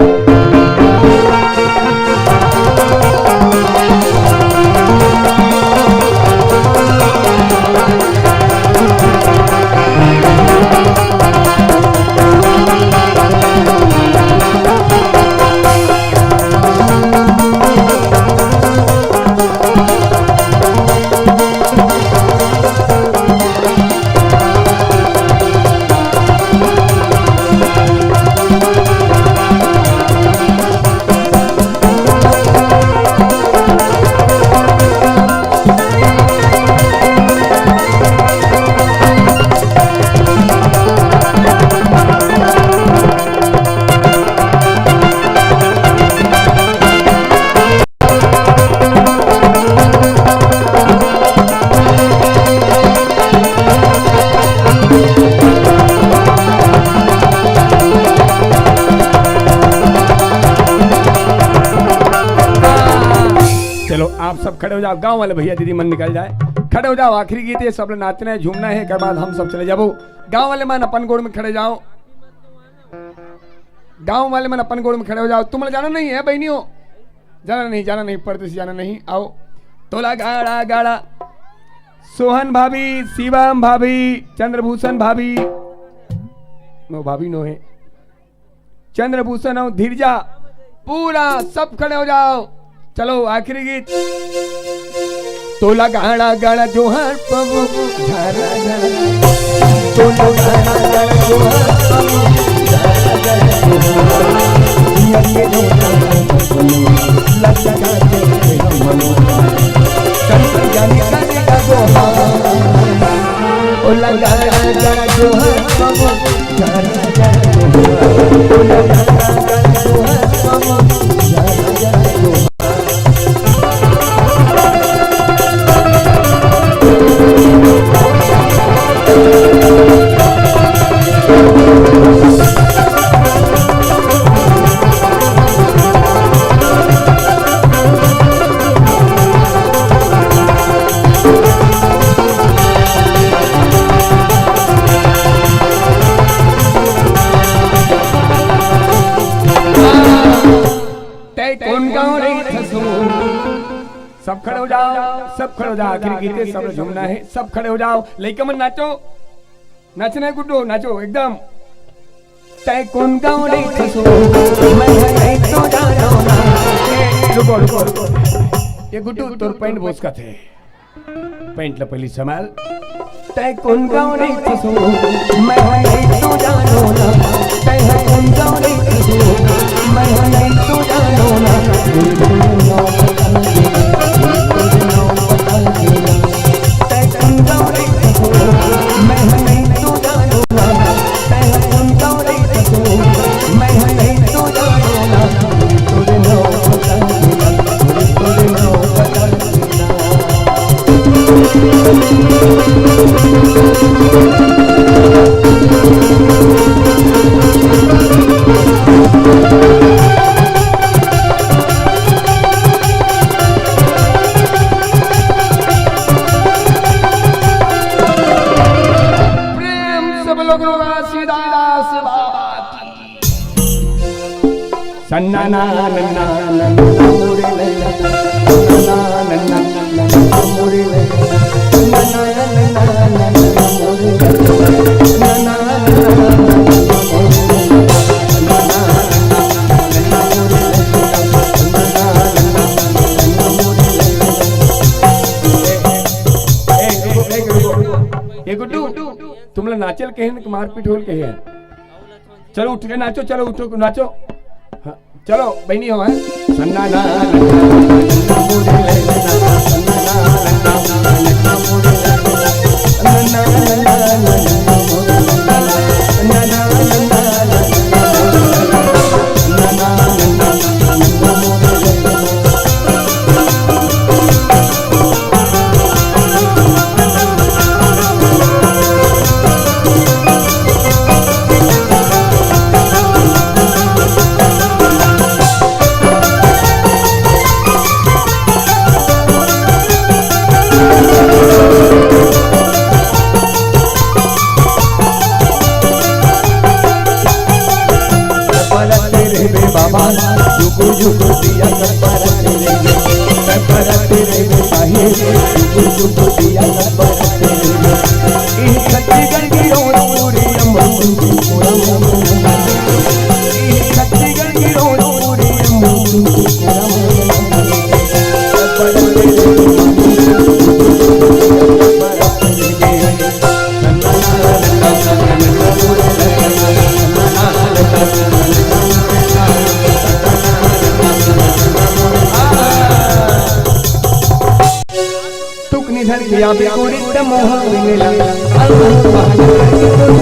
आप सब खड़े हो जाओ, गांव वाले भैया दीदी मन निकल जाए, खड़े हो जाओ। आखिरी गीत है, सब नाचना है झूमना है, के बाद हम सब चले जाओ। गांव वाले मन अपन गोड़ में खड़े जाओ, गांव वाले मन अपन गोड़ में खड़े हो जाओ। तुम्हें जाना नहीं है बहनियों, जाना नहीं परदेश जाना नहीं। आओ तोला गाड़ा गाड़ा सोहन भाभी, शिवम भाभी, चंद्रभूषण भाभी, नो भाभी नो है चंद्रभूषण और धीरजा, पूरा सब खड़े हो जाओ। चलो आखिरी गीत। तोला गाड़ा गाड़ा जोहर पवो झारा झारा, तोला गाड़ा गाड़ा जोहर पवो झारा झारा, ये जोड़ा लग लगा के मनो संत जाने का गोहा। ओ लगा गाड़ा जोहर पवो झारा झारा, तोला गाड़ा गाड़ा जोहर पवो झारा झारा। सब खड़े हो जाओ, सब खड़े हो जाओ। आखिरी गीत है, सब झूमना है, सब खड़े हो जाओ। लइका मन नाचो, नाचना है गुड्डो, नाचो एकदम। तै कौन गाँव रे खसो मैं है तो जानो ना। रुको रुको रुको, ये गुड्डू तोर पैंट बोस का थे, पैंट ला पहली संभाल। तै कुन गौरी तसो मैं नहीं तू जानो ना तै कुन गौरी तसो मैं नहीं तू जानो ना तै कुन गौरी तसो मैं नहीं तू जानो ना तै कुन गौरी तसो मैं नहीं तू जानो ना तुझे नो पता तुझे नो पता प्रेम सब लोग सीदास बाबा सन्ना ना नन्ना नन्ना मोरे लैला सन्ना नन्ना नन्ना मोरे लैला नन्ना नन्ना नन्ना मोरे लैला नन्ना नन्ना तुम लोग नाचल कहे न मारपीट होल कहे चलो उठ के नाचो चलो उठो नाचो हाँ, चलो बहनी हो है सन्ना ना जुगु जुगु दिया कर तेरे साहिब जुगु जुगु दिया कर तेरे इन सच्ची गंगी रोज पूरी अमृत पूरा इन सच्ची गंगी रोज पूरी अमृत निधन किया बेगुरी मोह मिला अल्लाह मिला निधन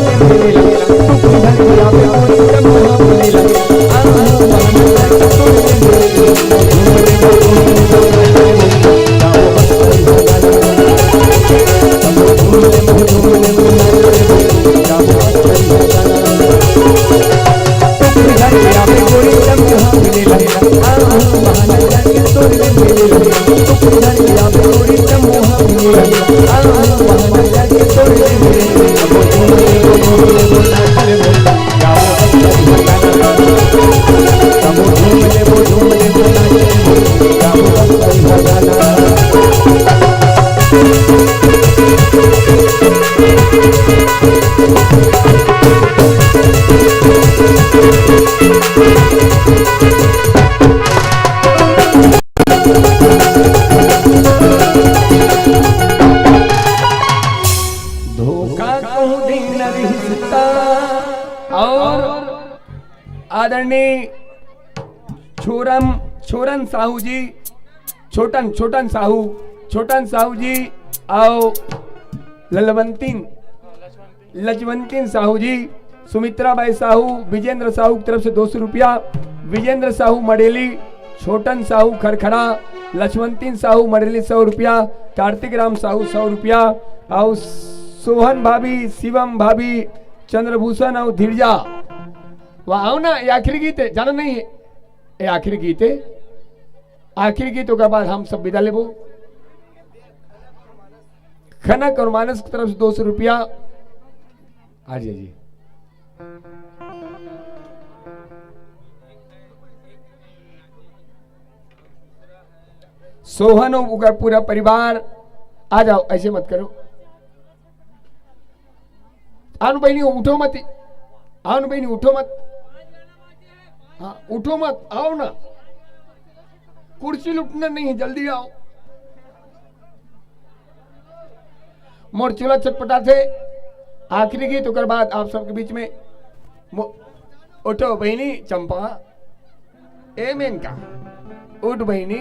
किया बेगुरी मोह मिला आदरणीय छोरन साहू जी छोटन साहू जी आओ लजवंतीन साहू जी सुमित्रा बाई साहू विजेंद्र साहू की तरफ से 200 रुपया विजेंद्र साहू मडेली छोटन साहू खरखड़ा लक्ष्मणतीन साहू मडेली 100 रुपया कार्तिक राम साहू 100 रुपया आओ सोहन भाभी शिवम भाभी चंद्रभूषण और धीरजा वह आओ ना ये आखिरी गीत है जाना नहीं है ये आखिरी गीतों के बाद हम सब विदा लेबो खनक और मानस की तरफ से 200 रुपया आ जी सोहन और पूरा परिवार आ जाओ ऐसे मत करो आनु बहनी उठो मत आओ बहनी उठो मत हाँ उठो मत आओ ना कुर्सी लुटना नहीं है जल्दी आओ मोर चूल्हा छटपटा थे आखिरी गीत ओकर बाद आप सबके बीच में उठो बहनी चंपा ए मेनका उठ बहनी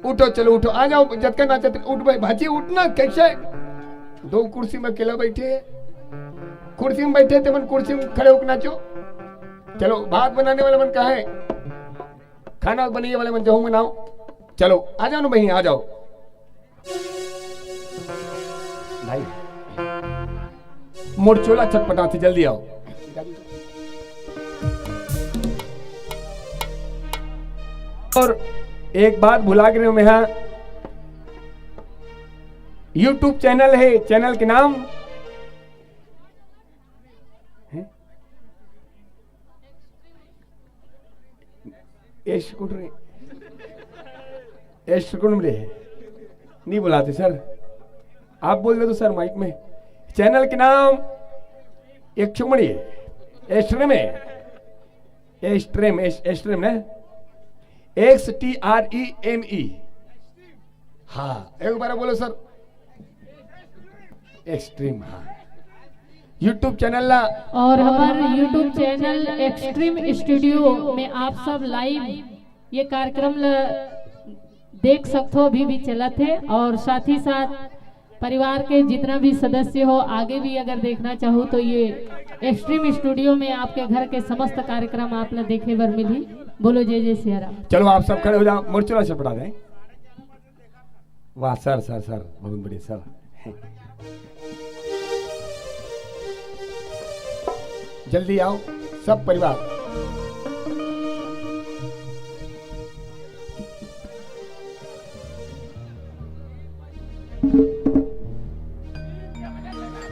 उठो चलो उठो आ जाओ जतका नाचत उठ भाई भाजी उठना कैसे दो कुर्सी में अकेला बैठे है कुर्सी में बैठे थे मन कुर्सी में खड़े होकर नाचो चलो भात बनाने वाले मन कहा है खाना बनाने वाले मन जाऊं बनाओ चलो आ जाओ ना बहनी आ जाओ भाई मोर चोला छटपटा थी जल्दी आओ और एक बात भुला गए मैं यहाँ YouTube चैनल है चैनल के नाम है नहीं बुलाते सर आप बोल दे तो सर माइक में चैनल के नाम एक चुमड़ी एस्ट्रीम है एस्ट्रीम ना XTREME हाँ एक बार बोलो सर एक्सट्रीम हाँ YouTube चैनल ला और हमारे YouTube चैनल एक्सट्रीम स्टूडियो में आप सब लाइव ये कार्यक्रम देख सकते हो अभी भी चला थे और साथ ही साथ परिवार के जितना भी सदस्य हो आगे भी अगर देखना चाहो तो ये एक्सट्रीम स्टूडियो में आपके घर के समस्त कार्यक्रम आपने देखे बर मिली बोलो जय जय सिया राम। चलो आप सब खड़े हो जाओ मोर्चोला से पढ़ा दें वाह सर सर सर बहुत बढ़िया सर जल्दी आओ सब परिवार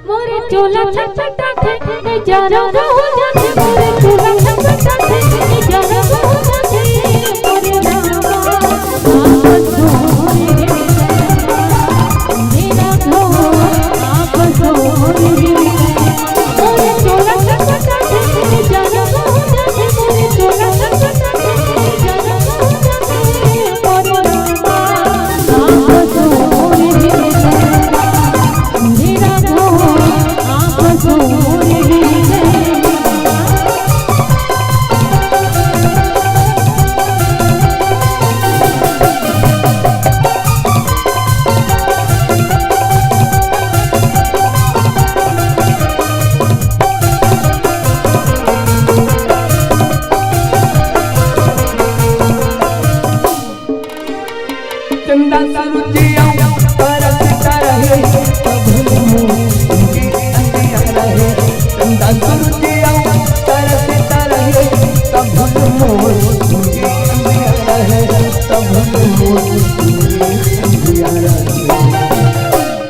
मोरे चोला छटपटा थे जाना हो जाते मोरे चोला छटपटा थे जाना हो जाते मोरे रामा आप सोरे मेरा घो आप सोरे मोरे चोला छटपटा थे जाना हो जाते मोरे चोला छटपटा थे जाना हो जाते मोरे रामा आप सोरे मेरा घो आप सोरे चंदा सुरुचिया परसता रहे चंदा सुरुचिया परसता रहे तब मोर तब मोर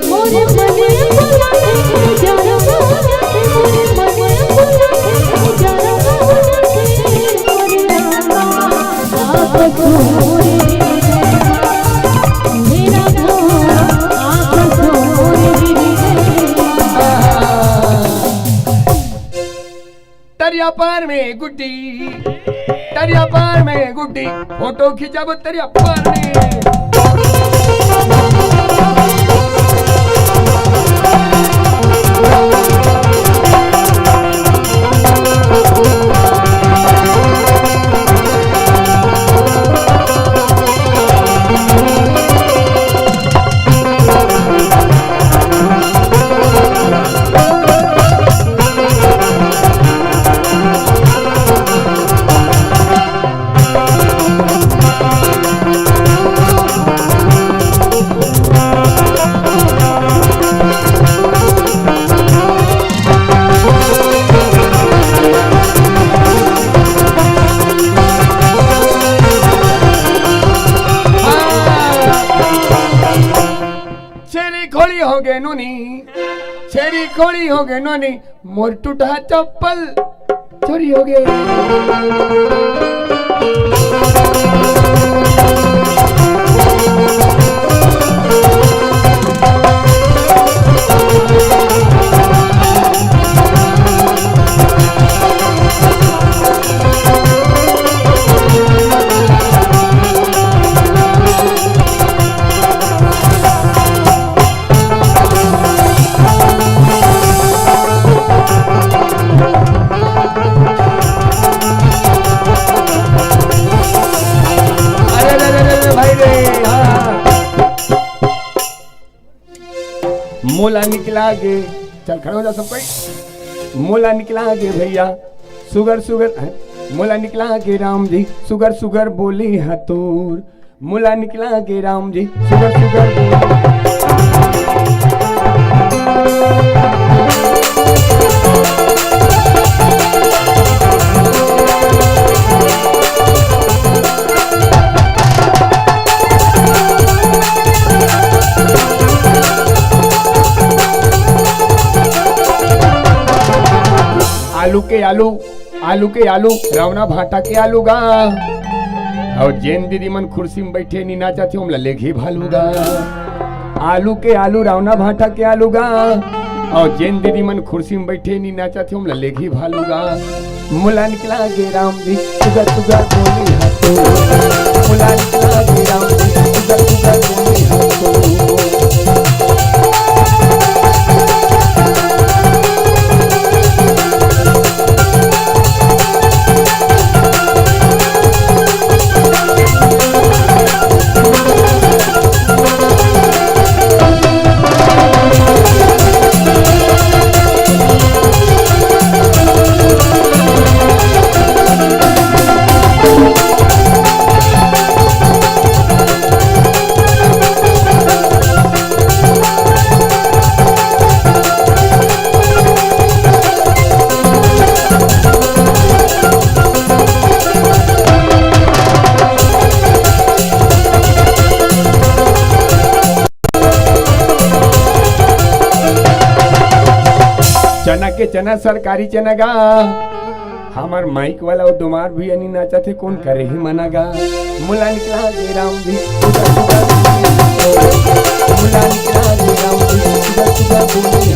मोरे मने बुलाते जाना हो जाते मोरे मने बुलाते जाना हो जाते मोरे रामा आप सोरे मेरा घो आप सोरे तरिया पार में गुड्डी तरिया पार में गुड्डी फोटो खिंचाबो तरिया पार में छेरी खोड़ी हो गए नोनी मोर टूटा चप्पल चोरी हो गए चल खड़े हो जा सब कोई। मोला निकला गे भैया सुगर सुगर मोला निकला गे राम जी सुगर सुगर बोली हतूर। मोला निकला गे राम जी सुगर सुगर बोली। आलू के आलू रावना भाटा के आलू गा और जैन दीदी मन कुर्सी में बैठे नी नाचा थे हमला लेघी भालूगा। आलू के आलू रावना भाटा के आलू गा और जैन दीदी मन कुर्सी में बैठे नी नाचा थे हमला लेघी भालूगा। मुला निकला गे राम जी सुगर सुगर बोली हतो। मुला निकला गे राम जी सुगर सुगर बोली हतो। चना के चना सरकारी चना गा हमार माइक वाला वो दुमार भी अनी नाचा थे कौन करे ही मना गा। मुला निकला गे राम जी मुला निकला गे राम जी सुगर सुगर बोली।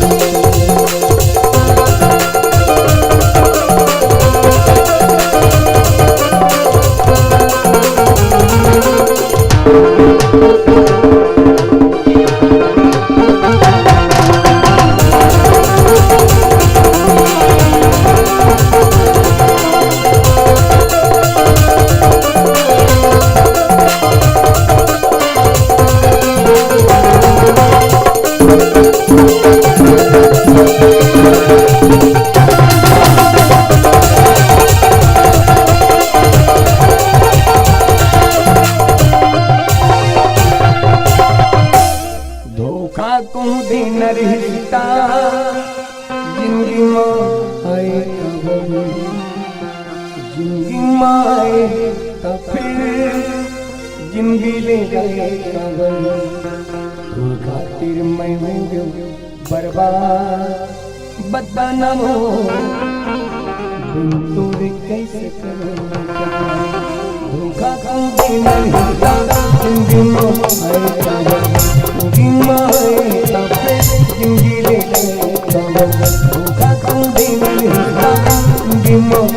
जिंदगी ले गए खातिर मैं हो बर्बाद बदनाम हो तोरे कैसे करूं धोखा क्यों देना होता जिंदगी जिंदगी ले गए धोखा क्यों देना होता जिंदगी ले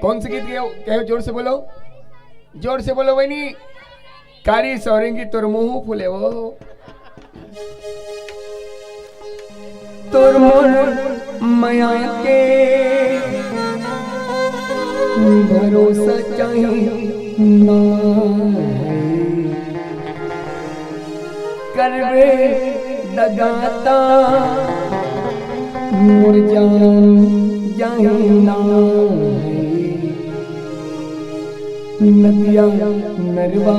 कौन से गीत कहो जोर से बोलो बहनी कारी सौरेंगी तोर मुंह फूले वो तोर मोर माया के भरोसा चाहिए ना करवे दगाता मोर जान ना नदिया नरवा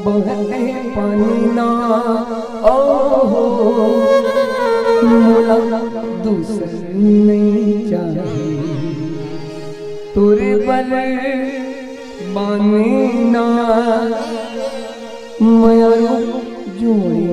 बहते पानी ना मोला दूसर नहीं चाहिए तोरे बल बानी ना माया जोड़ी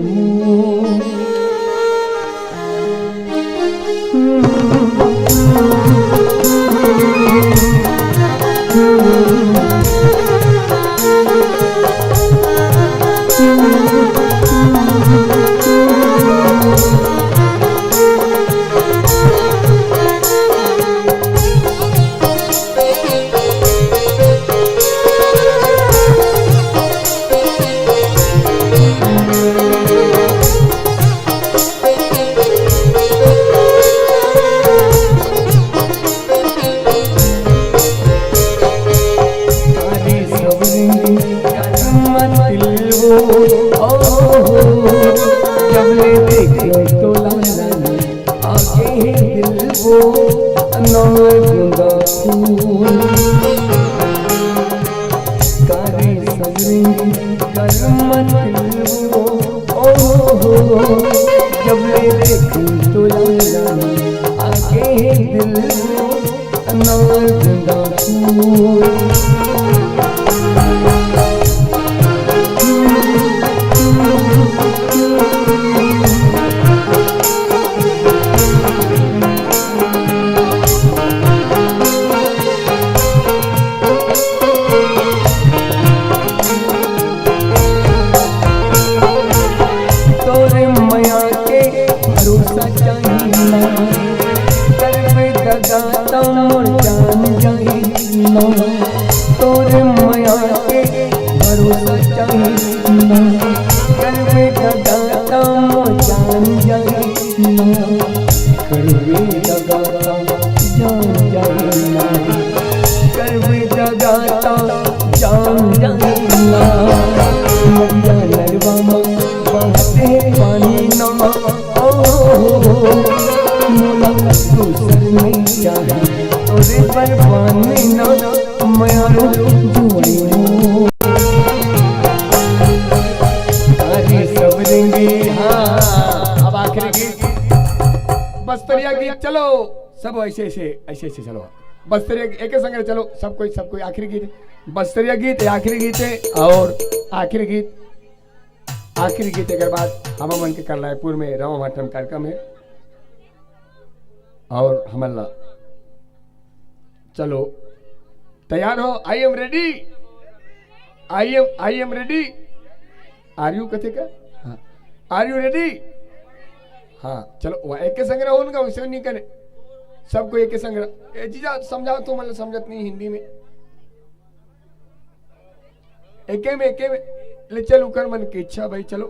जब ले देखूं तो आगे दिल नौरंगा फूल तोरे माया के भरोसा चाहिए करवे लगाता जान जाए करवे लगाता जान जाए करवे लगाता जान जाए नदिया नरवा बहते पानी ना मोला दूसर नहीं चाहिए तोरे पर पानी ना माया जोड़ी सब देंगे। हाँ अब आखिरी गीत बस्तरिया गीत चलो सब ऐसे ऐसे चलो बस्तरिया एक संग चलो सब कोई आखिरी गीत बस्तरिया गीत आखिरी गीत है और आखिरी गीत एक बाद हम मन के कर रायपुर में रवा माठम कार्यक्रम है और हमला चलो तैयार हो I am ready I am ready are you कथे का हाँ आर यू रेडी हाँ चलो एक संग रहो उनका वैसे नहीं करे सबको एक संग जीजा समझाओ तो मतलब समझत नहीं हिंदी में एके में ले चलो कर मन की इच्छा भाई चलो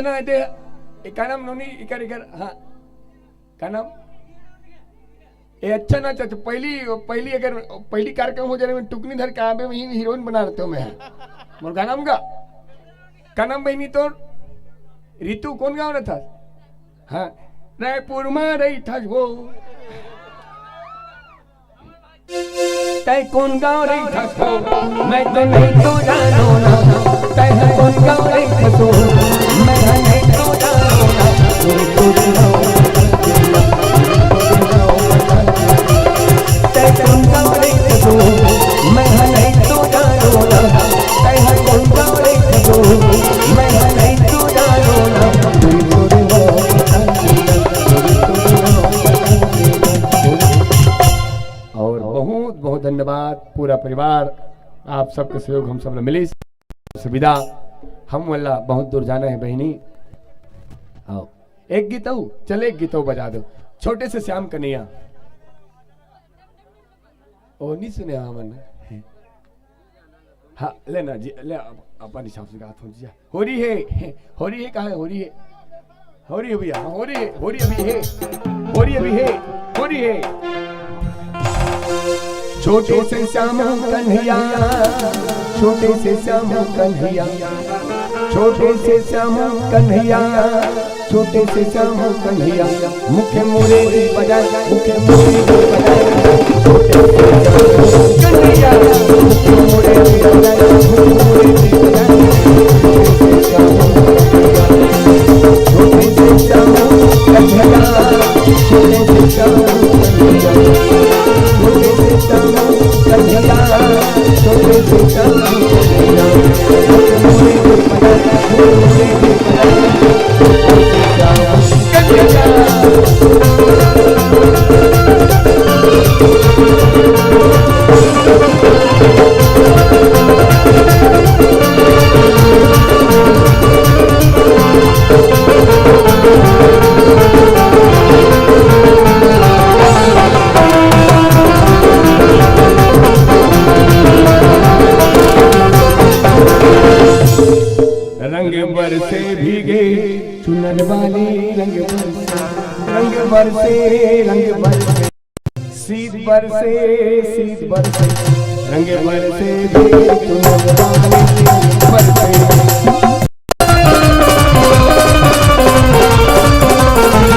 ना दे का नाम नोनी इकर इकर हाँ का नाम ये अच्छा ना चाचा पहली अगर पहली कार्यक्रम हो जाने में टुकनी धर के आवे वही हीरोइन बना रहे हो मैं मोर का नाम बहनी तो रितु कौन गाँव रहा था हाँ रायपुर में रही था वो तय कौन गाँव रही था मैं तो नहीं तो जानो ना तय कौन गाँव रही था मैं नहीं तो जानो ना तय कौन गाँव रही था मैं नहीं तो जानो ना तय कौन गाँव रही था मैं नहीं तो जानो ना और बहुत बहुत धन्यवाद पूरा परिवार आप सबके सहयोग हम सब मिली सुविधा हम वाला बहुत दूर जाना है बहनी आओ एक गीत चले एक गीत बजा दो छोटे से श्याम कन्हैया ओ नहीं सुने मन हाँ लेना जी ले अपन हिसाब से गात हो जी हो रही है कहा है हो रही है भैया हो रही अभी है छोटे से श्याम कन्हैया छोटे से श्याम कन्हैया छोटे से श्याम कन्हैया छोटे से श्याम कन्हैया मुखे मोरे बजाए मुखे मोरे बजाए छोटे से कन्हैया मुखे मोरे बजाए मुखे मोरे बजाए छोटे से श्याम कन्हैया छोटे से श्याम कन्हैया छोटे से श्याम कन्हैया छोटे से श्याम कन्हैया मुखे मोरे बजाए रंग बरसे भीगे चुनर वाली रंग बरसे शीत बरसे रंग बरसे भीगे चुनर वाली बरसे